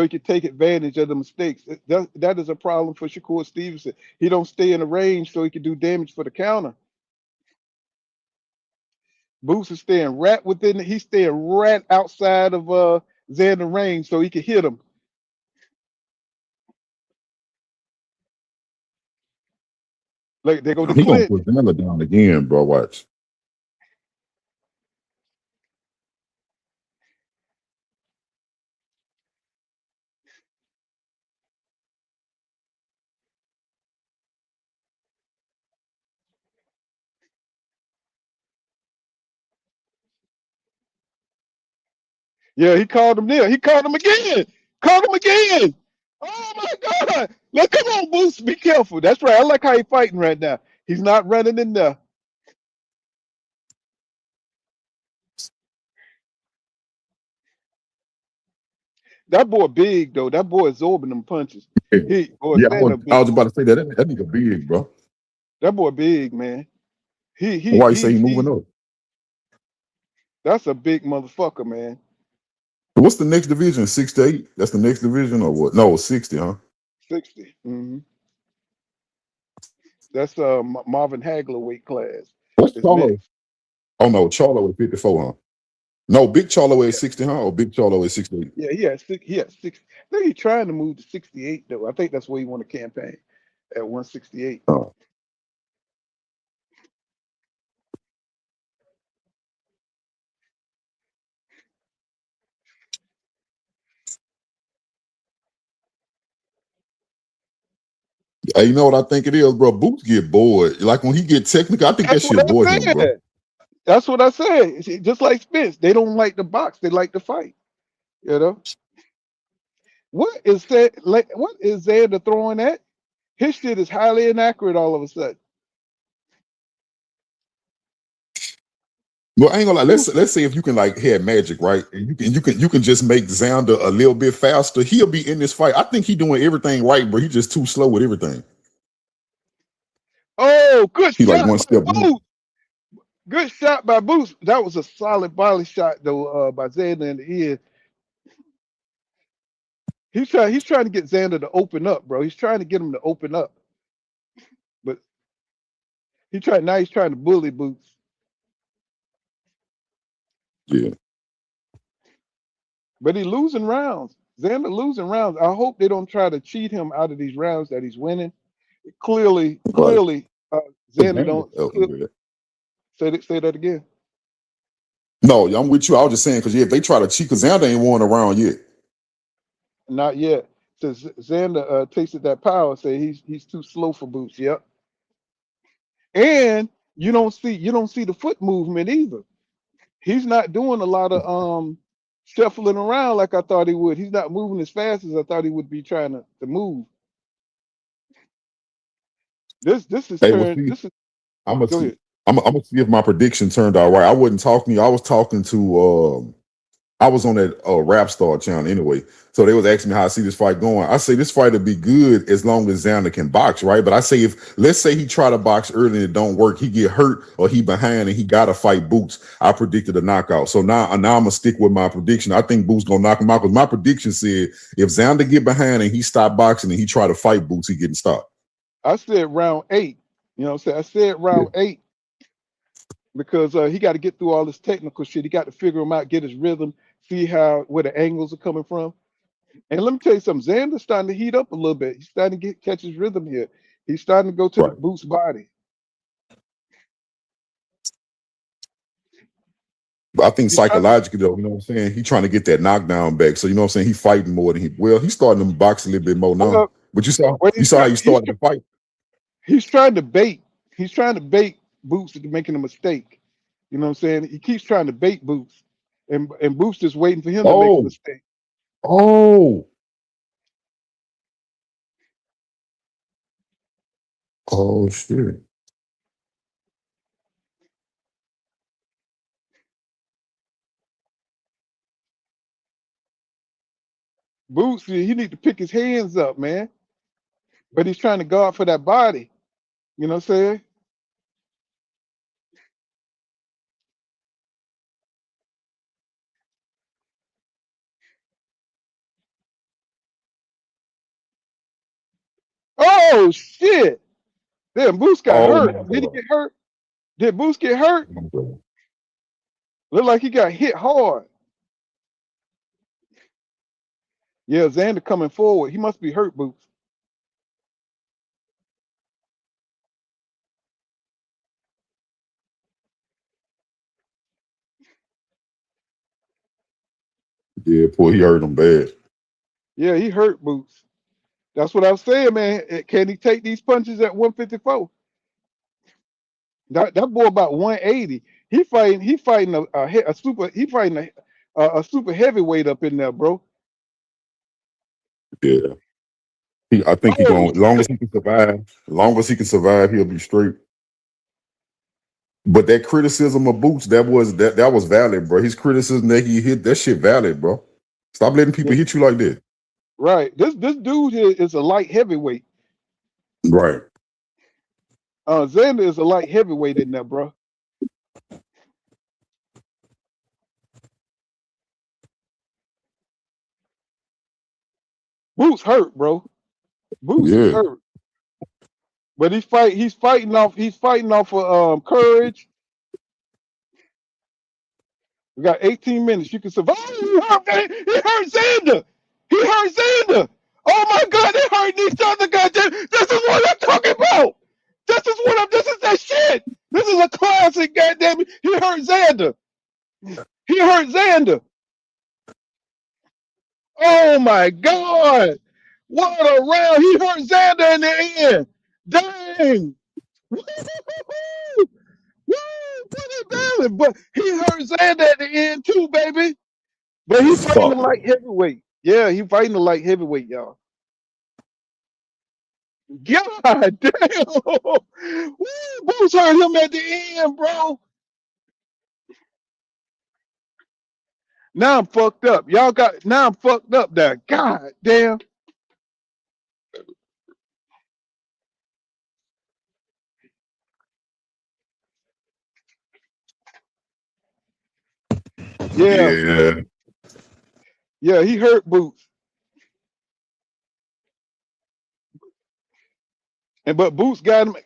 can take advantage of the mistakes. That is a problem for Shakur Stevenson. He don't stay in the range, so he can do damage for the counter. Boots is staying right within. He's staying right outside of Xander range, so he can hit him. Like they go to He gonna clinch. put Xander down again, bro. Watch. Yeah, he called him there. He called him again. Called him again. Oh my God! Look, come on, Boots. Be careful. That's right. I like how he's fighting right now. He's not running in there. That boy big though. That boy absorbing them punches. Yeah, I was, Xander I big. was about to say that nigga big, bro. That boy big, man. He he Why you say he he moving he. up? That's a big motherfucker, man. What's the next division? 6 to 8? That's the next division or what? No, 60, huh? 60. That's Marvin Hagler weight class. What's Is Charlo? next. Oh no, Charlo at 54, huh? No, Big Charlo at 60, huh? Or Big Charlo at 68? Yeah, he had six. He had six. I think he's trying to move to 68 though. I think that's where he won the campaign at 168. Oh. Hey, you know what I think it is, bro? Boots get bored. Like when he get technical, I think that That's what shit I boy him, bro. said. That's what I said. See, just like Spence, they don't like the box. They like to fight. You know what is that? Like what is Xander throwing at? His shit is highly inaccurate all of a sudden. Well, I ain't gonna lie. Ooh. Let's say if you can like have magic, right? And you can just make Xander a little bit faster. He'll be in this fight. I think he doing everything right, but he just too slow with everything. Oh, good He like shot one by step. Boots. Good shot by Boots. That was a solid body shot though by Xander in the end. He's trying to get Xander to open up, bro. He's trying to get him to open up. But he's trying to bully Boots. Yeah, But he losing rounds. Xander losing rounds. I hope they don't try to cheat him out of these rounds that he's winning. Clearly, right. Xander don't say that again. No, I'm with you. I was just saying because if they try to cheat, because Xander ain't won around yet. Not yet. Says Xander tasted that power. Say he's too slow for Boots. Yep. And you don't see the foot movement either. He's not doing a lot of shuffling around like I thought he would. He's not moving as fast as I thought he would be trying to move. This is Hey, well, turn. see, This is I'm gonna go see. ahead. I'm gonna see if my prediction turned out right. I wasn't talking to you. I was talking to. I was on that Rap Star channel anyway, so they was asking me how I see this fight going. I say this fight will be good as long as Xander can box, right? But I say if let's say he try to box early and it don't work, he get hurt or he behind and he gotta fight Boots. I predicted a knockout, so now I'm gonna stick with my prediction. I think Boots gonna knock him out because my prediction said if Xander get behind and he stop boxing and he try to fight Boots, he getting stopped. I said round 8. You know what I'm saying? I said Yeah, round 8 because he got to get through all this technical shit. He got to figure him out, get his rhythm, see where the angles are coming from. And let me tell you something. Xander's starting to heat up a little bit. He's starting to catch his rhythm here. He's starting to go to the right. Boots body. But I think He's trying. psychologically, though, you know what I'm saying? He trying to get that knockdown back. So you know what I'm saying? He fighting more than he's starting to box a little bit more now. Well, But you saw what you he's saw how trying. he started the fight. He's trying to bait. He's trying to bait Boots into making a mistake. You know what I'm saying? He keeps trying to bait Boots, and Boots just waiting for him to make a Oh, mistake. oh, oh shit. Boots, he need to pick his hands up, man. But he's trying to guard for that body. You know what I'm saying? Oh shit! Damn, Boots got Oh hurt. my Did he God. get hurt? Did Boots get hurt? Look like he got hit hard. Yeah, Xander coming forward. He must be hurt, Boots. Yeah, boy, he hurt him bad. Yeah, he hurt, Boots. That's what I was saying, man. Can he take these punches at 154? That boy about 180. He fighting a super. He fighting a super heavyweight up in there, bro. Yeah. I think he Oh going as long as he can survive, he'll be straight. But that criticism of Boots, that was valid, bro. His criticism that he hit, that shit valid, bro. Stop letting people yeah, hit you like that. right. This dude here is a light heavyweight. Right. Xander is a light heavyweight in there, bro. Boots hurt, bro. Boots is Yeah. hurt. But he's fighting off of courage. We got 18 minutes. You can survive. Oh, he hurt Xander. He hurt Xander. Oh my God, they hurt each other. Goddamn, this is what I'm talking about. This is that shit. This is a classic. Goddamn, he hurt Xander. He hurt Xander. Oh my God, what a round! He hurt Xander in the end. Dang. Woo! Woo! Put it down. But he hurt Xander at the end too, baby. But he's fighting the Fuck. light heavyweight. Yeah, he's fighting the light heavyweight, y'all. God damn. Woo, Boots hurt him at the end, bro. Now I'm fucked up. Now I'm fucked up there. God damn. Yeah, Yeah. yeah, he hurt Boots. But Boots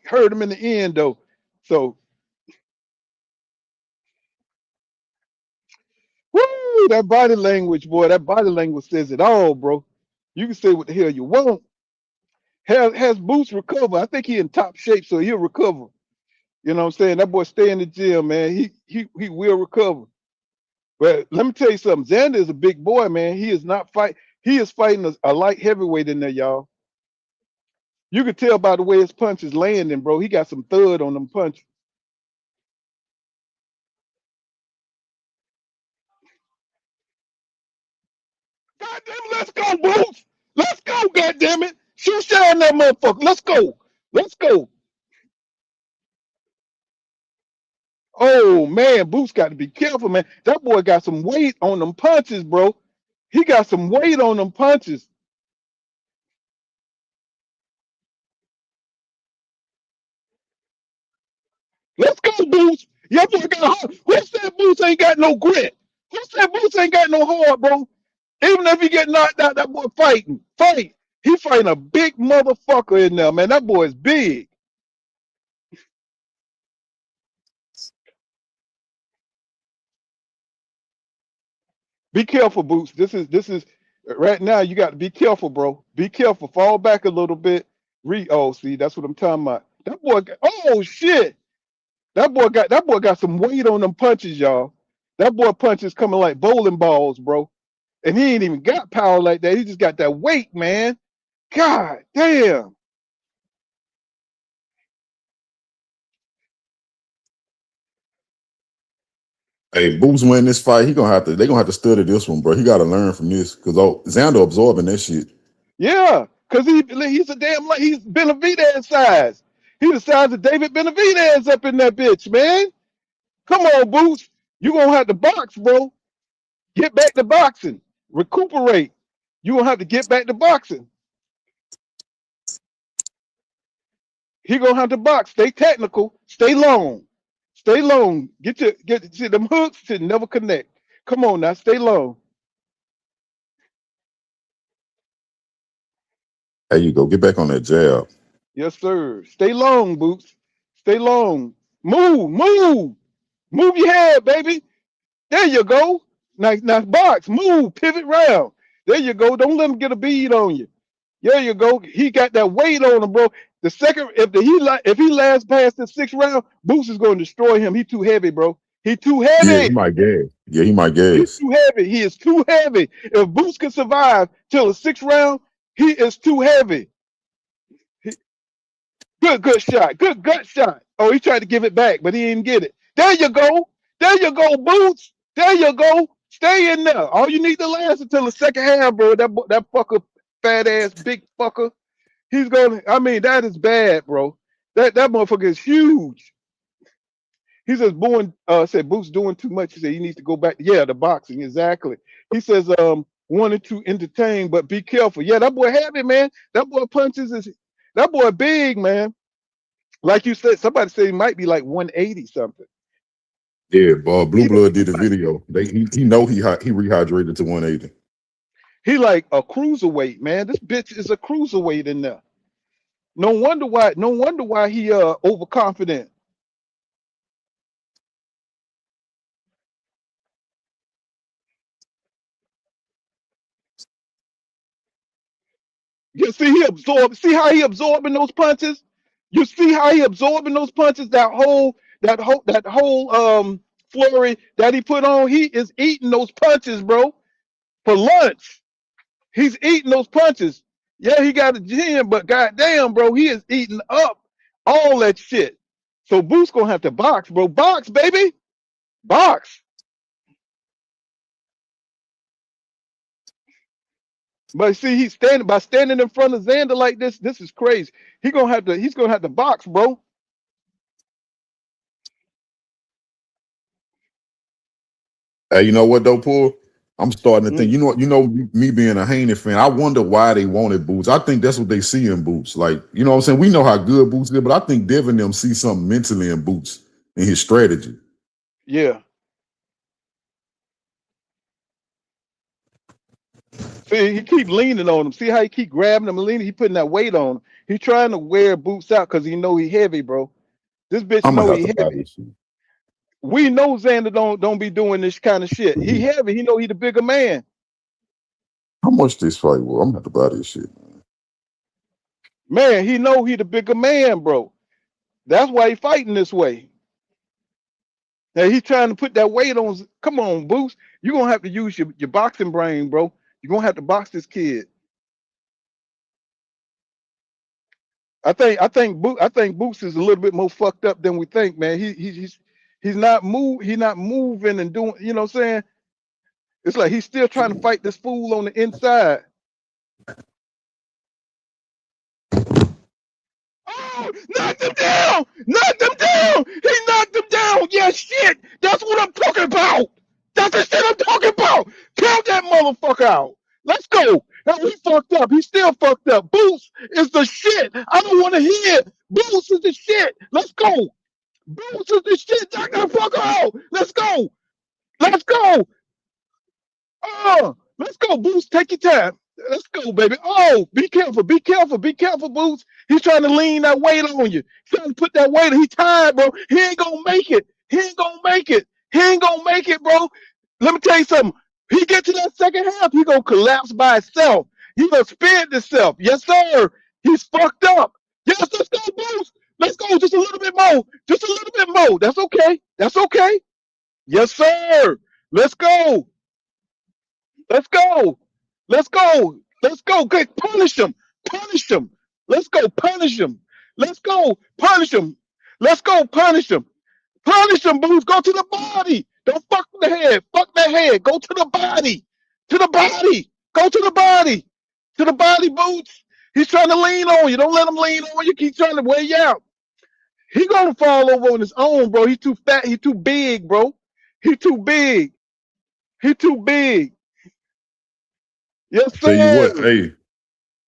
hurt him in the end though. So woo, that body language, boy, that body language says it all, bro. You can say what the hell you want. Has Boots recover? I think he in top shape, so he'll recover. You know what I'm saying? That boy stay in the gym, man. He will recover. But let me tell you something. Xander is a big boy, man. He is not fight. He is fighting a light heavyweight in there, y'all. You can tell by the way his punches landing, bro. He got some thud on them punches. God damn it, let's go, Boots. Let's go, God damn it. Shoot shine that motherfucker. Let's go. Let's go. Oh man, Boots got to be careful, man. That boy got some weight on them punches, bro. He got some weight on them punches. Let's go, Boots. Your boy got hard. Who said Boots ain't got no grit? Who said Boots ain't got no heart, bro? Even if he get knocked out, that boy fighting. Fight. He fighting a big motherfucker in there, man. That boy is big. Be careful, Boots. This is right now. You got to be careful, bro. Be careful. Fall back a little bit. Oh, see, that's what I'm talking about. That boy. Oh shit. That boy got some weight on them punches, y'all. That boy punches coming like bowling balls, bro. And he ain't even got power like that. He just got that weight, man. God damn. Hey, Boots win this fight. They're gonna have to study this one, bro. He gotta learn from this. Cause Xander absorbing that shit. Yeah, because he's a damn like he's Benavidez size. He the size of David Benavidez up in that bitch, man. Come on, Boots. You gonna have to box, bro. Get back to boxing. Recuperate. You gonna have to get back to boxing. He gonna have to box. Stay technical. Stay long. Stay long. See them hooks should never connect. Come on now, stay long. There you go. Get back on that jab. Yes, sir. Stay long, Boots. Stay long. Move your head, baby. There you go. Now box. Move. Pivot round. There you go. Don't let him get a bead on you. There you go. He got that weight on him, bro. The second, if he lasts past the 6th round, Boots is going to destroy him. He too heavy, bro. He too heavy. Yeah, he might gas. Yeah, he might gas. He's too heavy. He is too heavy. If Boots can survive till the 6th round, he is too heavy. Good shot. Good gut shot. Oh, he tried to give it back, but he didn't get it. There you go. There you go, Boots. There you go. Stay in there. All you need to last until the 2nd half, bro. That fucker, fat ass, big fucker. He's gonna. I mean, that is bad, bro. That motherfucker is huge. He says, said Boots doing too much. He said he needs to go back. Yeah, the boxing, exactly. He says, wanted to entertain, but be careful. Yeah, that boy heavy, man. That boy that boy big, man. Like you said, somebody said he might be like 180 something. Yeah, Blue Blood did the video. He know he rehydrated to 180. He like a cruiserweight, man. This bitch is a cruiserweight in there. No wonder why he overconfident. You see how he absorbing those punches? You see how he absorbing those punches? That whole flurry that he put on, he is eating those punches, bro. For lunch. He's eating those punches. Yeah, he got a gym, but goddamn, bro, he is eating up all that shit. So Boots gonna have to box, bro. Box, baby. Box. But see, he's standing in front of Xander like this. This is crazy. He's gonna have to box, bro. Hey, you know what though, Paul? I'm starting to think. You know, me being a Haney fan, I wonder why they wanted Boots. I think that's what they see in Boots. Like, you know what I'm saying? We know how good Boots is, but I think Devin them see something mentally in Boots and his strategy. Yeah. See, he keep leaning on him. See how he keep grabbing him and leaning? He putting that weight on him. He trying to wear Boots out because he know he heavy, bro. This bitch know he heavy. We know Xander don't be doing this kind of shit. He heavy. He know he the bigger man. How much this fight was? I'm gonna have to buy this shit, man. Man, he know he the bigger man, bro. That's why he fighting this way. Now he trying to put that weight on. Come on, Boots. You're gonna have to use your boxing brain, bro. You're gonna have to box this kid. I think Boots is a little bit more fucked up than we think, man. He's not moving and doing, you know what I'm saying? It's like he's still trying to fight this fool on the inside. Oh, knocked him down! Knocked him down! He knocked him down! Yeah, shit! That's what I'm talking about! That's the shit I'm talking about! Count that motherfucker out! Let's go! Now he fucked up. He's still fucked up. Boots is the shit. I don't want to hear it. Boots is the shit. Let's go. Boots is the shit. Knock that fucker out. Let's go. Let's go. Let's go, Boots. Take your time. Let's go, baby. Oh, be careful. Be careful. Be careful, Boots. He's trying to lean that weight on you. He's trying to put that weight. He's tired, bro. He ain't gonna make it. He ain't gonna make it. He ain't gonna make it, bro. Let me tell you something. He get to that 2nd half, he gonna collapse by himself. He gonna spin himself. Yes, sir. He's fucked up. Yes, let's go, Boots. Let's go. Just a little bit more. Just a little bit more. That's okay. That's okay. Yes, sir. Let's go. Let's go. Let's go. Let's go. Good. Punish him. Punish him. Let's go. Punish him. Let's go. Punish him. Let's go. Punish him. Punish him, Boots. Go to the body. Don't fuck the head. Fuck the head. Go to the body. To the body. Go to the body. To the body, Boots. He's trying to lean on you. Don't let him lean on you. Keep trying to wear you out. He gonna fall over on his own, bro. He's too fat. He's too big, bro. He too big. He too big. Yes, Tell you what, sir. hey,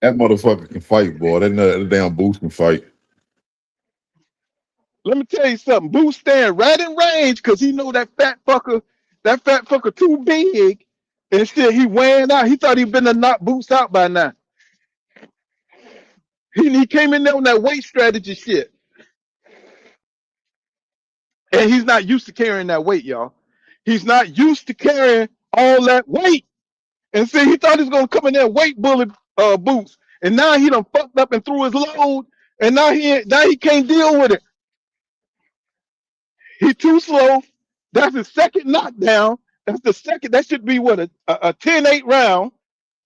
that motherfucker can fight, boy. That damn Boots can fight. Let me tell you something. Boots stand right in range because he know that fat fucker too big, and still he weighing out. He thought he'd been to knock Boots out by now. He came in there on that weight strategy shit, and he's not used to carrying that weight, y'all. He's not used to carrying all that weight. And see, he thought he was gonna come in there and weight bully Boots, and now he done fucked up and threw his load, and now he can't deal with it. He's too slow. That's his second knockdown. That's the second. That should be what a 10-8 round.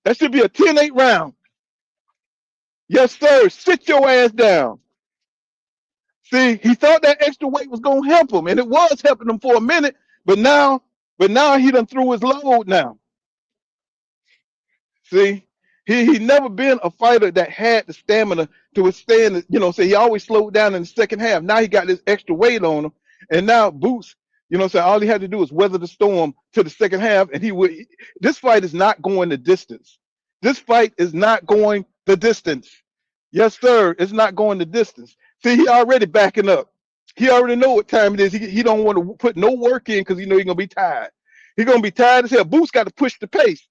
That should be a 10-8 round. Yes, sir. Sit your ass down. See, he thought that extra weight was gonna help him, and it was helping him for a minute, but now he done threw his load now. See, he never been a fighter that had the stamina to withstand. So he always slowed down in the second half. Now he got this extra weight on him, and now Boots, all he had to do is weather the storm to the second half, and he would. This fight is not going the distance. This fight is not going the distance. Yes, sir. It's not going the distance. See, he already backing up. He already know what time it is. He don't want to put no work in because he know he's gonna be tired. He's gonna be tired as hell. Boots got to push the pace.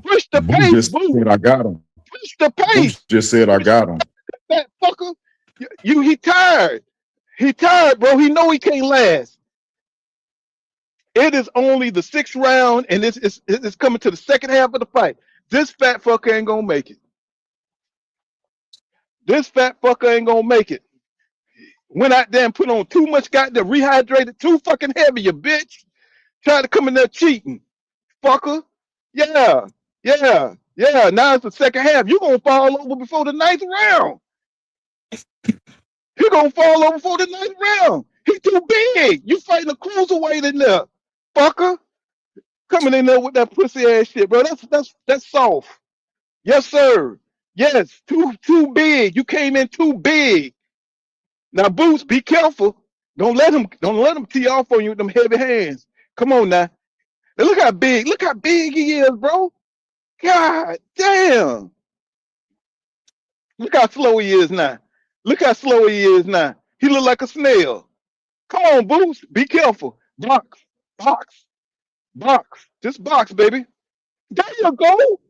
Push the Boots pace, just Boots. said I got him. Push the pace. Boots just said I got him. That fucker. He tired. He tired, bro. He know he can't last. It is only the 6th round, and it's coming to the second half of the fight. This fat fucker ain't gonna make it. This fat fucker ain't gonna make it. Went out there and put on too much goddamn rehydrated, too fucking heavy, you bitch. Tried to come in there cheating. Fucker. Yeah. Now it's the second half. You're gonna fall over before the 9th round. You're gonna fall over before the 9th round. He too big. You fighting a cruiserweight in there, fucker. Coming in there with that pussy ass shit, bro. That's soft. Yes, sir. Yes, too big. You came in too big. Now, Boots, be careful. Don't let him tee off on you with them heavy hands. Come on now. And look how big he is, bro. God damn. Look how slow he is now. Look how slow he is now. He look like a snail. Come on, Boots. Be careful. Box. Just box, baby. There you go.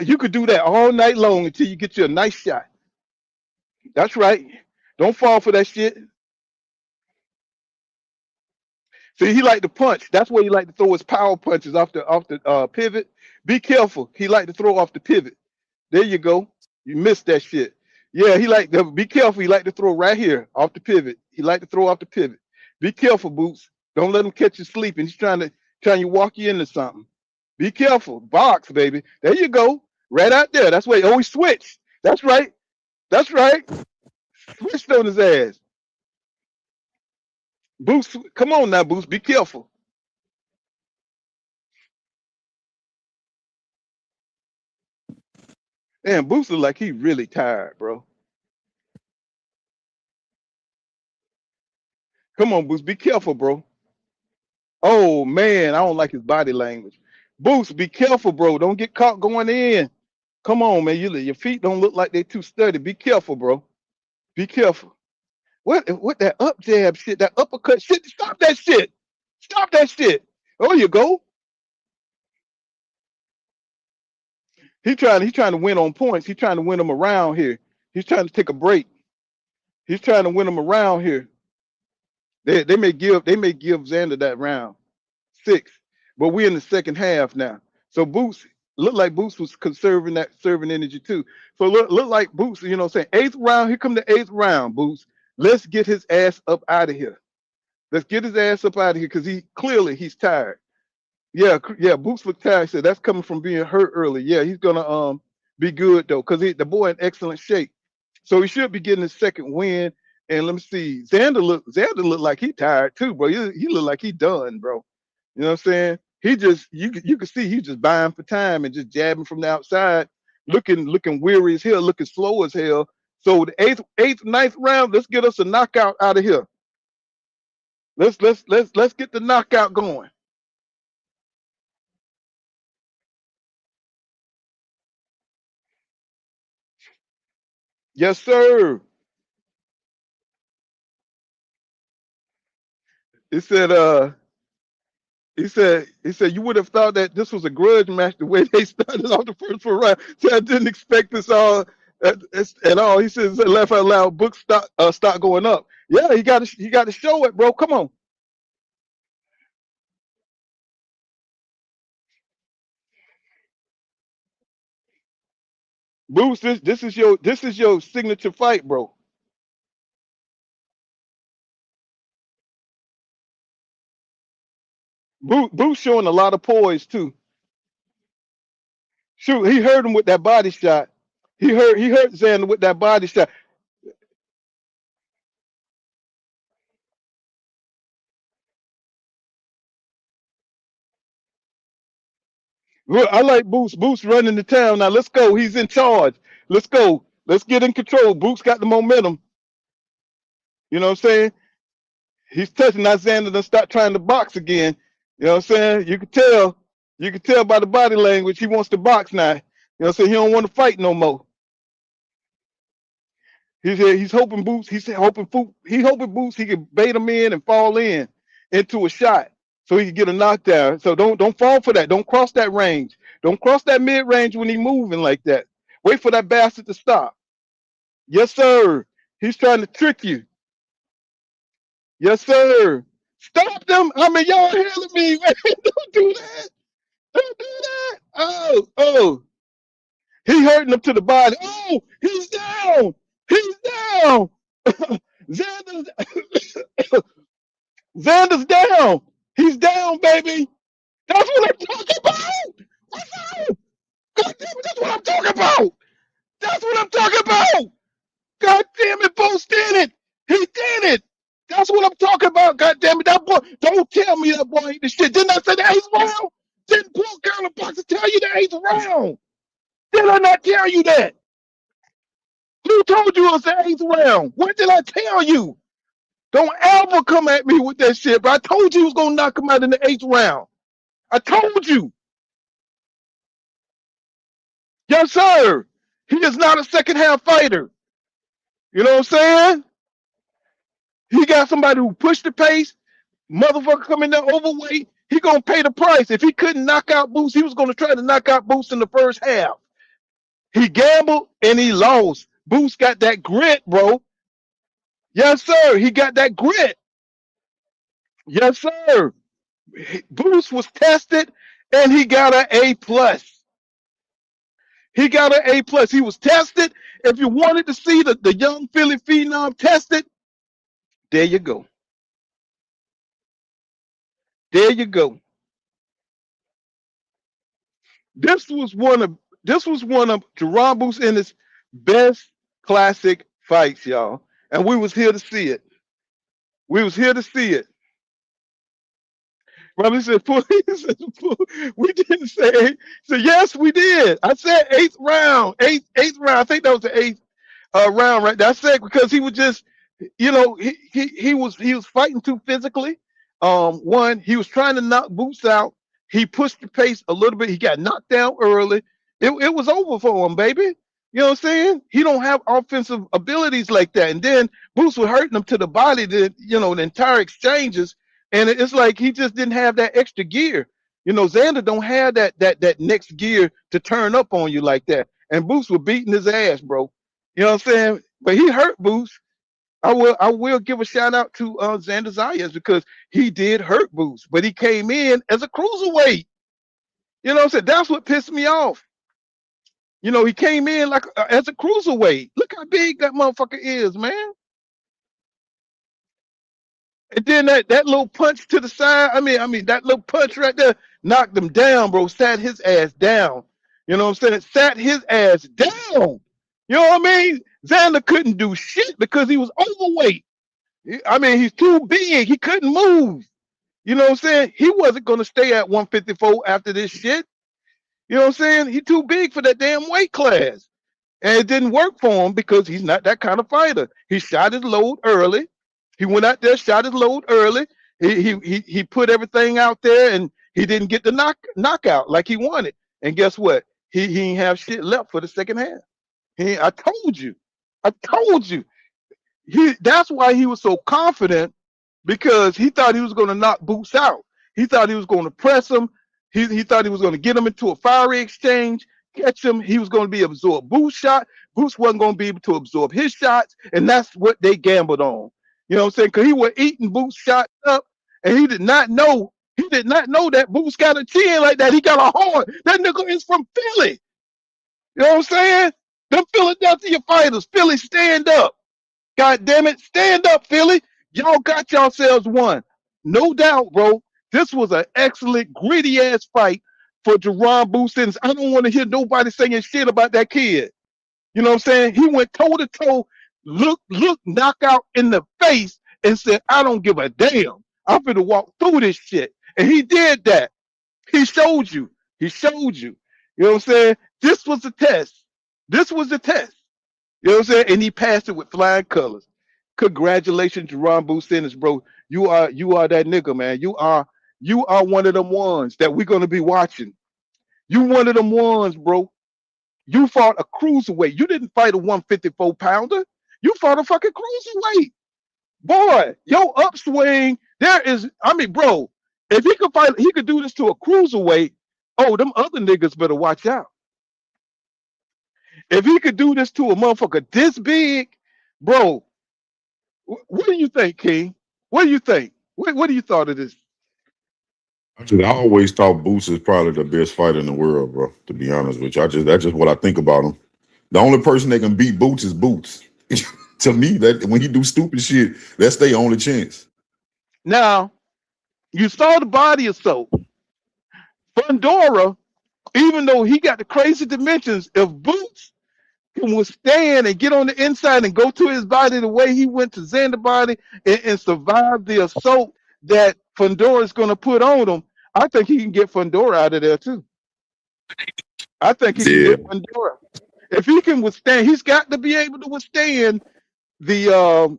You could do that all night long until you get you a nice shot. That's right. Don't fall for that shit. See, he like to punch. That's where he like to throw his power punches off the pivot. Be careful. He like to throw off the pivot. There you go. You missed that shit. Yeah, be careful. He like to throw right here off the pivot. He like to throw off the pivot. Be careful, Boots. Don't let him catch you sleeping. He's trying to walk you into something. Be careful. Box, baby. There you go. Right out there. That's where he always switch. That's right. Switched on his ass. Boots, come on now, Boots. Be careful. Damn, Boots look like he really tired, bro. Come on, Boots. Be careful, bro. Oh, man. I don't like his body language. Boots, be careful, bro. Don't get caught going in. Come on, man. Your feet don't look like they're too sturdy. Be careful, bro. Be careful. What that up jab shit, that uppercut shit? Stop that shit. Stop that shit. Oh, you go. He trying to win on points. He's trying to win them around here. He's trying to take a break. He's trying to win them around here. They may give Xander that round 6, but we're in the second half now. So Boots looked like Boots was conserving that serving energy too. So look like Boots, 8th round. Here come the 8th round, Boots. Let's get his ass up out of here. Let's get his ass up out of here because he's tired. Yeah, Boots look tired. So that's coming from being hurt early. Yeah, he's gonna be good though because the boy in excellent shape. So he should be getting his second win. And let me see, Xander look like he tired too, bro. He look like he done, bro. You know what I'm saying? He just you can see he's just buying for time and just jabbing from the outside, looking weary as hell, looking slow as hell. So the 8th, 9th round, let's get us a knockout out of here. Let's get the knockout going. Yes, sir. He said, he said you would have thought that this was a grudge match the way they started off the first 4 rounds. So I didn't expect this all at all. He says left out loud, book stock going up. Yeah, he got to show it, bro. Come on. Boots, this is your signature fight, bro. Boots showing a lot of poise too. Shoot, he hurt him with that body shot. He hurt Xander with that body shot. Look, I like Boots. Boots running the town now. Let's go. He's in charge. Let's go. Let's get in control. Boots got the momentum. You know what I'm saying? He's touching that Xander to start trying to box again. You know what I'm saying? You can tell. You can tell by the body language he wants to box now. You know what I'm saying? He don't want to fight no more. He's hoping Boots. He's hoping Boots he can bait him in and fall in into a shot so he can get a knockdown. So don't fall for that. Don't cross that range. Don't cross that mid range when he's moving like that. Wait for that bastard to stop. Yes, sir. He's trying to trick you. Yes, sir. Stop them. I mean, y'all hearing me? Man. Don't do that. Don't do that. Oh. He hurting him to the body. Oh, he's down. He's down. Xander's, Xander's down. He's down, baby. That's what I'm talking about. What's up? God damn it, that's what I'm talking about. That's what I'm talking about. God damn it, Boots did it. He did it. That's what I'm talking about. God damn it, that boy. Don't tell me that boy ain't the shit. Didn't I say the eighth round? Didn't Paul Carolyn Boxer tell you the eighth round? Did I not tell you that? Who told you it was the eighth round? What did I tell you? Don't ever come at me with that shit. But I told you he was gonna knock him out in the eighth round. I told you. Yes, sir. He is not a second half fighter. You know what I'm saying? He got somebody who pushed the pace. Motherfucker coming there overweight. He gonna pay the price. If he couldn't knock out Boots, he was gonna try to knock out Boots in the first half. He gambled and he lost. Boots got that grit, bro. Yes, sir. He got that grit. Yes, sir. Boots was tested and he got an A plus. He got an A plus. He was tested. If you wanted to see the young Philly phenom tested, there you go. There you go. This was one of Jaron Boots Ennis' best classic fights, y'all. And we was here to see it. We was here to see it. Robbie said, we didn't say eight. So yes, we did. I said eighth round. Eighth round. I think that was the eighth round right there. I said because he was just, he was fighting too physically. One, he was trying to knock Boots out. He pushed the pace a little bit. He got knocked down early. It was over for him, baby. You know what I'm saying? He don't have offensive abilities like that. And then Boots was hurting him to the body, the entire exchanges. And it's like he just didn't have that extra gear. Xander don't have that next gear to turn up on you like that. And Boots was beating his ass, bro. You know what I'm saying? But he hurt Boots. I will give a shout out to Xander Zayas because he did hurt Boots, but he came in as a cruiserweight. You know what I'm saying? That's what pissed me off. He came in like as a cruiserweight. Look how big that motherfucker is, man. And then that little punch to the side. I mean that little punch right there knocked him down, bro. Sat his ass down. You know what I'm saying? Sat his ass down. You know what I mean? Xander couldn't do shit because he was overweight. He's too big. He couldn't move. You know what I'm saying? He wasn't going to stay at 154 after this shit. You know what I'm saying? He too big for that damn weight class. And it didn't work for him because he's not that kind of fighter. He shot his load early. He went out there, shot his load early. He put everything out there and he didn't get the knockout like he wanted. And guess what? He ain't have shit left for the second half. I told you. I told you. That's why he was so confident, because he thought he was going to knock Boots out. He thought he was going to press him. He thought he was going to get him into a fiery exchange, catch him. He was going to be absorb Boots' shot. Boots wasn't going to be able to absorb his shots, and that's what they gambled on. You know what I'm saying? Because he was eating Boots' shots up, and he did not know. He did not know that Boots got a chin like that. He got a heart. That nigga is from Philly. You know what I'm saying? Them Philadelphia fighters, Philly, stand up. God damn it, stand up, Philly. Y'all got yourselves one. No doubt, bro. This was an excellent, gritty ass fight for Jaron Boots Ennis. I don't want to hear nobody saying shit about that kid. You know what I'm saying? He went toe to toe, look, knockout in the face, and said, I don't give a damn. I'm gonna walk through this shit. And he did that. He showed you. He showed you. You know what I'm saying? This was the test. This was the test. You know what I'm saying? And he passed it with flying colors. Congratulations, Jaron Boots Ennis, bro. You are that nigga, man. You are one of them ones that we're gonna be watching. You one of them ones, bro. You fought a cruiserweight. You didn't fight a 154 pounder. You fought a fucking cruiserweight. Boy, your upswing, bro, if he could fight, he could do this to a cruiserweight. Oh, them other niggas better watch out. If he could do this to a motherfucker this big, bro, what do you think, King? What do you think? What do you thought of this? I always thought Boots is probably the best fighter in the world, bro. To be honest with you, that's just what I think about him. The only person that can beat Boots is Boots. To me, that when he do stupid shit, that's their only chance. Now, you saw the body assault. Fundora, even though he got the crazy dimensions, if Boots can withstand and get on the inside and go to his body the way he went to Xander's body and survive the assault that Fundora is going to put on him, I think he can get Fundora out of there too. I think he can get Fundora. If he can withstand, he's got to be able to withstand the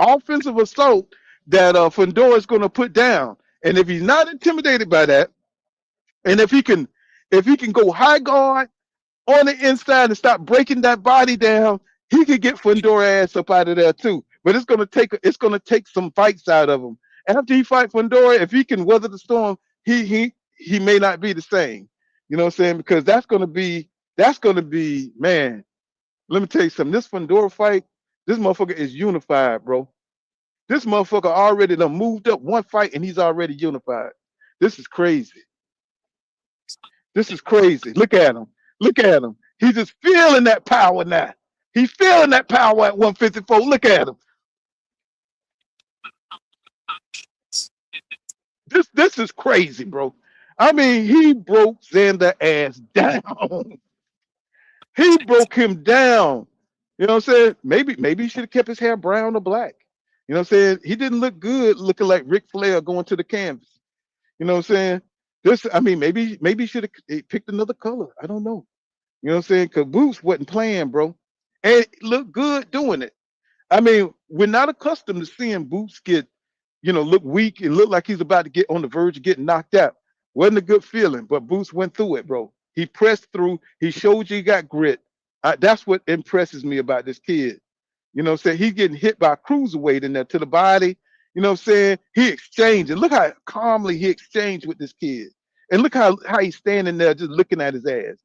offensive assault that Fundora is going to put down. And if he's not intimidated by that, and if he can go high guard on the inside and stop breaking that body down, he could get Fundora ass up out of there too. But it's gonna take some fights out of him. After he fight Fundora, if he can weather the storm, he may not be the same. You know what I'm saying? Because that's gonna be, man. Let me tell you something. This Fundora fight, this motherfucker is unified, bro. This motherfucker already done moved up one fight and he's already unified. This is crazy. This is crazy. Look at him. Look at him. He's just feeling that power now. He's feeling that power at 154. Look at him. This is crazy, bro. I mean, he broke Xander ass down. He broke him down. You know what I'm saying? Maybe he should have kept his hair brown or black. You know what I'm saying? He didn't look good looking like Ric Flair going to the canvas. You know what I'm saying? Maybe he should have picked another color. I don't know. You know what I'm saying? Because Boots wasn't playing, bro. And it looked good doing it. I mean, we're not accustomed to seeing Boots get, look weak and look like he's about to get on the verge of getting knocked out. Wasn't a good feeling, but Boots went through it, bro. He pressed through. He showed you he got grit. That's what impresses me about this kid. You know what I'm saying? He's getting hit by a cruiserweight in there to the body. You know what I'm saying? He exchanged. And look how calmly he exchanged with this kid. And look how he's standing there just looking at his ass.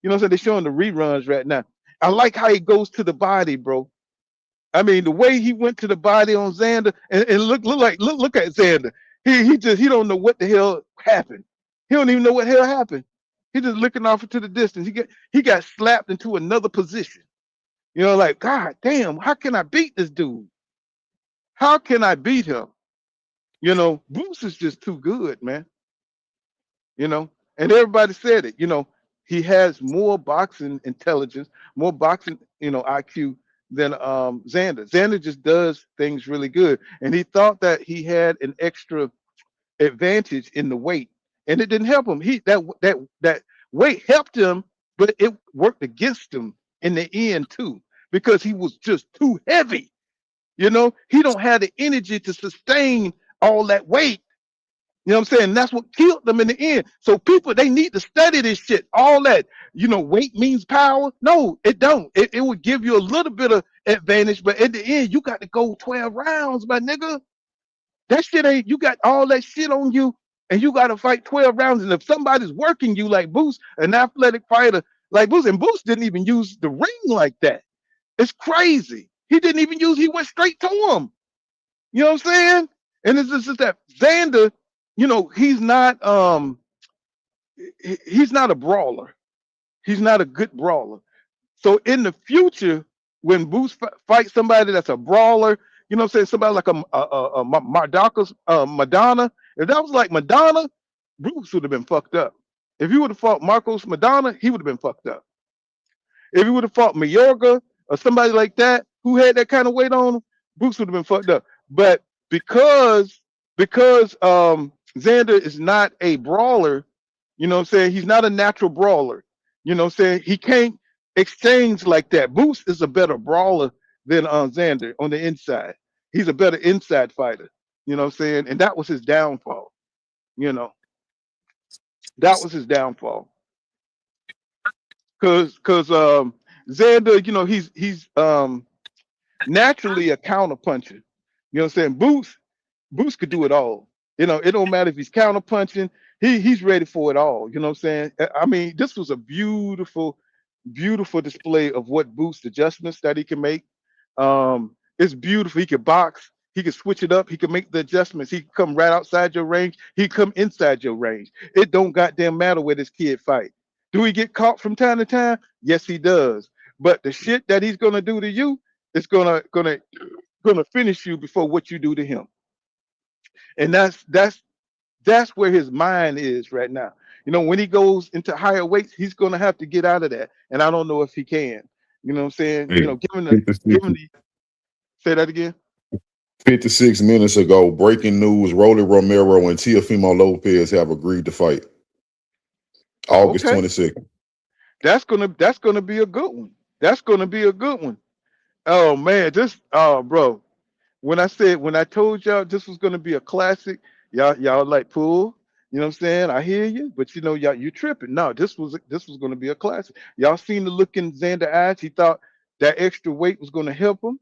You know what I'm saying? They're showing the reruns right now. I like how he goes to the body, bro. I mean, the way he went to the body on Xander, and look at Xander. He don't know what the hell happened. He don't even know what the hell happened. He just looking off into the distance. He got slapped into another position. You know, like, God damn, how can I beat this dude? How can I beat him? You know, Boots is just too good, man. You know, and everybody said it. You know, he has more boxing intelligence, more boxing, IQ than Xander. Xander just does things really good. And he thought that he had an extra advantage in the weight. And it didn't help him. That weight helped him, but it worked against him in the end too, because he was just too heavy. You know, he don't have the energy to sustain all that weight. You know what I'm saying? That's what killed them in the end. So people, they need to study this shit. All that weight means power. No, it don't. It would give you a little bit of advantage, but at the end, you got to go 12 rounds, my nigga. That shit ain't, you got all that shit on you, and you got to fight 12 rounds. And if somebody's working you like Boots, an athletic fighter like Boots, and Boots didn't even use the ring like that. It's crazy. He didn't even use, he went straight to him. You know what I'm saying? And it's just that Xander, he's not a brawler. He's not a good brawler. So in the future, when Boots fights somebody that's a brawler, you know what I'm saying, somebody like Madonna, if that was like Madonna, Boots would have been fucked up. If he would have fought Marcos Madonna, he would have been fucked up. If he would have fought Mayorga or somebody like that who had that kind of weight on him, Boots would have been fucked up. But because Xander is not a brawler, you know what I'm saying, he's not a natural brawler. You know what I'm saying? He can't exchange like that. Boots is a better brawler than Xander on the inside. He's a better inside fighter. You know what I'm saying? And that was his downfall. That was his downfall. Cause Xander, he's naturally a counter puncher. You know what I'm saying? Boots could do it all. It don't matter if he's counter punching. He's ready for it all. You know what I'm saying? I mean, this was a beautiful, beautiful display of what Boots adjustments that he can make. It's beautiful. He can box. He can switch it up. He can make the adjustments. He can come right outside your range. He come inside your range. It don't goddamn matter where this kid fight. Do he get caught from time to time? Yes, he does. But the shit that he's gonna do to you is gonna finish you before what you do to him. And that's where his mind is right now. When he goes into higher weights, he's gonna have to get out of that. And I don't know if he can. You know what I'm saying? Yeah. Say that again. 56 minutes ago, breaking news: Rolly Romero and Teofimo Lopez have agreed to fight August 22nd. That's gonna be a good one. That's gonna be a good one. Oh man, bro. When I told y'all this was gonna be a classic, y'all like Pool. You know what I'm saying? I hear you, but y'all you tripping. No, this was gonna be a classic. Y'all seen the look in Xander's eyes. He thought that extra weight was gonna help him.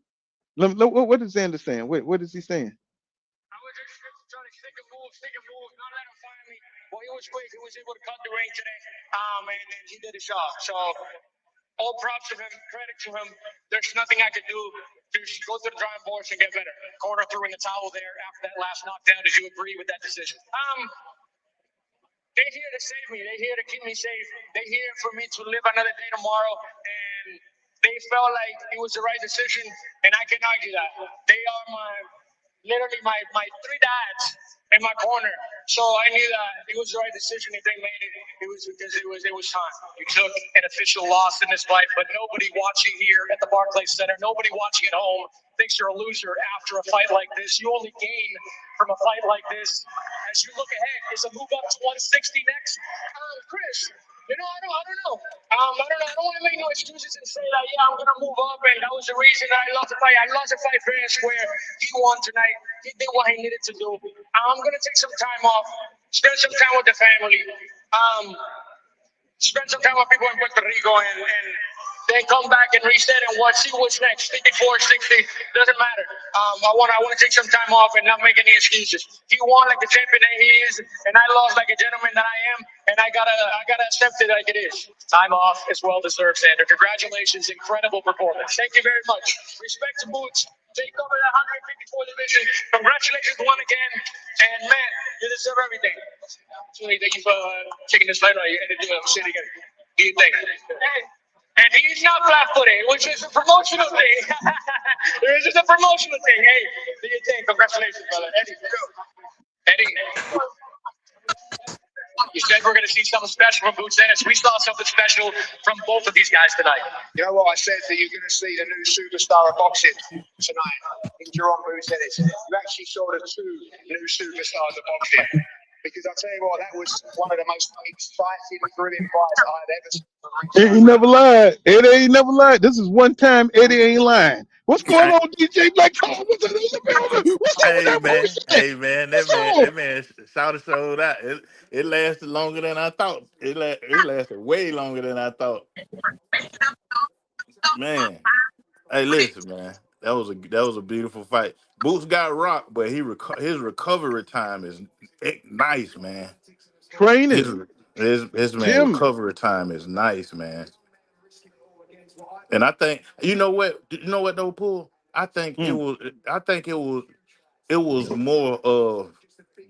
What is Xander saying? Wait, what is he saying? I was just trying to stick a move, not let him find me. Well, he was quick. He was able to cut the ring today, and he did his job. So all props to him, credit to him. There's nothing I could do. Just go to the drawing boards and get better. Corner threw in the towel there after that last knockdown. Did you agree with that decision? They're here to save me. They're here to keep me safe. They're here for me to live another day tomorrow. And they felt like it was the right decision, and I can argue that. They are literally my three dads in my corner. So I knew that it was the right decision. If they made it, it was because it was time. You took an official loss in this fight, but nobody watching here at the Barclays Center, nobody watching at home thinks you're a loser after a fight like this. You only gain from a fight like this. As you look ahead, is a move up to 160 next? Chris, I don't know. I don't want to make no excuses and say that, I'm going to move up, and that was the reason that I lost the fight. I lost the fight fair and square. He won tonight. He did what he needed to do. I'm going to take some time off, spend some time with the family, spend some time with people in Puerto Rico, and then come back and reset and see what's next. 54, 60, doesn't matter. I want to take some time off and not make any excuses. He won like the champion that he is, and I lost like a gentleman that I am, and I gotta accept it like it is. Time off is well deserved, Xander. Congratulations, incredible performance. Thank you very much. Respect to Boots. Take over that 154 division. Congratulations, one again, and man, you deserve everything. Thank you for taking this fight right here and doing it. Say it again. Do you think? And he's not flat-footed, which is a promotional thing. This is a promotional thing. Hey, do you think? Congratulations, brother. Eddie. You said we're going to see something special from Boots Ennis. We saw something special from both of these guys tonight. You know what I said, that you're going to see the new superstar of boxing tonight in Jaron Boots Ennis. You actually saw the two new superstars of boxing. Because I'll tell you what, that was one of the most exciting, thrilling fights I've ever seen. He never lied. Eddie ain't never lied. This is one time Eddie ain't lying. What's going on, DJ Black Thomas in the building? What's up with Hey that man, bullshit? hey man, What's on? that man shouted showed out. It lasted longer than I thought. It lasted way longer than I thought. Man, hey, listen, man, that was a beautiful fight. Boots got rocked, but his recovery time is nice, man. Training, His his man gym. recovery time is nice, man. And I think you know what though, Pool. Mm. I think it was more of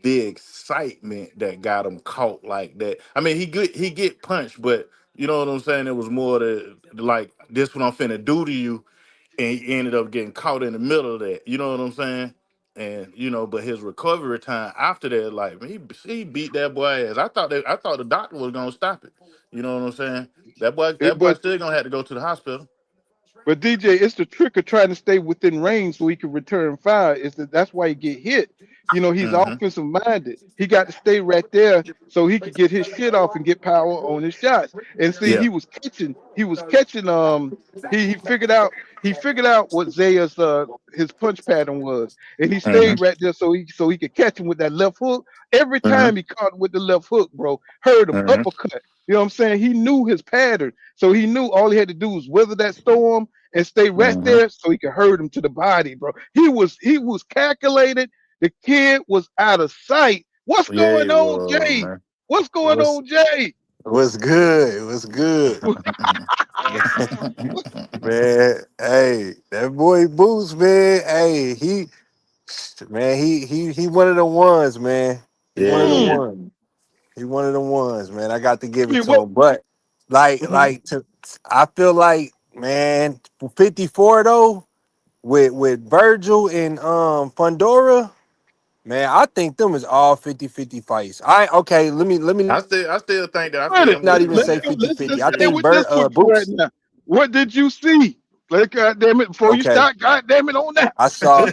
the excitement that got him caught like that. I mean, he get punched, but you know what I'm saying. It was more the like this what I'm finna do to you, and he ended up getting caught in the middle of that. You know what I'm saying? And but his recovery time after that, like he beat that boy ass. I thought the doctor was gonna stop it. You know what I'm saying? That boy But still gonna have to go to the hospital. DJ, it's the trick of trying to stay within range so he can return fire. Is that's why he get hit. You know, he's Mm-hmm. offensive minded. He got to stay right there so he could get his shit off and get power on his shots. And see, Yeah. he was catching he figured out what Zayas his punch pattern was. And he stayed Mm-hmm. right there so he could catch him with that left hook. Every Mm-hmm. time he caught him with the left hook, bro, hurt him, Mm-hmm. uppercut. You know what I'm saying? He knew his pattern. So he knew all he had to do was weather that storm and stay right Mm-hmm. there so he could hurt him to the body, bro. He was calculated. The kid was out of sight. What's Yeah, going it on, was, Jay? man. What's going What's on, Jay? what's good? What's good, man? Hey, that boy Boots, man. Hey, he one of the ones, man. He one of the Yeah. Mm. ones. He one of the ones, man. I got to give I it mean, to what? him, but Mhm. I feel like, man, 54 though with Virgil and Fundora. Man, I think them is all 50-50 fights. Okay, let me I still think that I Ready? feel not more even than say that. fifty-fifty. Let's I stay think with this one for right Boots. now. What did you see? Like, God damn it! Before you Okay. start, God damn it, on that. I saw.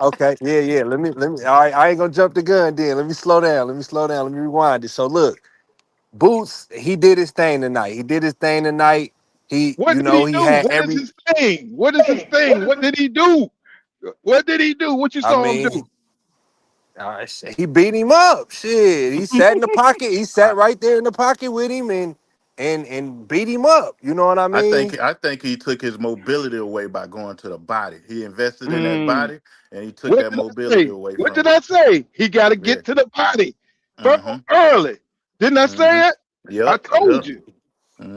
Okay. Yeah. Yeah. Let me. All right. I ain't gonna jump the gun. Then let me slow down. Let me slow down. Let me rewind it. So look, Boots. He did his thing tonight. He did his thing tonight. What did he He do? had What is every. his thing? What is his thing? What did he do? What did he do? What you I saw him mean, do? he beat him up. Shit. He sat in the pocket. He I, sat right there in the pocket with him and beat him up. You know what I mean? I think he took his mobility away by going to the body. He invested in that Mm. body, and he took What that did I mobility say? away What from did him. I say? He got to Yeah. get to the body Mm-hmm. early. Didn't I Mm-hmm. say it? I Yep. told Yep. you.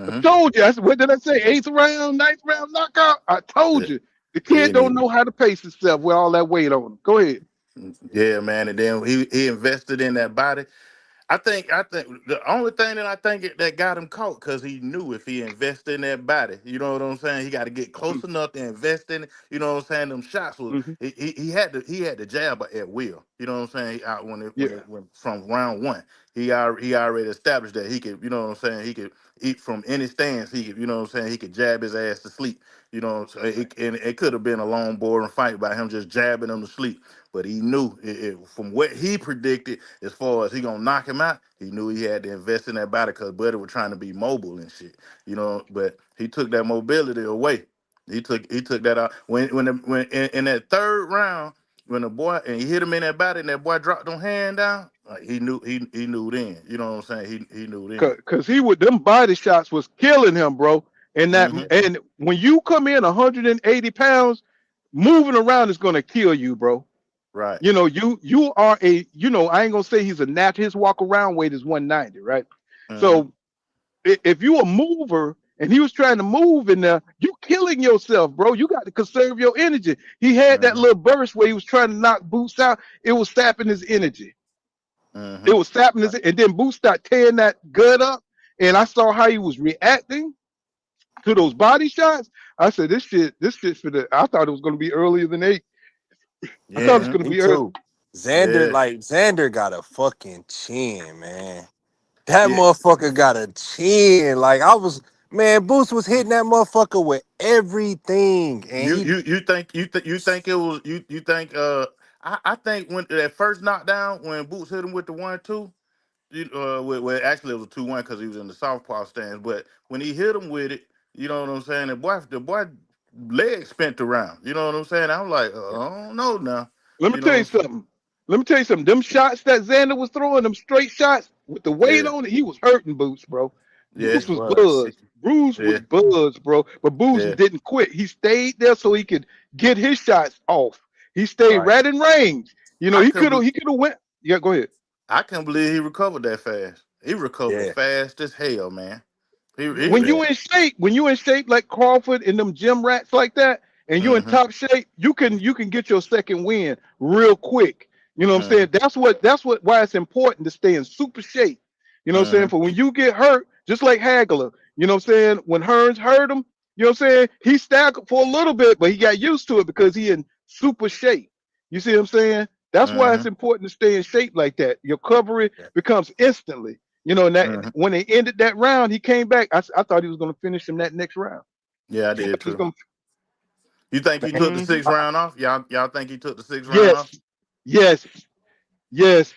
I Mm-hmm. told you. What did I say? Eighth round, ninth round knockout. I told Yeah. you. The Yeah. kid don't know how to pace himself with all that weight on him. Go ahead. Yeah, man. And then he invested in that body. I think the only thing that I think that got him caught because he knew if he invested in that body, you know what I'm saying. He got to get close enough to invest in it. You know what I'm saying. Them shots was Mm-hmm. he had the jab at will. You know what I'm saying. Yeah. When it went from round one, he already established that he could. You know what I'm saying. He could eat from any stance. He could. You know what I'm saying. He could jab his ass to sleep. You know what I'm saying. And it could have been a long, boring fight by him just jabbing him to sleep. But he knew from what he predicted as far as he gonna knock him out. He knew he had to invest in that body because Buddy was trying to be mobile and shit. But he took that mobility away. He took that out when in that third round when the boy and he hit him in that body and that boy dropped them hand down. Like he knew then. You know what I'm saying? He knew then. Cause he would them body shots was killing him, bro. Hmm. And when you come in 180 pounds, moving around is gonna kill you, bro. Right. You are I ain't gonna say he's a natural. His walk around weight is 190, right? Hmm. So if you a mover and he was trying to move in there, you killing yourself, bro. You got to conserve your energy. He had that Hmm. little burst where he was trying to knock Boots out. It was sapping his energy. It Hmm. was sapping his, and then Boots started tearing that gut up. And I saw how he was reacting to those body shots. I said, this shit for the. I thought it was going to be earlier than 8. I thought it was Yeah. going to Me be early. too. Yeah. Xander got a fucking chin, man. That Yeah. motherfucker got a chin. Man, Boots was hitting that motherfucker with everything. And You think it was you think I think when that first knockdown when Boots hit him with the 1-2. Actually it was 2-1 because he was in the southpaw stance. But when he hit him with it, you know what I'm saying. The boy legs spent around. You know what I'm saying? I'm like, I don't know now. Let me You know tell what you I'm saying? something. Let me tell you something. Them shots that Xander was throwing, them straight shots with the weight Yeah, on it, he was hurting Boots, bro. yeah, Boots he was was. buzzed. Bruce was Yeah, buzzed, bro. But Boots yeah, didn't quit. He stayed there so he could get his shots off. He stayed right. right in range. You know, I couldn't. he could have went. Yeah, go ahead. I can't believe he recovered that fast. He recovered Yeah, fast as hell, man. He When yeah, you in shape like Crawford and them gym rats like that, and you in mm-hmm, top shape, you can get your second win real quick. You know what I'm mm-hmm, saying? That's what why it's important to stay in super shape. You know what I'm saying? mm-hmm, For when you get hurt, just like Hagler, you know what I'm saying? When Hearns hurt him, you know what I'm saying? He staggered for a little bit, but he got used to it because he in super shape. You see what I'm saying? That's why mm-hmm, it's important to stay in shape like that. Your recovery becomes instantly. You know, and that mm-hmm. when they ended that round, he came back. I thought he was going to finish him that next round. Yeah, I I thought did he was too. going You think he to. took the sixth round off? Y'all think he took the sixth round off? Yes, yes, yes.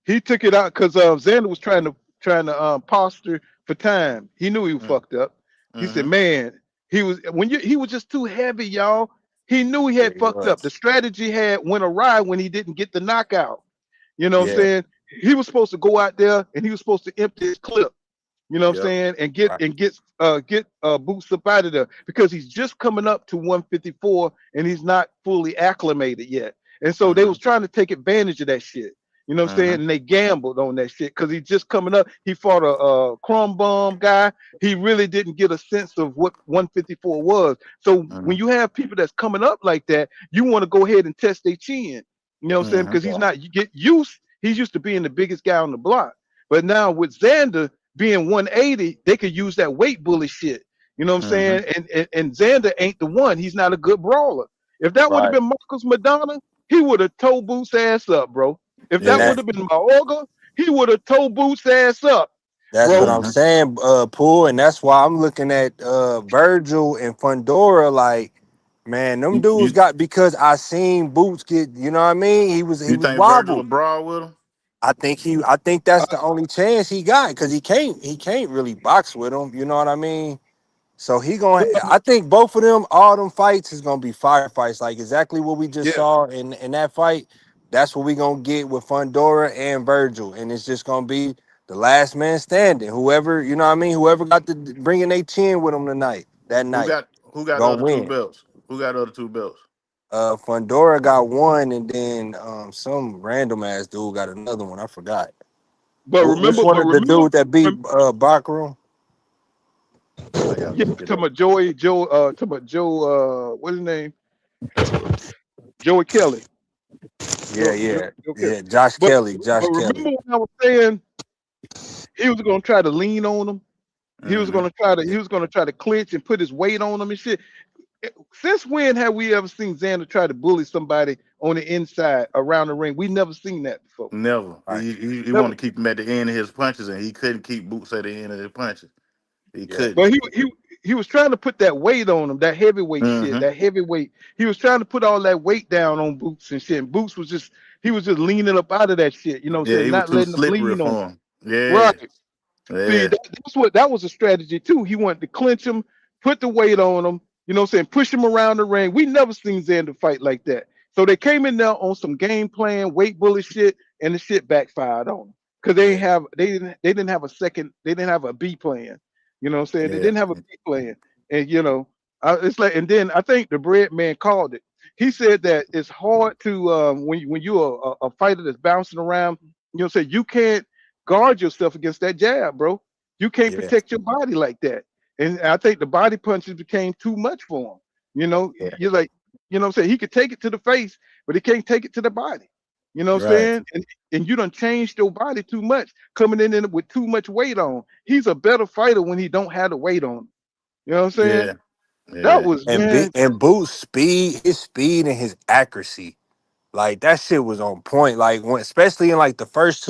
He took it out because Xander was trying to posture for time. He knew he was fucked up. He said, Mm-hmm. "Man, he was just too heavy, y'all. He knew he yeah, had he fucked up. The was. strategy had went awry when he didn't get the knockout. You know what I'm Yeah, saying? He was supposed to go out there and he was supposed to empty his clip. You know what I'm Yep. saying? right. Get Boots up out of there because he's just coming up to 154 and he's not fully acclimated yet. And so they Mm-hmm. was trying to take advantage of that shit. You know what I'm saying? Mm-hmm. And they gambled on that shit because he's just coming up. He fought a crumb bomb guy. He really didn't get a sense of what 154 was. So when you have people that's coming up like that, you want to go ahead and test their chin. You know what I'm saying? Mm-hmm. Because you get used. He's used to being the biggest guy on the block. But now with Xander being 180, they could use that weight bully shit. You know what I'm Mm-hmm. saying? And Xander ain't the one. He's not a good brawler. If that would have Right. been Marcus Madonna, he would have towed Boots ass up, bro. If And that Yeah. would have been Maorga, he would have towed Boots ass up, that's what bro. I'm Mm-hmm. saying, Pool, and that's why I'm looking at Virgil and Fundora like, man, them dudes You got because I seen Boots get, you know what I mean? He you was think Virgil will wobbled. brawl with him? I think that's Uh, the only chance he got because he can't really box with him, you know what I mean? So he going well, I think both of them, all them fights is gonna be firefights, like exactly what we just yeah, saw in that fight. That's what we gonna get with Fundora and Virgil, and it's just gonna be the last man standing. Whoever, you know what I mean, whoever got the bringing their chin with them tonight, that night, Who got the gonna other two win. belts? Who got the other two belts? Fundora got one, and then some random ass dude got another one. I forgot. but Which remember, one of the dude that beat rem- Bakram? I gotta yeah, look it talking up. about talking about Joe, what's his name? Joey Kelly. Yeah, yeah, Joe Kelly. yeah. Josh But Kelly, but Josh Kelly. remember when I was saying he was gonna try to lean on him. Mm-hmm. He was gonna try to clinch and put his weight on him and shit. Since when have we ever seen Xander try to bully somebody on the inside around the ring? We never seen that before. Never. Right. He Never. wanted to keep him at the end of his punches, and he couldn't keep Boots at the end of his punches. He Yeah. couldn't. But he was trying to put that weight on him, that heavyweight shit, Mm-hmm. that heavyweight. He was trying to put all that weight down on Boots and shit. And Boots was just he was just leaning up out of that shit, you know what I'm Yeah, saying? he was Not too letting him slippery lean on him. for him. Yeah, Right. See, yeah, that was a strategy too. He wanted to clinch him, put the weight on him, you know what I'm saying, push him around the ring. We never seen Xander fight like that. So they came in there on some game plan, weight bully shit, and the shit backfired on them. Because Yeah. they didn't have a second, they didn't have a B plan. You know what I'm saying? They yeah. didn't have a B plan. And it's like, and then I think the bread man called it. He said that it's hard to when you're a fighter that's bouncing around, you know, say you can't guard yourself against that jab, bro. You can't Yeah. protect your body like that. And I think the body punches became too much for him. You know, Yeah. you're like, you know what I'm saying? He could take it to the face, but he can't take it to the body. You know what I'm Right. saying? And you done changed your body too much, coming in with too much weight on. He's a better fighter when he don't have the weight on him. You know what I'm saying? Yeah, That yeah. was, And big man. and Boots speed, his speed and his accuracy. Like that shit was on point. Like when, especially in like the first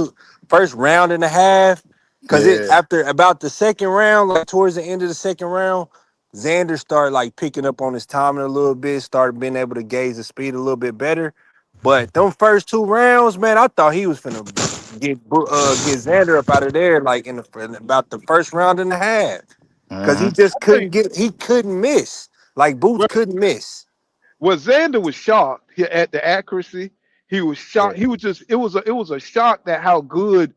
round and a half, because it Yeah. after about the second round, like towards the end of the second round, Xander started like picking up on his timing a little bit, started being able to gauge the speed a little bit better. But them first two rounds, man, I thought he was finna get Xander up out of there, like in about the first round and a half, because he Mm-hmm. just I think couldn't miss. Like Boots couldn't miss. Well, Xander was shocked at the accuracy. He was Yeah. shocked. He was just it was a shock that how good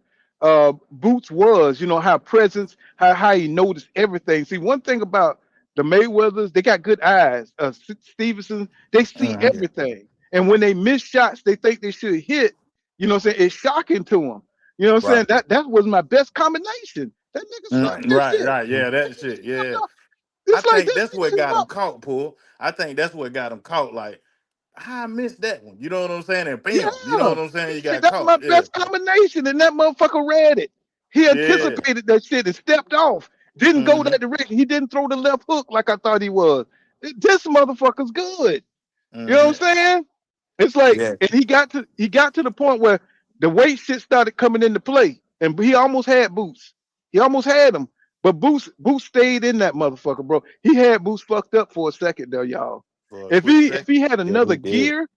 Boots was. You know how presence, how he noticed everything. See, one thing about the Mayweathers, they got good eyes. Stevenson, they see Hmm. Yeah. everything, and when they miss shots, they think they should hit. You know what I'm saying? It's shocking to them. You know what I'm Right. saying? That was my best combination. That nigga saw Right. that Right, shit. right, yeah, that shit, yeah. I It's like think this that's what nigga got saw. him caught, Pull. I think that's what got him caught. Like, how I missed that one. You know what I'm saying? And bam, you know Yeah. what I'm saying? You He's like, got that's caught. my Yeah, best combination. And that motherfucker read it. He yeah. anticipated that shit and stepped off. Didn't go Mm-hmm. that direction. He didn't throw the left hook like I thought he was. This motherfucker's good. You know what Mm-hmm. I'm saying? It's like, Yeah. and he got to the point where the weight shit started coming into play. And he almost had Boots. He almost had him. But Boots stayed in that motherfucker, bro. He had Boots fucked up for a second there, y'all. For a If quick he if second. he had Yeah, another he did. gear,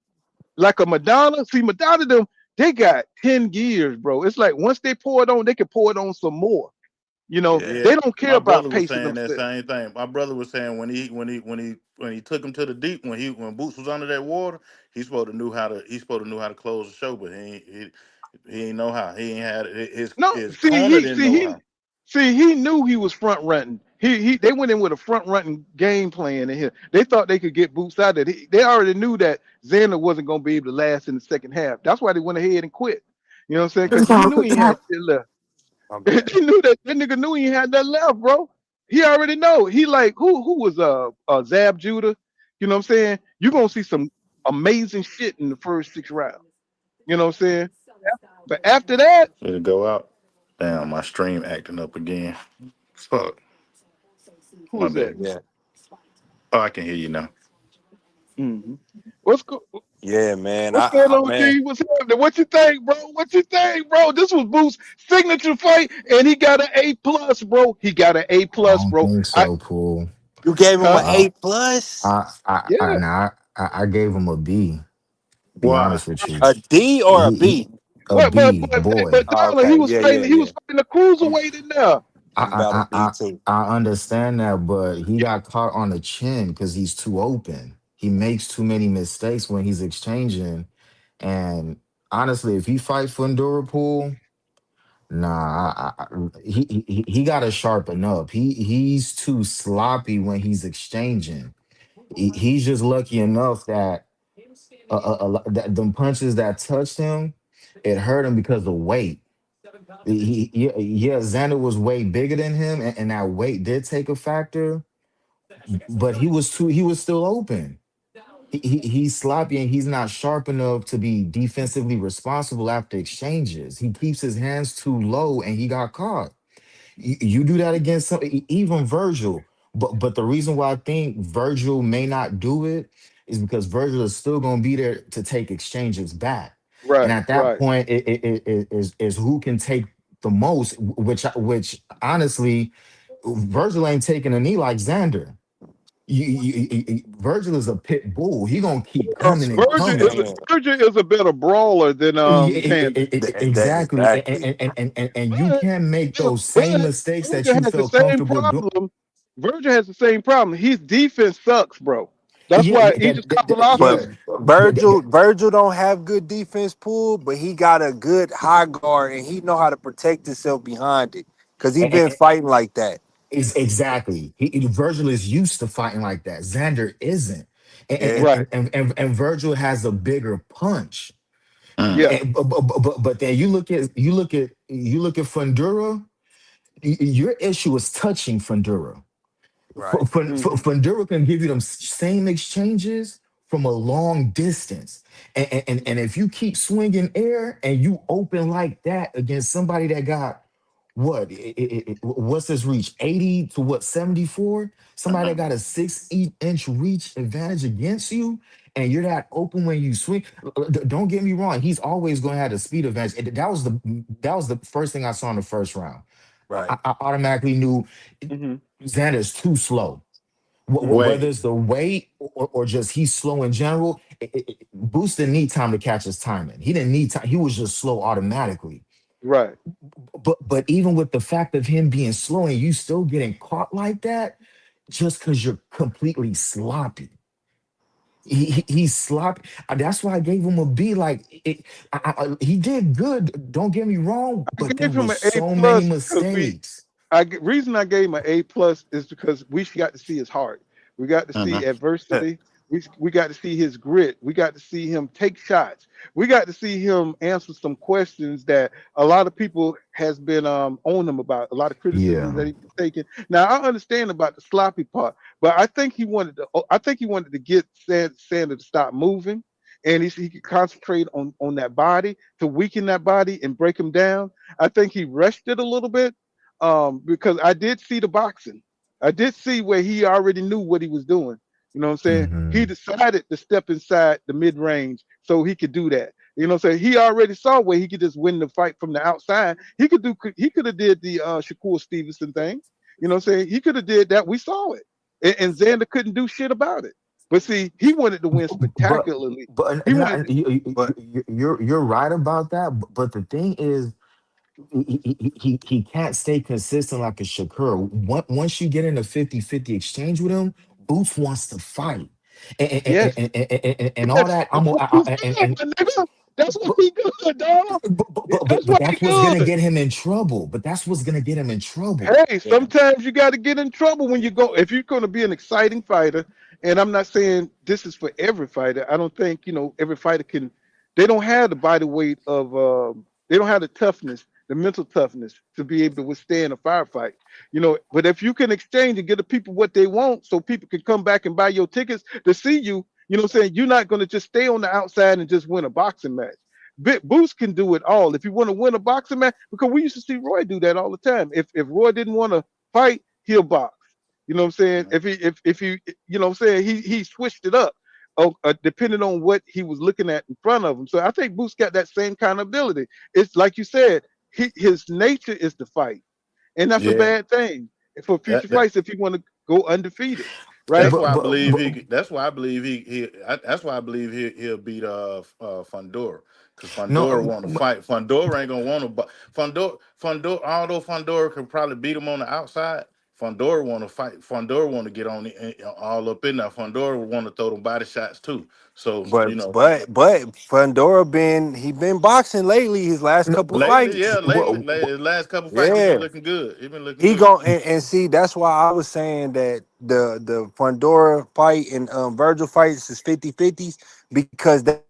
like a Madonna. See, Madonna them, they got 10 gears, bro. It's like once they pour it on, they can pour it on some more. You know, Yeah. they Yeah, don't care my about brother was pacing saying that themselves. same thing. My brother was saying when he took him to the deep when Boots was under that water, he's supposed to know how to close the show, but he ain't know how. He ain't had No, his see, corner didn't know how. he knew he was front running. They went in with a front running game plan in here. They thought they could get Boots out of it. They already knew that Xander wasn't gonna be able to last in the second half. That's why they went ahead and quit. You know what I'm saying? Because he knew he had shit left. My They bad. knew that nigga knew he had that left, bro. He already know. He like who was Zab Judah? You know what I'm saying? You're gonna see some amazing shit in the first 6 rounds. You know what I'm saying? But after that, Did it go out? Damn, my stream acting up again. Fuck, who my was that? bad. Yeah. Oh, I can hear you now. hmm What's go- Yeah, man. what's going on, Man. G? What's happening? What you think, bro? What you think, bro? This was Boo's signature fight, and he got an A+, bro. He got an I A+, don't bro. think I so, Pool. You gave him huh? an I A plus? Yeah. nah, I gave him a B. Be Why? honest with you, A D or a he B? a But but B but boy. but Oh, Donald, he okay. was Yeah, fighting. yeah, He yeah. was fighting a I'm cruiserweight in there. I'm about a B too. I understand that, but he got caught on the chin because he's too open. He makes too many mistakes when he's exchanging. And honestly, if he fights for Pool, nah, he got to sharpen up. He's too sloppy when he's exchanging. He's just lucky enough that that them punches that touched him, it hurt him because of weight. Yeah, Xander was way bigger than him, and that weight did take a factor. But he was still open. He's sloppy and he's not sharp enough to be defensively responsible after exchanges. He keeps his hands too low, and he got caught. You do that against even Virgil. But the reason why I think Virgil may not do it is because Virgil is still going to be there to take exchanges back, and Right, at that right. point, is who can take the most. Which honestly, Virgil ain't taking a knee like Xander. Virgil is a pit bull. He gonna keep That's coming what and I'm coming. saying. Virgil is a better brawler than Xander. Exactly, Exactly. and you But can't make those same but mistakes that Virgil you has the felt same comfortable doing. problem. Virgil has the same problem. His defense sucks, bro. That's Yeah, why yeah, Aegis Kapolowski. But yeah. Virgil don't have good defense pool, but he got a good high guard and he know how to protect himself behind it. Cause he been fighting like that. Is exactly. Virgil is used to fighting like that. Xander isn't, Yeah. Right. and Virgil has a bigger punch. Mm. Yeah. But then you look at Fundura. Your issue is touching Fundura. Right. hmm Fundura can give you them same exchanges from a long distance, and if you keep swinging air and you open like that against somebody that got what what's his reach 80 to what 74, somebody that got a 6 inch reach advantage against you, and you're that open when you swing. Don't get me wrong, he's always going to have the speed advantage. That was the first thing I saw in the first round. Right. I automatically knew hmm Xander's too slow. hmm Whether Wait, it's the weight or just he's slow in general, Boost didn't need time to catch his timing. He didn't need time. He was just slow automatically. Right. But even with the fact of him being slow and you still getting caught like that, just because you're completely sloppy. He's sloppy. That's why I gave him a B. Like he did good. Don't get me wrong, I but there gave him was an A so many plus because mistakes. reason I gave him an A plus is because we got to see his heart. We got to see adversity. We got to see his grit. We got to see him take shots. We got to see him answer some questions that a lot of people has been on him about. A lot of criticisms Yeah. that he's taken. Now I understand about the sloppy part, but I think he wanted to. I think he wanted to get Sander to stop moving, and he could concentrate on that body to weaken that body and break him down. I think he rushed it a little bit because I did see the boxing. I did see where he already knew what he was doing. You know what I'm saying? He Hmm. decided to step inside the mid range so he could do that. You know what I'm saying? He already saw where he could just win the fight from the outside. He could have did the Shakur Stevenson thing. You know what I'm saying? He could have did that. We saw it. And Xander couldn't do shit about it. But see, he wanted to win But spectacularly. He wanted not, But you're right about that. But the thing is, he can't stay consistent like a Shakur. Once you get in a 50-50 exchange with him, Boots wants to fight. yes. And all Yes. that. That's what he's good, my nigga. That's what he good, dog. That's But why he that's what's gonna good. get him in trouble. But that's what's gonna get him in trouble. Hey, sometimes you got to get in trouble when you go. If you're going to be an exciting fighter, and I'm not saying this is for every fighter. I don't think every fighter can. They don't have the body weight of. They don't have the toughness, the mental toughness to be able to withstand a firefight. But if you can exchange and get the people what they want, so people can come back and buy your tickets to see you. You know what I'm saying? You're not going to just stay on the outside and just win a boxing match. Big Boost can do it all. If you want to win a boxing match, because we used to see Roy do that all the time. If Roy didn't want to fight, he'll box. You know what I'm saying? If he you know what I'm saying, he switched it up. Depending on what he was looking at in front of him. So I think Boost got that same kind of ability. It's like you said, his nature is to fight, and that's a Yeah, bad thing for future that, fights if he want to go undefeated, that's right? why I But believe he. That's why I believe that's why I believe he'll beat Fundora, because Fundora no, want to fight. Fundora ain't gonna want to. But Fundora, although Fundora can probably beat him on the outside, Fundora want to fight. Fundora want to get on all up in there. Fundora want to throw them body shots too. So but but Fundora been boxing lately. His last no, couple lately, yeah, fights. lately, his last couple fights, he been Yeah. looking good. He been looking He good. gon' and see that's why I was saying that the Pandora fight and Virgil fights is 50-50s because they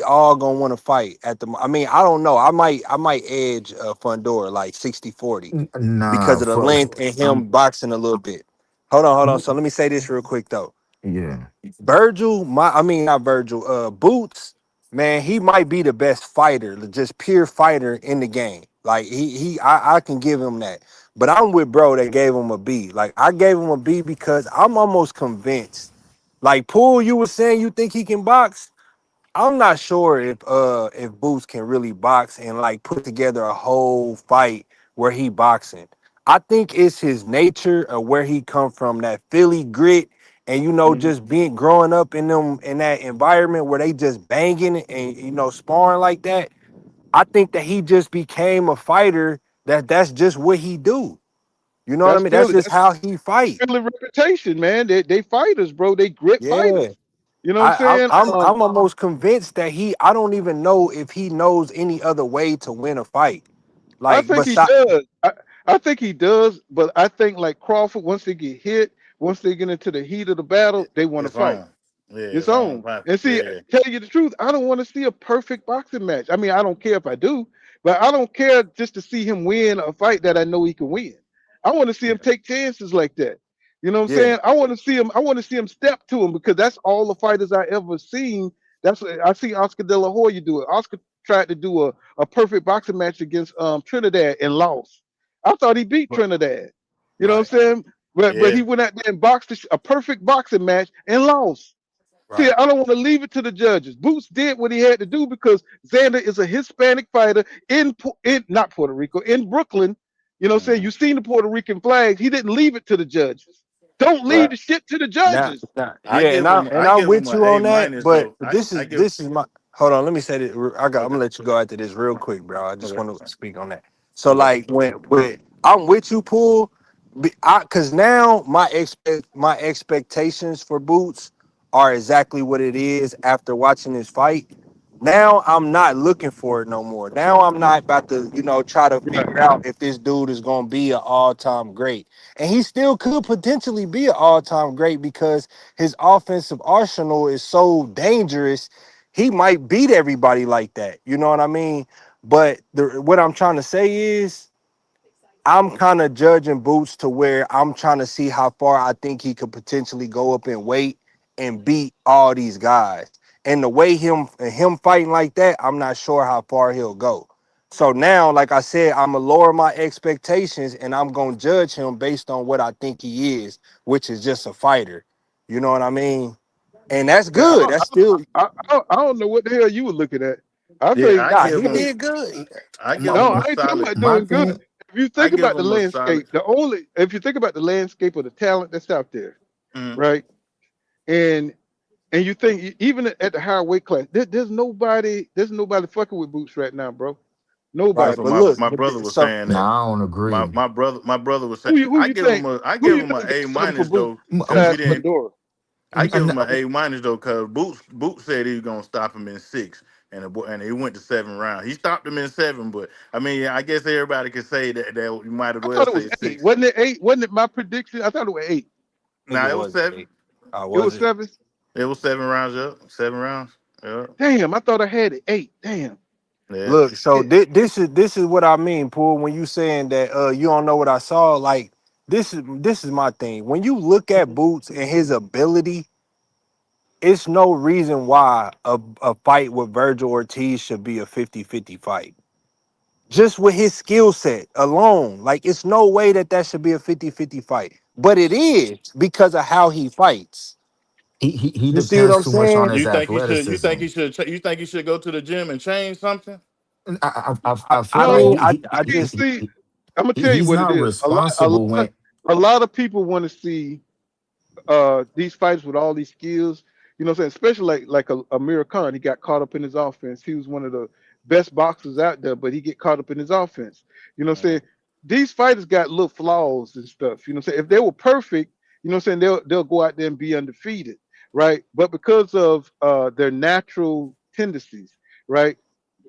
all gonna want to fight at the. I mean, I don't know. I might edge Fundora like 60-40 because nah. of the length and him boxing a little bit. Hold on. So let me say this real quick though. Yeah. Virgil, I mean not Virgil, Boots, man, he might be the best fighter, just pure fighter in the game. Like I can give him that. But I'm with bro that gave him a B. Like I gave him a B because I'm almost convinced. Like Poole, you were saying you think he can box. I'm not sure if Boots can really box and like put together a whole fight where he boxing. I think it's his nature of where he come from, that Philly grit, and Mhm. just being growing up in that environment where they just banging and sparring like that. I think that he just became a fighter that's just what he do. You know what I That's mean? That's Philly. just how he fight. Philly reputation, man. They fighters, bro. They grit Yeah. fighters. You know what I'm I, I'm saying? I'm I'm almost convinced that I don't even know if he knows any other way to win a fight. I Like think he besides, does. I think he does, but I think like Crawford, once they get hit, once they get into the heat of the battle, they want to It's fight. on. Yeah, It's it's on. on. Right. And see, Yeah, tell you the truth, I don't want to see a perfect boxing match. I mean, I don't care if I do, but I don't care just to see him win a fight that I know he can win. I want to see him yeah, take chances like that. You know what I'm yeah, saying? I want to see him. I want to see him step to him because that's all the fighters I ever seen. That's what I see Oscar De La Hoya do it. Oscar tried to do a perfect boxing match against Trinidad and lost. I thought he beat but Trinidad. You know what right. I'm saying? But Yeah, he went out there and boxed a perfect boxing match and lost. See, right. I don't want to leave it to the judges. Boots did what he had to do because Xander is a Hispanic fighter in not Puerto Rico, in Brooklyn. You know what I'm saying? mhm, You've seen the Puerto Rican flags. He didn't leave it to the judges. Don't leave right. the shit to the Now, judges. yeah, and I I'm give him with an you A on that. minus But though. this I is give. this is my hold on. Let me say this. I'm Okay. gonna let you go after this real quick, bro. I just Okay. want to speak on that. So Okay. like when I'm with you, Pool. Cause now my expectations for Boots are exactly what it is after watching this fight. Now I'm not looking for it no more. Now I'm not about to, try to figure out if this dude is gonna be an all-time great. And he still could potentially be an all-time great because his offensive arsenal is so dangerous. He might beat everybody like that. You know what I mean? But what I'm trying to say is I'm kind of judging Boots to where I'm trying to see how far I think he could potentially go up in weight and beat all these guys. And the way him fighting like that, I'm not sure how far he'll go. So now, like I said, I'm gonna lower my expectations and I'm gonna judge him based on what I think he is, which is just a fighter. You know what I mean? And that's Yeah, good. That's still I don't know what the hell you were looking at. I Yeah, think I nah, give he him. did good. I give no, him I a ain't talking solid. about my doing good. thing. If you I think give about the him a solid. landscape, if you think about the landscape of the talent that's out there, Mm, right? And you think even at the higher weight class, there's nobody fucking with Boots right now, bro. that's Right. what Nobody. But look, my brother was so saying that. Nah, I don't agree. My brother was saying. I Who give you him a think A got something for minus Boots though because he besides didn't. Pandora? I give him an No, A minus though because Boots said he was gonna stop him in six, and he went to 7 rounds. He stopped him in seven, but I mean, I guess everybody could say that you might as I well thought it was say eight. six. Wasn't it eight? Wasn't it my prediction? I thought it was eight. I think Now it it was was seven. eight. It Was was it? seven. It was 7 rounds up. 7 rounds. Yeah. Damn, I thought I had it eight. Damn. Yeah. Look, so Shit. this is what I mean, Paul. When you saying that you don't know what I saw, like this is my thing. When you look at Boots and his ability, it's no reason why a fight with Virgil Ortiz should be a 50-50 fight. Just with his skill set alone, like it's no way that should be a 50-50 fight. But it is because of how he fights. he You see what depends I'm too much on saying? his You think he should? athleticism. You think he should go to the gym and change something? I feel I like No, mean, I just see, I'm gonna tell you he's what it not is. responsible when A lot of people want to see these fights with all these skills, you know what I'm saying? Especially like a Amir Khan, he got caught up in his offense. He was one of the best boxers out there, but he get caught up in his offense. You know what I'm saying? These fighters got little flaws and stuff. You know what I'm saying? If they were perfect, you know what I'm saying, they'll go out there and be undefeated, right? But because of their natural tendencies, right?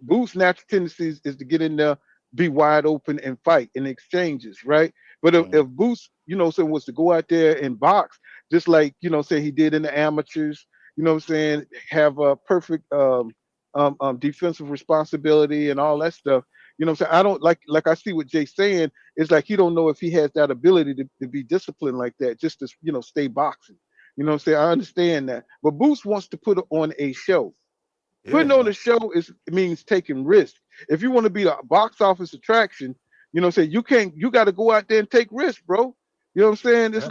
Booth's natural tendencies is to get in there, be wide open, and fight in exchanges, right? But if Boots, you know, saying was to go out there and box, just like say he did in the amateurs, you know, what I'm saying have a perfect defensive responsibility and all that stuff. You know, what I'm saying I don't like I see what Jay's saying. It's like he don't know if he has that ability to be disciplined like that, just to stay boxing. You know, what I'm saying I understand that, but Boots wants to put on a show. Putting on yeah. a show means taking risk. If you want to be a box office attraction, you know what I'm saying, you got to go out there and take risks, bro. You know what I'm saying? It's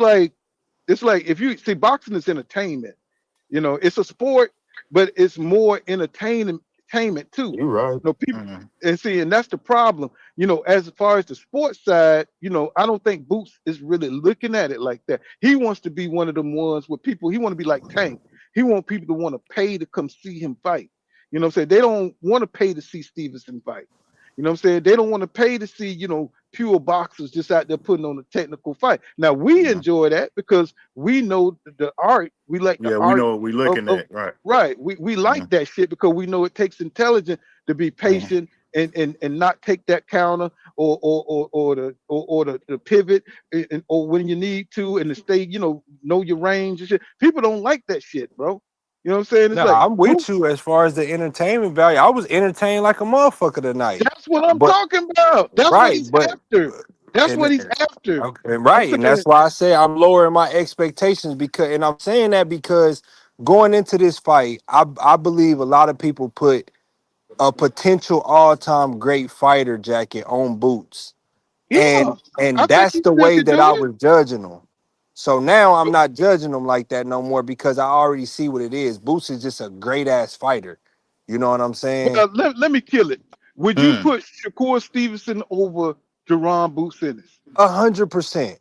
like if you see boxing is entertainment. You know, it's a sport, but it's more entertainment too. you're right. People and that's the problem. As far as the sports side, I don't think Boots is really looking at it like that. He wants to be one of them ones where people he want to be like Tank. He want people to want to pay to come see him fight. You know what I'm saying? They don't want to pay to see Stevenson fight. You know what I'm saying? They don't want to pay to see, pure boxers just out there putting on a technical fight. Now we enjoy that because we know the art. We like the Yeah, we art know what we're of, looking of at, right? right. We like that shit because we know it takes intelligence to be patient and not take that counter or the pivot or when you need to and to stay, know your range and shit. People don't like that shit, bro. You know what I'm saying? It's No, like I'm with you as far as the entertainment value. I was entertained like a motherfucker tonight. that's what I'm But talking about. That's what right, he's but after. That's and what he's after. okay, I'm right, and saying that's why I say I'm lowering my expectations because, and I'm saying that because going into this fight, I believe a lot of people put a potential all time great fighter jacket on Boots, yeah, I and think that's he the still way could that do I it. was judging them. So now I'm not judging them like that no more because I already see what it is. Boots is just a great ass fighter. You know what I'm saying? Well, let me kill it. Would you Mm. put Shakur Stevenson over Jaron Boots Ennis? 100%.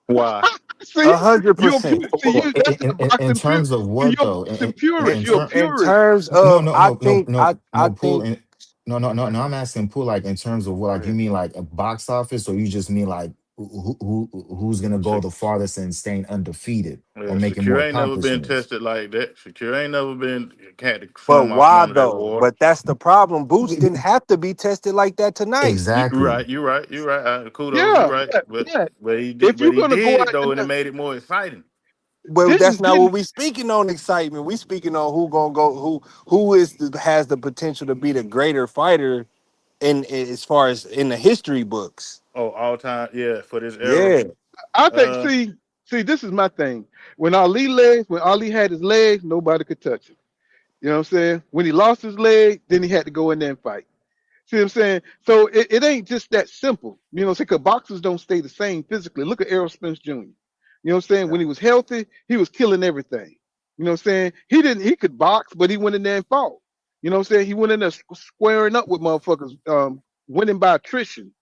Why? See, a hundred you're a percent. pure. See, you that's the In boxing pure. terms of See, what you're a though? boxing purist. In You're a terms In purist. terms no of, no I no no think, no I no pool think. in no. I'm asking pool like in terms of what Go like you ahead. mean like a box office or you just mean like who's gonna go Sha- the farthest and staying undefeated or Yeah, making more Shakir ain't never been accomplishments. tested like that. Shakir ain't never been had to But swim off why none of that though? water. But that's the problem. Boots didn't have to be tested like that tonight. You Exactly. right, you right, you right. Kudos, you Yeah, right. yeah, But yeah. but he did, If but you're he gonna go did out though, and it there, made it more exciting. But that's didn't not didn't what we speaking on excitement. We speaking on who gonna go, has the potential to be the greater fighter in as far as in the history books. Oh, all time, yeah, for this era. Yeah. I think Uh, see this is my thing. When Ali had his legs, nobody could touch him. You know what I'm saying? When he lost his leg, then he had to go in there and fight. See what I'm saying? So it ain't just that simple. You know what I'm saying? Because boxers don't stay the same physically. Look at Errol Spence Jr. You know what I'm saying? When he was healthy, he was killing everything. You know what I'm saying? He could box, but he went in there and fought. You know what I'm saying? He went in there squaring up with motherfuckers, winning by attrition.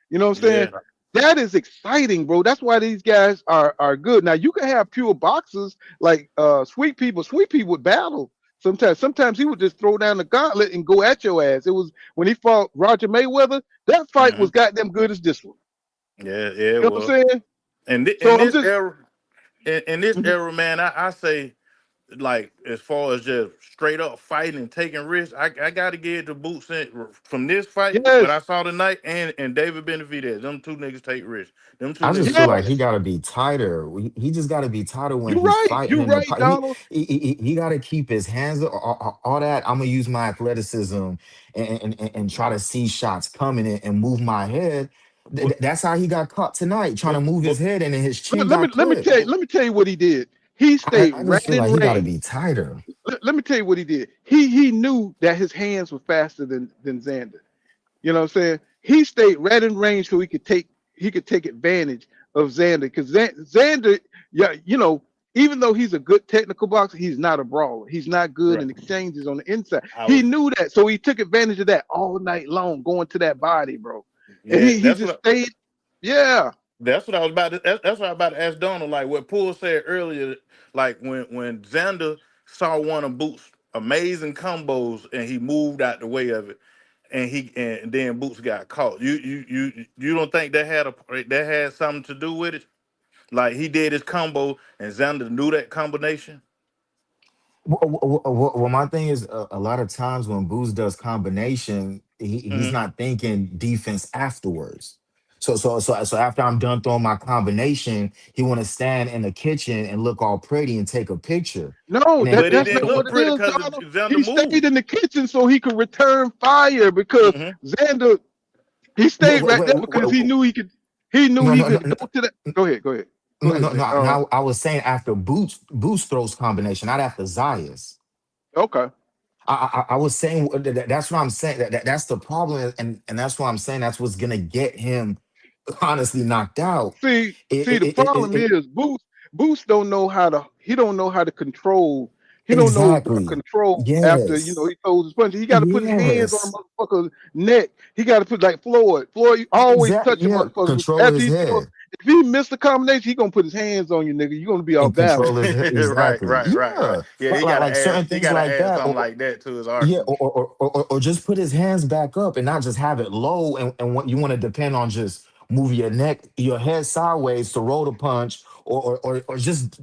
You know what I'm saying? yeah. That is exciting, bro. That's why these guys are good. Now you can have pure boxers like Sweet People. Sweet People would battle sometimes. Sometimes he would just throw down the gauntlet and go at your ass. It was when he fought Roger Mayweather. That fight Hmm. was goddamn good as this one. Yeah, yeah, it You know what was. I'm saying? And in So I'm this just era, in this mhm. era, man, I say like as far as just straight up fighting and taking risks, I got to give it to Boots from this fight what I Yes, saw tonight and David Benavidez. Them two niggas take risks. Them two I just niggas feel look like like he yes. got to be tighter. He just got to be tighter when You're he's right. fighting You're in the right, pocket. Donald. He got to keep his hands all that. I'm gonna use my athleticism and try to see shots coming and move my head. but That's how he got caught tonight, trying to but move but his head and then his chin Let me got clipped. but let me tell you what he did. He stayed I right just feel in like he got to range. be tighter. Let me tell you what he did. He knew that his hands were faster than Xander. You know what I'm saying? He stayed right in range so he could take advantage of Xander because Xander, yeah, you know, even though he's a good technical boxer, he's not a brawler. He's not good right. in exchanges on the inside. I He was knew that, so he took advantage of that all night long, going to that body, bro. And yeah. he just stayed. Yeah, That's what I was about to. That's what I was about to ask Donald. Like what Poole said earlier. Like when Xander saw one of Boots' amazing combos and he moved out the way of it, and then Boots got caught. You don't think that had something to do with it? Like he did his combo and Xander knew that combination. Well, my thing is a lot of times when Booz does combination, he's Hmm. not thinking defense afterwards. So after I'm done throwing my combination, he want to stand in the kitchen and look all pretty and take a picture. no, And then But it that's didn't not what look it pretty is, because Donald. Xander He stayed moved. in the kitchen so he could return fire because Hmm. Xander he wait, stayed right there because he knew he could. He knew no, he no, no, could go to that. Go ahead. Go ahead. Go no, ahead, no, Zay. no. Now I was saying after Boots throws combination, not after Zayas. Okay. I was saying that's what I'm saying. That's the problem, and that's what I'm saying. That's what's gonna get him honestly knocked out. See, the problem is Boost don't know how to. He don't know how to control. He don't know what Exactly. control after Yes. he throws his punch. He got to put his hands on Yes. the motherfucker's neck. He got to put like Floyd. Floyd you always Exactly. touch a Yeah. motherfucker Control after his he throws. head If he missed the combination, he gonna put his hands on you, nigga. You are gonna be off and control balance. his head. Right, Exactly. right. Yeah. Yeah, Like certain he things gotta like add that. something like that to his Yeah, arsenal. or just put his hands back up and not just have it low. And what you want to depend on just move your neck, your head sideways to roll the punch, or just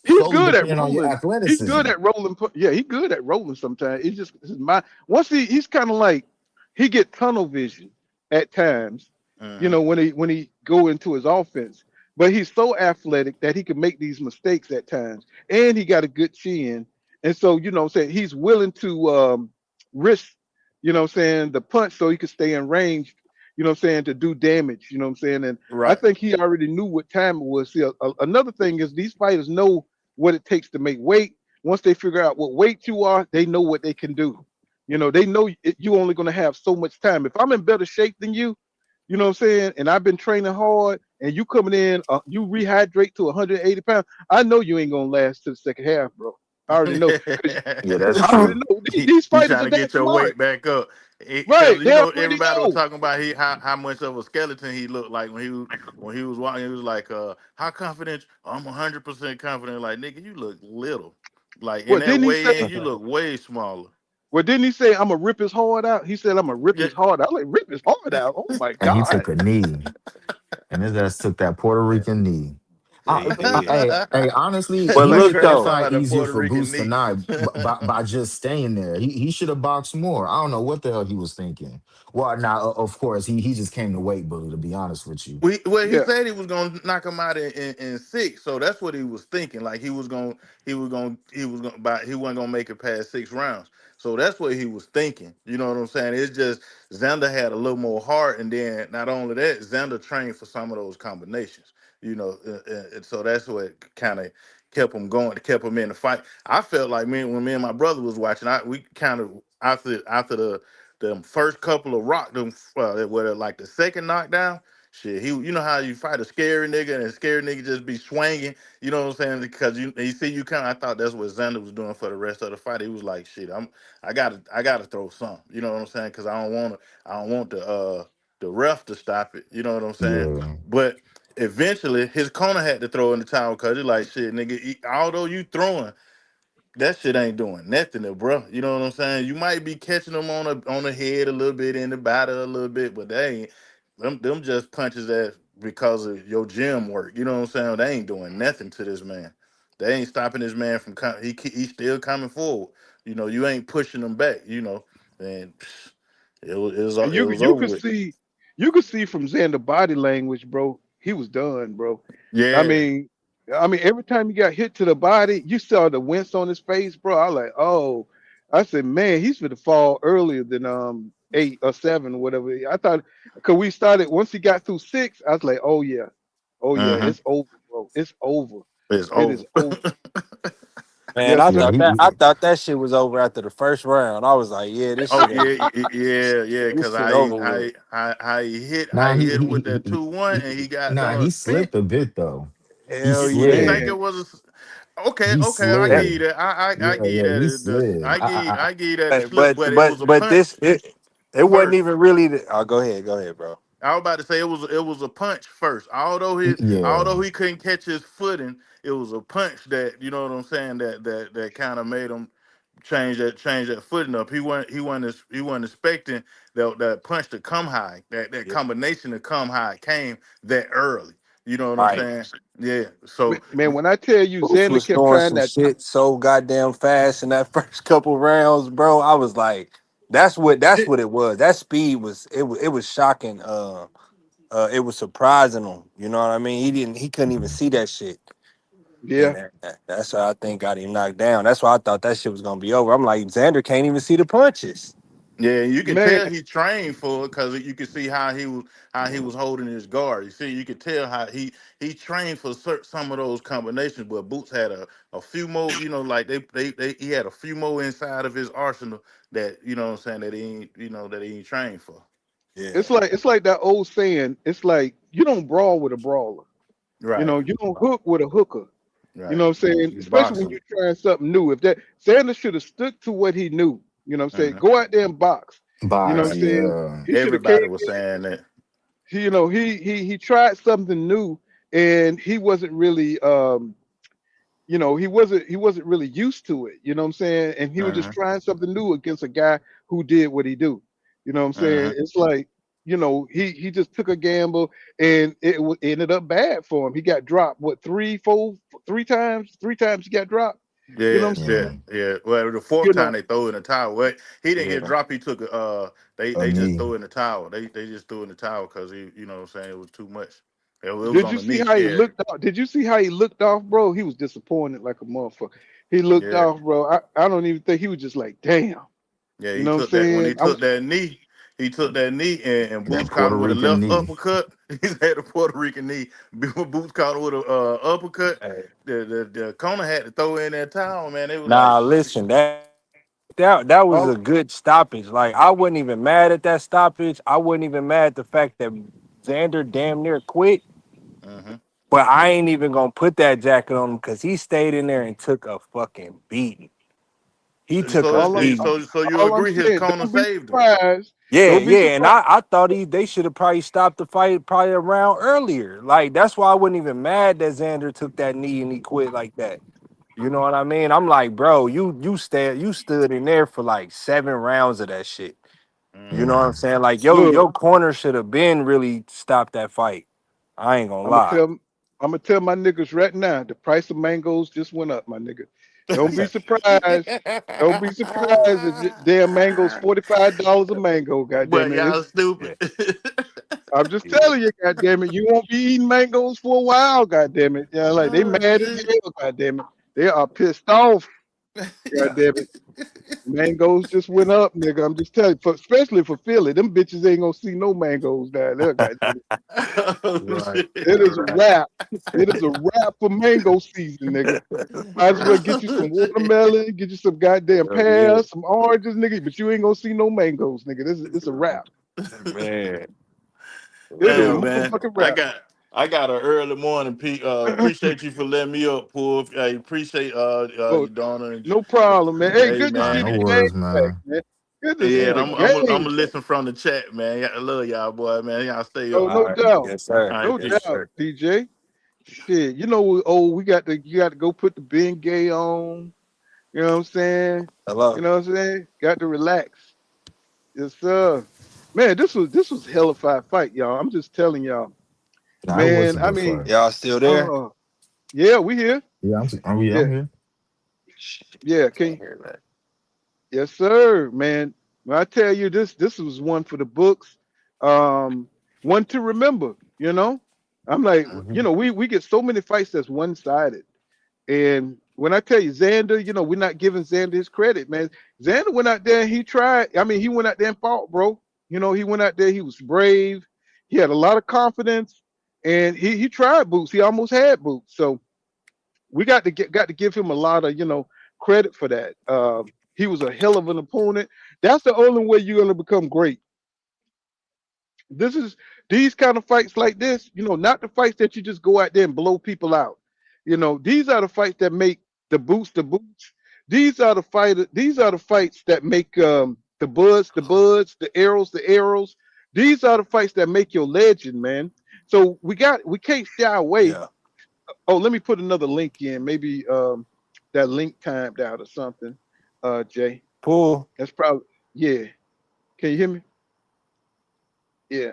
He's slowly good at depend on your rolling. He's good athleticism. at rolling. Yeah, he's good at rolling sometimes. It's just his mind. Once he's kind of like he get tunnel vision at times, you Hmm. know, when he go into his offense. But he's so athletic that he can make these mistakes at times. And he got a good chin. And so, you know what I'm saying, he's willing to risk, you know what I'm saying, the punch so he could stay in range, you know what I'm saying, to do damage, you know what I'm saying? And I Right. think he already knew what time it was. See, another thing is these fighters know what it takes to make weight. Once they figure out what weight you are, they know what they can do. You know, they know you only going to have so much time. If I'm in better shape than you know what I'm saying, and I've been training hard, and you coming in, you rehydrate to 180 pounds, I know you ain't going to last to the second half, bro. I already know. 'Cause Yeah, that's I already true. know these You fighters trying are to that get your smart. weight back up. Right. Because They already everybody was know. talking about how much of a skeleton he looked like when he was walking. He was like, how confident? I'm 100% confident. Like nigga, you look little. Like in What that didn't he say? way in, you look way smaller. What didn't he say? I'm gonna rip his heart out. He said I'm gonna rip Yeah, his heart out. I'm like rip his heart out. Oh my And he god. took a knee. And his ass took that Puerto Yeah, Rican knee. yeah, he did. Hey, honestly, But he Like look made that Craig though, talking fight about the easier Puerto for Rican Boots knee. tonight by just staying there. He should have boxed more. I don't know what the hell he was thinking. Well, now of course he just came to weight bully. To be honest with you, He Yeah, said he was gonna knock him out in six, so that's what he was thinking. Like he wasn't gonna make it past 6 rounds. So that's what he was thinking. You know what I'm saying? It's just Xander had a little more heart, and then not only that, Xander trained for some of those combinations. And so that's what kind of kept him going, kept him in the fight. I felt like when me and my brother was watching, we kind of after the first couple of rock them, where like the second knockdown. Shit, you know how you fight a scary nigga and a scary nigga just be swinging, you know what I'm saying? Because you see you kind of, I thought that's what Xander was doing for the rest of the fight. He was like, shit, I gotta throw some, you know what I'm saying? Because I don't want the ref to stop it, you know what I'm saying? yeah. But eventually his corner had to throw in the towel because he's like, shit, nigga, although you throwing, that shit ain't doing nothing to bro. You know what I'm saying? You might be catching them on the head a little bit, in the body a little bit, but they ain't them just punches that because of your gym work. You know what I'm saying? They ain't doing nothing to this man. They ain't stopping this man from he's still coming forward. You ain't pushing him back. And and it was over with. you could see from Xander body language, bro. He was done, bro. I Yeah. mean, every time he got hit to the body, you saw the wince on his face, bro. I like, oh, I said, man, he's gonna fall earlier than 8 or 7 or whatever. I thought because we started once he got through 6, I was like, oh yeah, Uh-huh. it's over, bro. It's over. It's It is over. over. man, Yes, I sir. Yeah, thought he, that shit was over after the first round. I was like, yeah, this Oh shit yeah, ain't yeah. this Because shit over with. how nah, he hit him with that 2-1 and he got nah, done he spent. slipped a bit though. He Hell You yeah. think slid. it was okay? He Okay, I give you slid. that. I give you Yeah, he that. slid. I give you that the Hey, slip, but it was a but punch it wasn't first. even really oh, go ahead, bro. I was about to say it was a punch first. Yeah, Although he couldn't catch his footing, it was a punch that you know what I'm saying that kind of made him change that footing up. He wasn't expecting that punch to come high. That Yeah. combination to come high came that early. You know what I'm Right. saying? Yeah. So Man, when I tell you Boots Xander was kept throwing trying some that. shit so goddamn fast in that first couple rounds, bro. I was like, that's what it was. That speed was it was shocking. It was surprising him. You know what I mean? He couldn't even see that shit. And Yeah, that's what I think got him knocked down. That's why I thought that shit was gonna be over. I'm like, Xander can't even see the punches. yeah, you can man. tell he trained for it because you can see how he was holding his guard. You could tell how he trained for some of those combinations. But Boots had a few more, like he had a few more inside of his arsenal that what I'm saying that he ain't trained for. Yeah. It's like that old saying. It's like you don't brawl with a brawler. Right, You don't hook with a hooker. You know right. what I'm saying? You Especially when boxing. you're trying something new. If that Sanders should have stuck to what he knew. You know what I'm saying? Uh-huh. Go out there and box. You know what box. Right. I'm saying? Yeah, He should have came. Everybody was saying that. He tried something new, and he wasn't really he wasn't really used to it. You know what I'm saying? And he was just Uh-huh. trying something new against a guy who did what he do. You know what I'm saying? Uh-huh. It's like he just took a gamble, and ended up bad for him. He got dropped what 3 times? 3 times he got dropped. You know Yeah, what I'm yeah, yeah. saying? yeah. Well, the fourth You time know, they throw in the towel. Well, he didn't get Yeah. dropped. He took A they just knee. threw in the towel. They just threw in the towel because what I'm saying, it was too much. It was did on you the see knee. how he Yeah, looked off? Did you see how he looked off, bro? He was disappointed like a motherfucker. He looked yeah, off, bro. I don't even think he was just like, damn. yeah. You He know what I'm took that when saying? he took that knee. He took that knee and Boots That caught Puerto him with a Rican left knee. uppercut. He had a Puerto Rican knee. Boots caught him with a uppercut. Hey. The corner had to throw in that towel. Man, it was like, Nah, listen, that was All a good stoppage. Like I wasn't even mad at that stoppage. I wasn't even mad at the fact that Xander damn near quit. uh But I ain't even gonna put that jacket on him because he stayed in there and took a fucking beating. He took a all I'm beating. so you all I'm agree his saying, corner don't be saved him? surprised. Yeah, Don't be yeah, and surprised. I thought they should have probably stopped the fight probably a round earlier. Like that's why I wasn't even mad that Xander took that knee and he quit like that. You know what I mean? I'm like, bro, you stood in there for like 7 rounds of that shit. You know Hmm what I'm Yeah. saying? Like Look, your corner should have been really stopped that fight. I ain't gonna I'm gonna lie. tell I'm gonna tell my niggas right now. The price of mangoes just went up, my nigga. Don't be surprised. Don't be surprised if damn mangoes $45 a mango. Goddamn But it! y'all stupid. Yeah, I'm just yeah. telling you, goddamn it. You won't be eating mangoes for a while, goddamn it. Yeah, like they Oh, mad as shit. hell, goddamn it. They are pissed off, Yeah. goddamn it. Mangoes just went up, nigga. I'm just telling you, especially for Philly. Them bitches ain't gonna see no mangoes down there, goddamn it. Oh, Right. shit. It is a Right. wrap. It is a wrap for mango season, nigga. Might as well get you Oh, some shit. watermelon, get you some goddamn Oh, yeah. pears, some oranges, nigga. But you ain't gonna see no mangoes, nigga. It's a wrap. Man. It is a Damn, Man. man. motherfucking wrap. I got an early morning, Pete. Appreciate you for letting me up, Pool. I appreciate Oh, you, Donna. no problem, man. Hey, Hey, good to Nah, see man. no the game worries, back, man. man. Good to see Yeah, and the I'm game gonna back. listen from the chat, man. I love y'all, boy, man. Y'all stay Oh, up. no All right. doubt. Yes, sir. All right, No Yes, peace. doubt, sir. DJ. Shit. You know, oh, you got to go put the Ben Gay on. You know what I'm saying? You Hello. know what I'm saying? Got to relax. Yes, sir. Man, this was hellified fight, y'all. I'm just telling y'all. Nah, it was Man, a I good mean, fight. Y'all still there? oh yeah, we here. Yeah, yeah, Yeah, I'm here. Shit, yeah. can't Can hear that. Yes, sir, man. When I tell you this was one for the books. Um, one to remember, you know. I'm like, Mm-hmm. we get so many fights that's one sided. And when I tell you Xander, we're not giving Xander his credit, man. Xander went out there and he tried. I mean, he went out there and fought, bro. He went out there, he was brave, he had a lot of confidence, and he tried Boots. He almost had Boots. So we got to give him a lot of credit for that. He was a hell of an opponent. That's the only way you're gonna become great. This is these kind of fights like this, not the fights that you just go out there and blow people out. These are the fights that make the boots. These are the fights that make the arrows, the arrows. These are the fights that make your legend, man. So we can't shy away. Yeah. Oh, let me put another link in. Maybe that link timed out or something. Jay. Pool. That's probably yeah. Can you hear me? Yeah.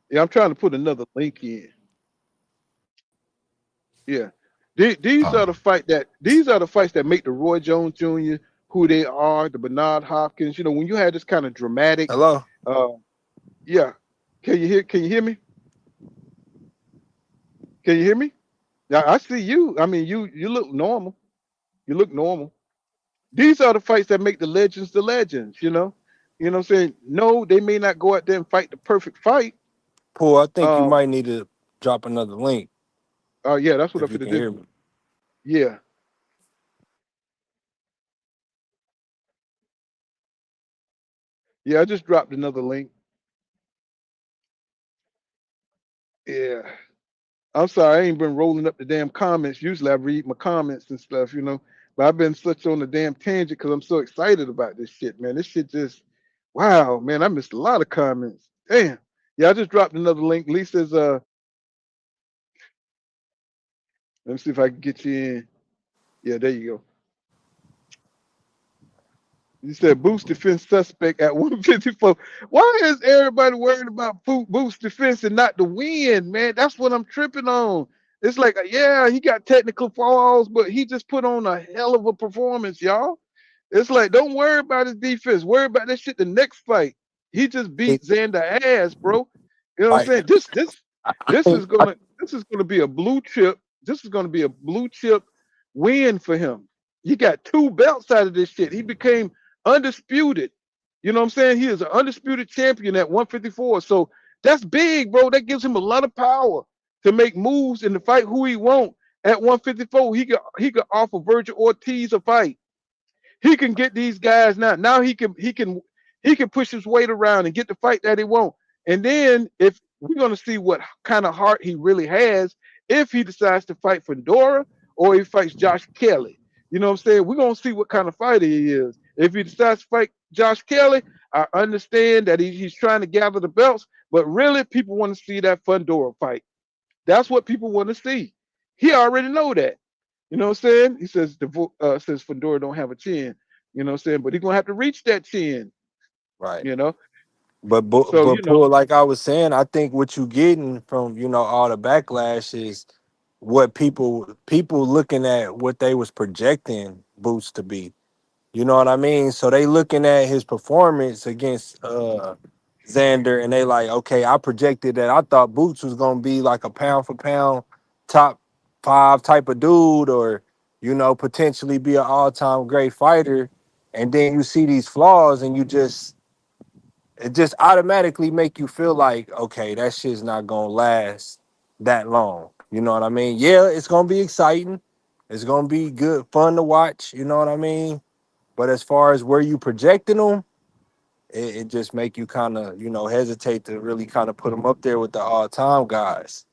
Yeah, I'm trying to put another link in. Yeah. Uh, These are the fights that make the Roy Jones Jr. who they are, the Bernard Hopkins. When you had this kind of dramatic Hello. uh yeah. Can you hear me? Can you hear me? Yeah, I see you. I mean you look normal. You look normal. These are the fights that make the legends. You know what I'm saying? No, they may not go out there and fight the perfect fight. Pool, I think you Um, might need to drop another link yeah, that's what I'm if you finna can do. hear me. Yeah. Yeah, I just dropped another link. Yeah. I'm sorry, I ain't been rolling up the damn comments. Usually I read my comments and stuff. But I've been such on the damn tangent because I'm so excited about this shit, man. This shit just, wow, man, I missed a lot of comments. Damn. Yeah, I just dropped another link. Lisa's, let me see if I can get you in. Yeah, there you go. You said Boost defense suspect at 154. Why is everybody worried about Boost defense and not the win, man? That's what I'm tripping on. It's like, yeah, he got technical flaws, but he just put on a hell of a performance, y'all. It's like, don't worry about his defense. Worry about that shit the next fight. He just beat It, Xander ass, bro. You know what I'm like, saying? This is gonna be a blue chip. This is gonna be a blue chip win for him. He got two belts out of this shit. He became undisputed. You know what I'm saying? He is an undisputed champion at 154. So that's big, bro. That gives him a lot of power to make moves and to fight who he want at 154. He could offer Virgil Ortiz a fight. He can get these guys now. Now he can push his weight around and get the fight that he wants. And then if we're gonna see what kind of heart he really has, if he decides to fight Fedora or he fights Josh Kelly. You know what I'm saying? We're gonna see what kind of fighter he is. If he decides to fight Josh Kelly, I understand that he's trying to gather the belts, but really people want to see that Fedora fight. That's what people want to see. He already know that. You know what I'm saying? He says Fedora don't have a chin. You know what I'm saying? But he's gonna have to reach that chin. right. You know. So but you know, Paul, like I was saying, I think what you getting from all the backlash is what people looking at what they was projecting Boots to be. You know what I mean? So they looking at his performance against Xander, and they like, okay, I projected that. I thought Boots was gonna be like a pound for pound top 5 type of dude, or potentially be an all time great fighter. And then you see these flaws, and it just automatically make you feel like, okay, that shit's not gonna last that long. You know what I mean? Yeah, it's gonna be exciting. It's gonna be good, fun to watch. You know what I mean? But as far as where you projecting them, it just make you kind of hesitate to really kind of put them up there with the all time guys.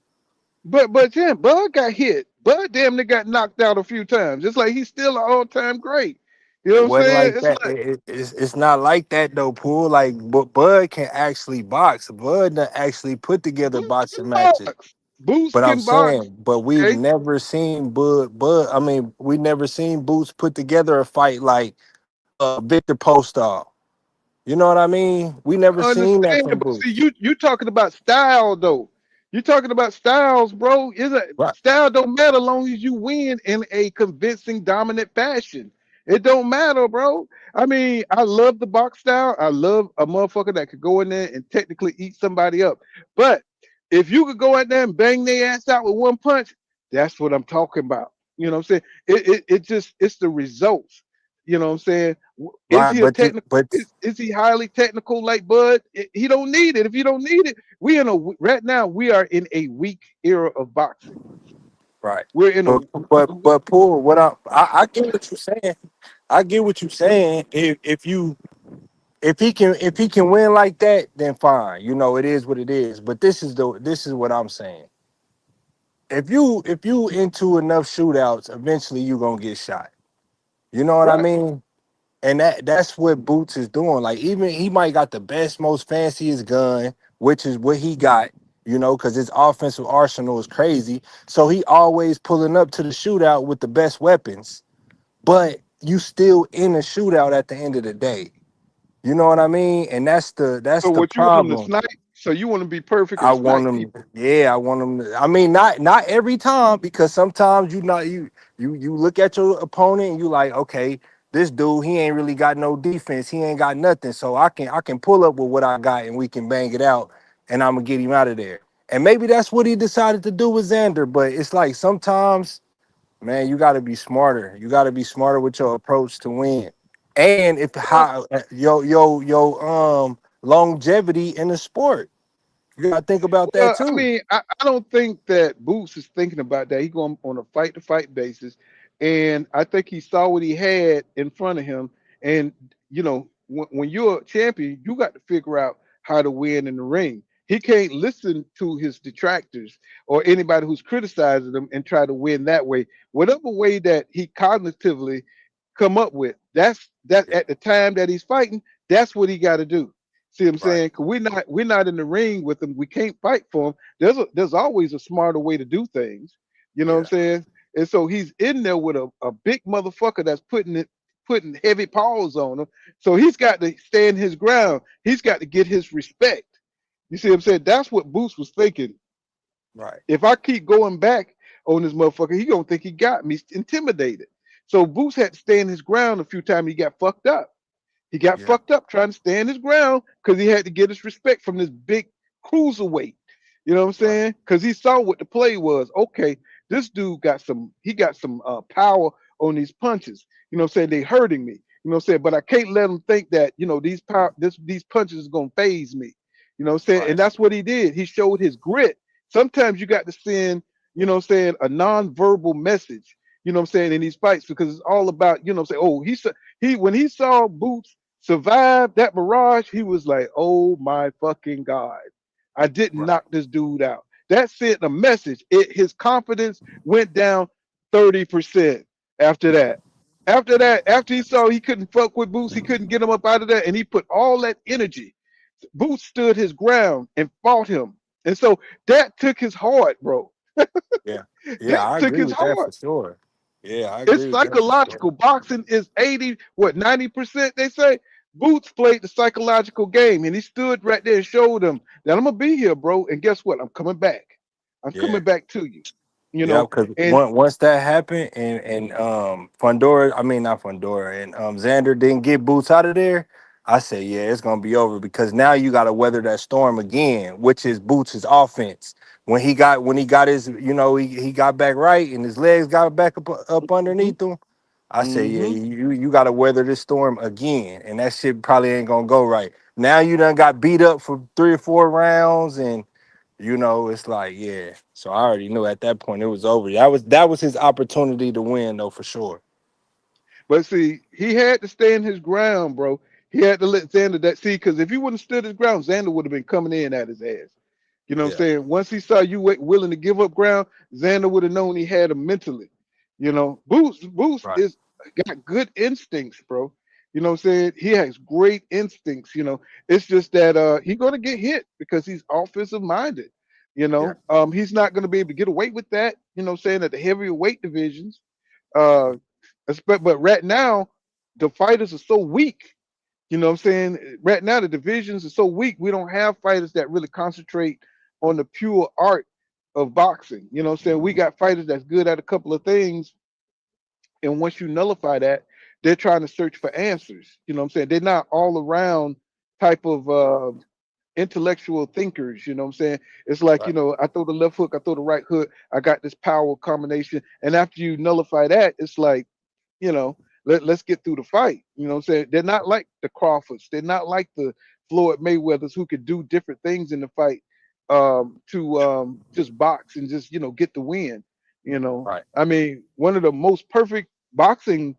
but then Bud got hit. Bud damn near got knocked out a few times. It's like he's still an all time great. You know It what I'm wasn't saying? like It's that. like It's not like that though, Pool. Like, but Bud can actually box. Bud done actually put together Boots boxing can matches. box. Boots But I'm can box. saying, but we've Okay. never seen I mean, we never seen Boots put together a fight like Victor Postol. You know what I mean? We never seen that Understand, from but see, Boots. you talking about style though. You talking about styles, bro. Is a Right. style don't matter long as you win in a convincing, dominant fashion. It don't matter, bro. I mean, I love the box style. I love a motherfucker that could go in there and technically eat somebody up. But if you could go out there and bang their ass out with one punch, that's what I'm talking about. You know what I'm saying? It just it's the results. You know what I'm saying? Is Right. he a But technical? Is he highly technical like Bud? He don't need it. If you don't need it, right now we are in a weak era of boxing. right. We're in a But Pool, I get what you're saying. I get what you're saying. If he can win like that, then fine. It is what it is. But this is what I'm saying. If you into enough shootouts, eventually you gonna get shot. You know what I right. mean? And that's what Boots is doing. Like, even he might got the best, most fanciest gun, which is what he got, because his offensive arsenal is crazy. So he always pulling up to the shootout with the best weapons. But you still in a shootout at the end of the day. You know what I mean? And that's So the what you want him to problem. snipe? So you want to be perfect I and want snipe them, people? yeah, I want them. I mean, not every time, because sometimes you look at your opponent and you like, okay, this dude, he ain't really got no defense, he ain't got nothing, so I can pull up with what I got and we can bang it out, and I'm gonna get him out of there. And maybe that's what he decided to do with Xander, but it's like sometimes, man, you got to be smarter. You got to be smarter with your approach to win, and if Well, how yo longevity in the sport. You gotta think about that Well, I too. mean, I don't think that Boots is thinking about that. He going on a fight to fight basis, and I think he saw what he had in front of him. And when you're a champion, you got to figure out how to win in the ring. He can't listen to his detractors or anybody who's criticizing him and try to win that way. Whatever way that he cognitively come up with, that Yeah, at the time that he's fighting, that's what he got to do. See what I'm right. saying? Cause we're not in the ring with them. We can't fight for him. There's always a smarter way to do things. You know what I'm Yeah, saying? And so he's in there with a big motherfucker that's putting heavy paws on him. So he's got to stand his ground. He's got to get his respect. You see what I'm saying? That's what Boost was thinking. right. If I keep going back on this motherfucker, he gonna think he got me intimidated. So Boost had to stand his ground a few times. He got fucked up. He got Yeah, fucked up trying to stand his ground because he had to get his respect from this big cruiserweight. You know what I'm right, saying? Because he saw what the play was. Okay, this dude got some power on these punches. You know what I'm saying? They hurting me. You know what I'm saying? But I can't let him think that these punches is gonna phase me. You know what I'm saying? right. And that's what he did. He showed his grit. Sometimes you got to send, a non-verbal message. You know what I'm saying, in these fights because it's all about, what I'm saying, oh, he when he saw Boots survive that barrage, he was like, "Oh my fucking god, I didn't Right. knock this dude out." That sent a message. His confidence went down 30% after that. After he saw he couldn't fuck with Boots, he couldn't get him up out of there, and he put all that energy. Boots stood his ground and fought him, and so that took his heart, bro. Yeah, yeah. That I took agree his with that heart. for sure. Yeah, I It's agree with that for sure. psychological. Boxing is 80, what, 90%, they say. Boots played the psychological game, and he stood right there and showed them that I'm gonna be here, bro. And guess what? I'm coming back. I'm Yeah. coming back to you. You Yeah, know, because and once that happened and Fundora, I mean not Fundora, and Xander didn't get Boots out of there, I said, yeah, it's gonna be over because now you gotta weather that storm again, which is Boots' offense. When he got his, he got back right and his legs got back up underneath him. I said, yeah, hmm you gotta weather this storm again. And that shit probably ain't gonna go right. Now you done got beat up for 3 or 4 rounds and it's like, yeah. So I already knew at that point it was over. That was his opportunity to win, though, for sure. but see, he had to stand his ground, bro. He had to let Xander that see, because if he wouldn't stood his ground, Xander would have been coming in at his ass. You know what I'm Yeah. saying? Once he saw you willing to give up ground, Xander would have known he had him mentally. Boots Right. is got good instincts, bro. You know what I'm saying? He has great instincts. It's just that he's gonna get hit because he's offensive minded. Yeah. He's not gonna be able to get away with that. You know what I'm saying? At the heavier weight divisions, uh, but right now the fighters are so weak. You know what I'm saying? Right now, the divisions are so weak. We don't have fighters that really concentrate on the pure art of boxing. You know what I'm saying? We got fighters that's good at a couple of things. And once you nullify that, they're trying to search for answers. You know what I'm saying? They're not all around type of intellectual thinkers. You know what I'm saying? It's like, Right. I throw the left hook, I throw the right hook, I got this power combination. And after you nullify that, it's like, you know, let's get through the fight. You know what I'm saying? They're not like the Crawfords. They're not like the Floyd Mayweathers who could do different things in the fight to just box and just, get the win. Right. I mean, one of the most perfect boxing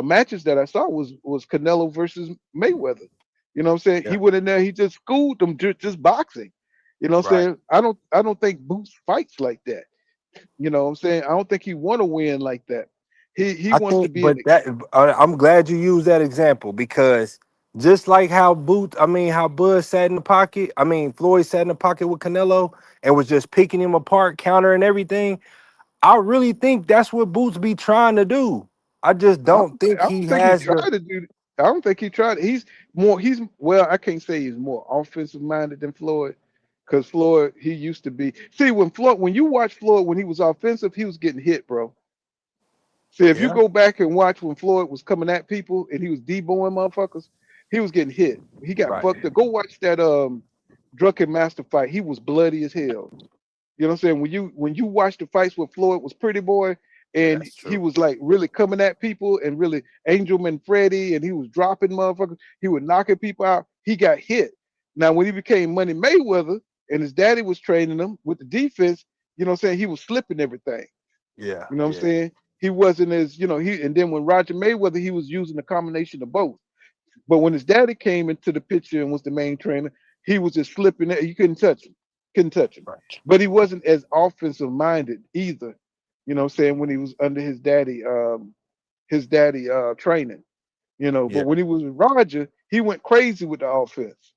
matches that I saw was Canelo versus Mayweather. You know what I'm saying? He Yeah. went in there, he just schooled them just boxing. You know what I'm Right. saying? I don't think Boots fights like that. You know what I'm saying? I don't think he want to win like that. He I wants to think, be in but the I'm glad you used that example because just like how Bud sat in the pocket, Floyd sat in the pocket with Canelo and was just picking him apart, countering everything. I really think that's what Boots be trying to do. I just I don't don't, think I he don't think he has the tried to do. I don't think he tried. Well, I can't say he's more offensive minded than Floyd, because Floyd he used to be. See, when you watch Floyd when he was offensive, he was getting hit, bro. See, if you yeah. go back and watch when Floyd was coming at people and he was deboing motherfuckers, he was getting hit. He got Right. fucked up. Go watch that Drunken Master fight. He was bloody as hell. You know what I'm saying? When you watch the fights with Floyd was Pretty Boy, Yeah, and that's he true. was like really coming at people and really Angelman Freddy, and he was dropping motherfuckers. He was knocking people out. He got hit. Now when he became Money Mayweather and his daddy was training him with the defense, you know what I'm saying? He was slipping everything. Yeah. You know what I'm Yeah. saying? He wasn't as he. And then when Roger Mayweather, he was using a combination of both. But when his daddy came into the picture and was the main trainer, he was just slipping it. You couldn't touch him. Couldn't touch him. Right. But he wasn't as offensive minded either. You know what I'm saying? When he was under his daddy training. But Yeah. when he was with Roger, he went crazy with the offense.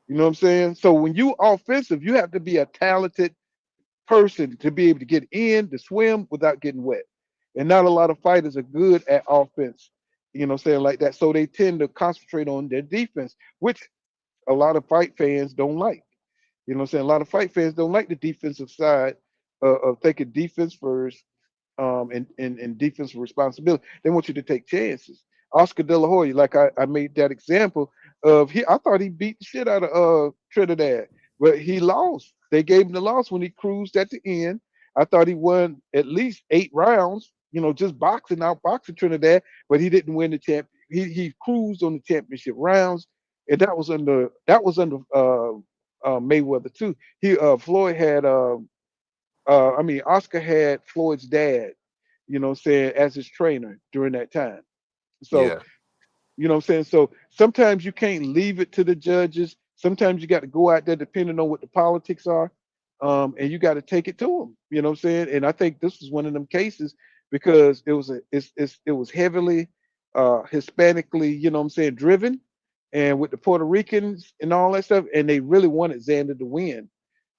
You know what I'm saying? So when you offensive, you have to be a talented person to be able to get in to swim without getting wet. And not a lot of fighters are good at offense, saying like that. So they tend to concentrate on their defense, which a lot of fight fans don't like. You know what I'm saying? A lot of fight fans don't like the defensive side of taking defense first, and defensive responsibility. They want you to take chances. Oscar De La Hoya, like I made that example of I thought he beat the shit out of Trinidad, but he lost. They gave him the loss when he cruised at the end. I thought he won at least 8 rounds, just out boxing Trinidad, but he didn't win the champ. He cruised on the championship rounds, and that was under Mayweather too. Floyd had Oscar had Floyd's dad, what I'm saying, as his trainer during that time. So, Yeah. what I'm saying? So sometimes you can't leave it to the judges. Sometimes you got to go out there depending on what the politics are. And you got to take it to them. You know what I'm saying? And I think this was one of them cases because it was heavily Hispanically, what I'm saying, driven, and with the Puerto Ricans and all that stuff, and they really wanted Xander to win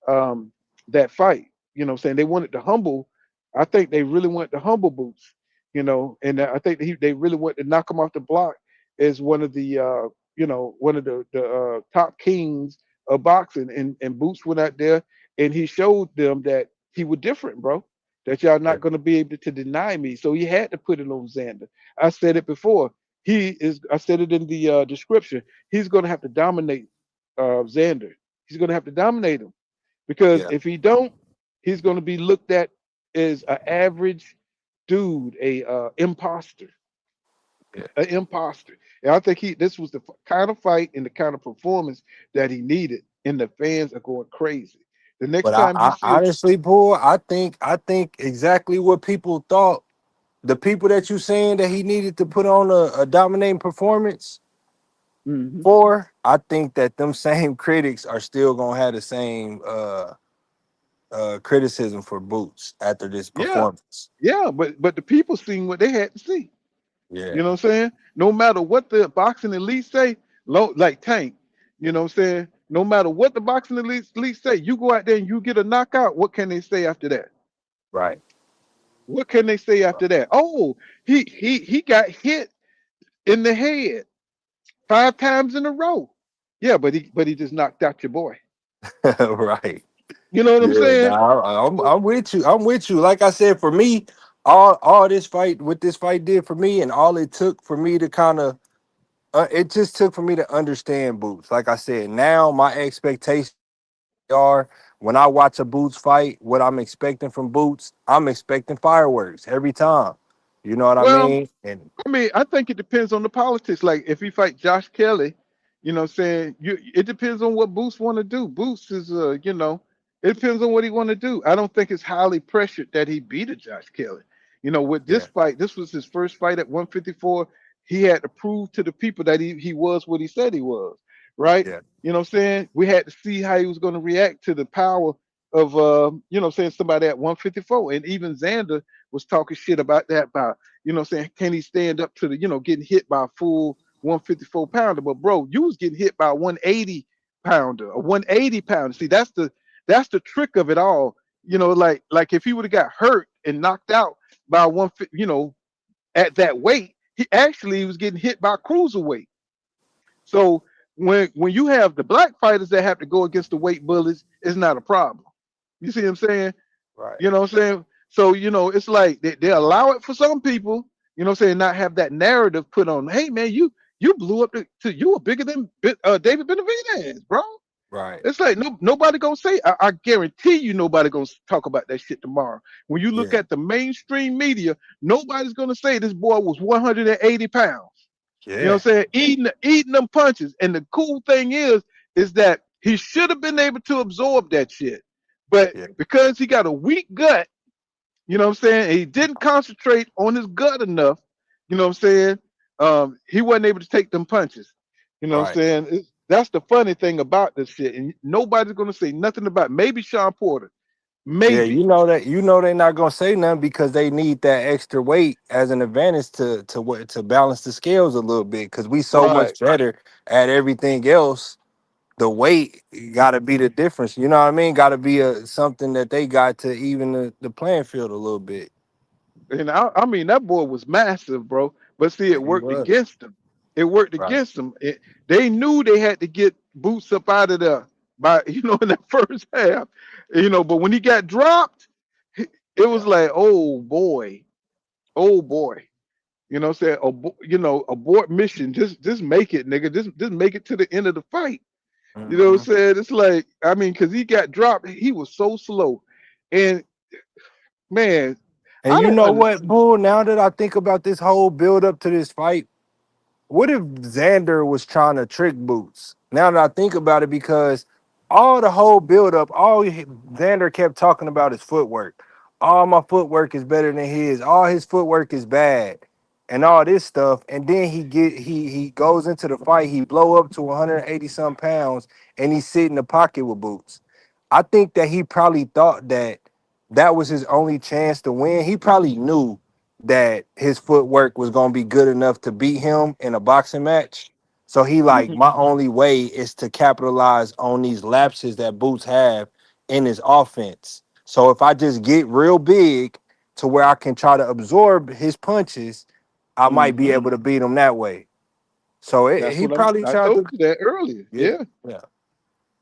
um, that fight. You know what I'm saying? They wanted to humble. I think they really wanted to humble Boots, and I think they really wanted to knock him off the block as one of the one of the top kings of boxing, and Boots went out there and he showed them that he was different, bro. That y'all Yeah. not going to be able to deny me. So he had to put it on Xander. I said it before. He is. I said it in the description. He's going to have to dominate Xander. He's going to have to dominate him because Yeah. if he don't, he's going to be looked at as an average dude, a imposter, Yeah. an imposter. And I think this was the kind of fight and the kind of performance that he needed, and the fans are going crazy. The next But I, time you I see honestly, Paul, I think exactly what people thought. The people that you saying that he needed to put on a dominating performance Mhm. for, I think that them same critics are still gonna have the same criticism for Boots after this Yeah, performance. yeah, but the people seen what they had to see. Yeah. You know what I'm saying? No matter what the boxing elite say, like Tank, you know what I'm saying? No matter what the boxing elite say, you go out there and you get a knockout. What can they say after that? Right. What can they say after that? Oh, he got hit in the head 5 times in a row. Yeah, but he just knocked out your boy. Right. You know what I'm Yeah, saying? nah, I'm with you. I'm with you. Like I said, for me, all this fight, what this fight did for me, and all it took for me to kind of, it just took for me to understand Boots. Like I said, now my expectations are when I watch a Boots fight, what I'm expecting from Boots, I'm expecting fireworks every time. You know what I Well, mean? And I mean, I think it depends on the politics. Like if he fight Josh Kelly, you know what I'm saying? It depends on what Boots want to do. Boots is it depends on what he want to do. I don't think it's highly pressured that he beat a Josh Kelly. With this yeah, fight, this was his first fight at 154. He had to prove to the people that he was what he said he was, right? yeah, You know what I'm saying? We had to see how he was going to react to the power of somebody at 154. And even Xander was talking shit about that, about can he stand up to the, getting hit by a full 154 pounder? But bro, you was getting hit by a 180 pounder, a 180 pounder. See, that's the trick of it all. Like if he would have got hurt and knocked out by at that weight, he actually was getting hit by a cruiserweight. So when you have the black fighters that have to go against the weight bullies, it's not a problem. You see what I'm saying? right. You know what I'm saying? So, it's like they allow it for some people, not have that narrative put on. Hey man, you blew up you were bigger than David Benavidez, bro. Right. It's like nobody gonna say. I guarantee you, nobody gonna talk about that shit tomorrow. When you look Yeah, at the mainstream media, nobody's gonna say this boy was 180 pounds. You know yeah, what I'm saying? Eating them punches. And the cool thing is that he should have been able to absorb that shit, but yeah, because he got a weak gut, you know what I'm saying? He didn't concentrate on his gut enough. You know what I'm saying? He wasn't able to take them punches. You know what I'm right. saying? That's the funny thing about this shit. And nobody's gonna say nothing about it. Maybe Sean Porter. Yeah, Maybe. they're not gonna say nothing because they need that extra weight as an advantage to balance the scales a little bit because we so Right. much better at everything else. The weight got to be the difference. You know what I mean? Got to be a something that they got to even the playing field a little bit. And I mean that boy was massive, bro. But see, Yeah, it he worked was. against him. It worked Right. against him. They knew they had to get Boots up out of there by in that first half. But when he got dropped, it was Yeah. like, oh boy. You know what I'm saying? Abort mission. Just make it, nigga. Just make it to the end of the fight. You know what I'm Hmm. saying? It's like, I mean, because he got dropped, he was so slow. And man, And I you don't know understand. what, Bull? Now that I think about this whole build up to this fight, what if Xander was trying to trick Boots? Now that I think about it, because all the whole buildup, Xander kept talking about his footwork. All my footwork is better than his. All his footwork is bad, and all this stuff. And then he goes into the fight. He blow up to 180 some pounds, and he sit in the pocket with Boots. I think that he probably thought that that was his only chance to win. He probably knew that his footwork was gonna be good enough to beat him in a boxing match. So he like, Mhm, my only way is to capitalize on these lapses that Boots have in his offense. So if I just get real big to where I can try to absorb his punches, I might be mhm. able to beat him that way. So That's he what probably I tried told to. you that earlier. Yeah, Yeah,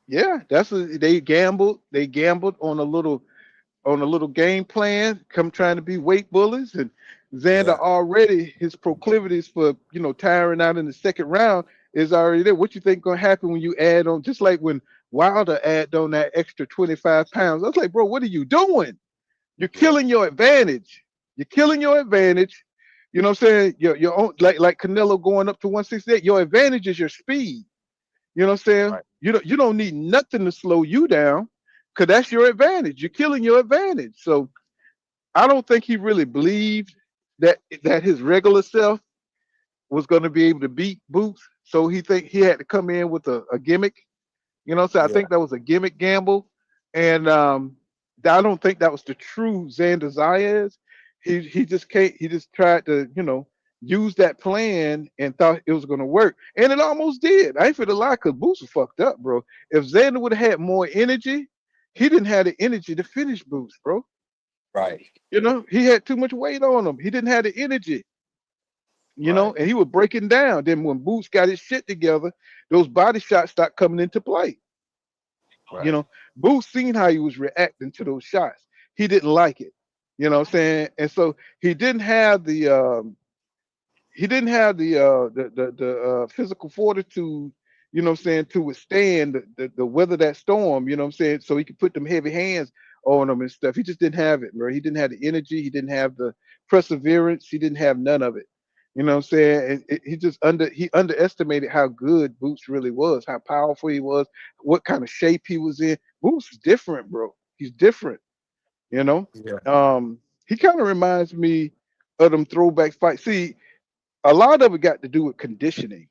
yeah, yeah. They gambled. They gambled on a little game plan, come trying to be weight bullies. And Xander yeah. already, his proclivities for, tiring out in the second round is already there. What you think gonna happen when you add on, just like when Wilder added on that extra 25 pounds? I was like, bro, what are you doing? You're Yeah. killing your advantage. You're killing your advantage. You know what I'm saying? Your own, like Canelo going up to 168. Your advantage is your speed. You know what I'm saying? Right, You don't need nothing to slow you down, because that's your advantage. You're killing your advantage. So I don't think he really believed that his regular self was going to be able to beat Boots. So he think he had to come in with a gimmick. So I yeah, think that was a gimmick gamble, and I don't think that was the true Xander Zayas. He just can't. He just tried to use that plan and thought it was going to work, and it almost did. I ain't for the lie, because Boots was fucked up, bro. If Xander would have had more energy, he didn't have the energy to finish Boots, bro. right, He had too much weight on him. He didn't have the energy. right, And he was breaking down. Then when Boots got his shit together, those body shots stopped coming into play. You right. know, Booth seen how he was reacting to those shots. He didn't like it. You know what I'm saying? And so he didn't have the physical fortitude, what I'm saying, to withstand the weather that storm, what I'm saying, so he could put them heavy hands on him and stuff. He just didn't have it, bro. He didn't have the energy, he didn't have the perseverance, he didn't have none of it. You know what I'm saying? And he underestimated how good Boots really was, how powerful he was, what kind of shape he was in. Boots is different, bro. He's different, you know. Yeah, He kind of reminds me of them throwback fights. See, a lot of it got to do with conditioning,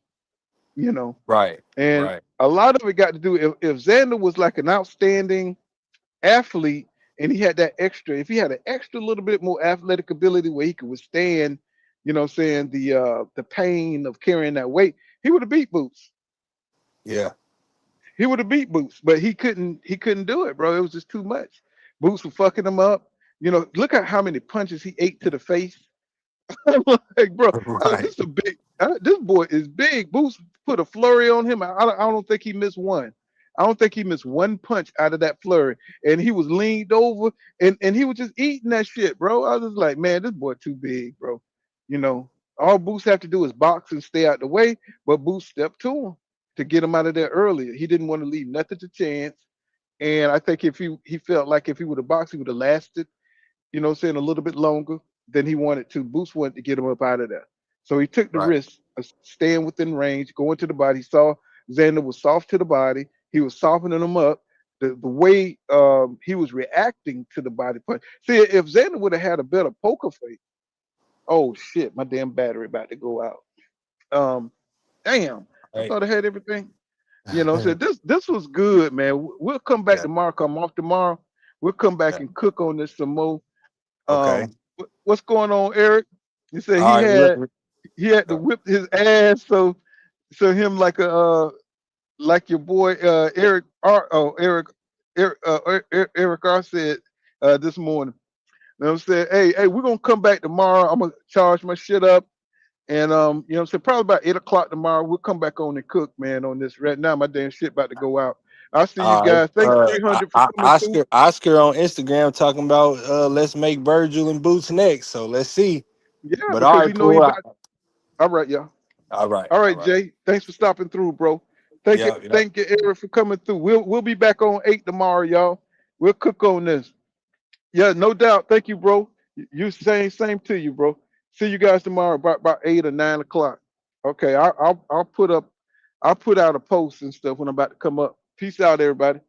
you know, right, and right. a lot of it got to do if Xander was like an outstanding athlete and he had that extra, if he had an extra little bit more athletic ability where he could withstand, what I'm saying, the pain of carrying that weight, he would have beat Boots. Yeah, He would have beat Boots, but he couldn't do it, bro. It was just too much. Boots were fucking him up. Look at how many punches he ate to the face. I'm like, bro, this right, is a big. This boy is big. Boots put a flurry on him. I don't think he missed one. I don't think he missed one punch out of that flurry. And he was leaned over and he was just eating that shit, bro. I was just like, man, this boy too big, bro. You know, all Boots have to do is box and stay out the way. But Boots stepped to him to get him out of there earlier. He didn't want to leave nothing to chance. And I think if he felt like if he would have boxed, he would have lasted, saying, a little bit longer than he wanted to. Boost wanted to get him up out of there. So he took the right, risk of staying within range, going to the body. He saw Xander was soft to the body. He was softening him up. The way he was reacting to the body punch. See, if Xander would have had a better poker face, oh shit, my damn battery about to go out. Um, damn, I right. thought I had everything. So this was good, man. We'll come back Yeah, tomorrow. Come off tomorrow. We'll come back yeah. and cook on this some more. Okay. What's going on, Eric? He said All he right. Look. had he had to whip his ass, so him like like your boy Eric R. Oh, Eric R. said this morning. You know what I'm saying? Hey, we're gonna come back tomorrow. I'm gonna charge my shit up. And what I'm saying, probably about 8 o'clock tomorrow, we'll come back on and cook, man, on this. Right now, my damn shit about to go out. I'll see you All right. guys. Thanks 300 for coming through. Oscar on Instagram talking about let's make Virgil and Boots next. So let's see. Yeah, But all because he right, know he cool. about. All right, y'all. All right, All all right, right. Jay. Thanks for stopping through, bro. Thank you, Yeah, yeah. thank you, Eric, for coming through. We'll be back on 8 tomorrow, y'all. We'll cook on this. Yeah, no doubt. Thank you, bro. You same to you, bro. See you guys tomorrow about 8 or 9 o'clock. Okay, I'll put out a post and stuff when I'm about to come up. Peace out, everybody.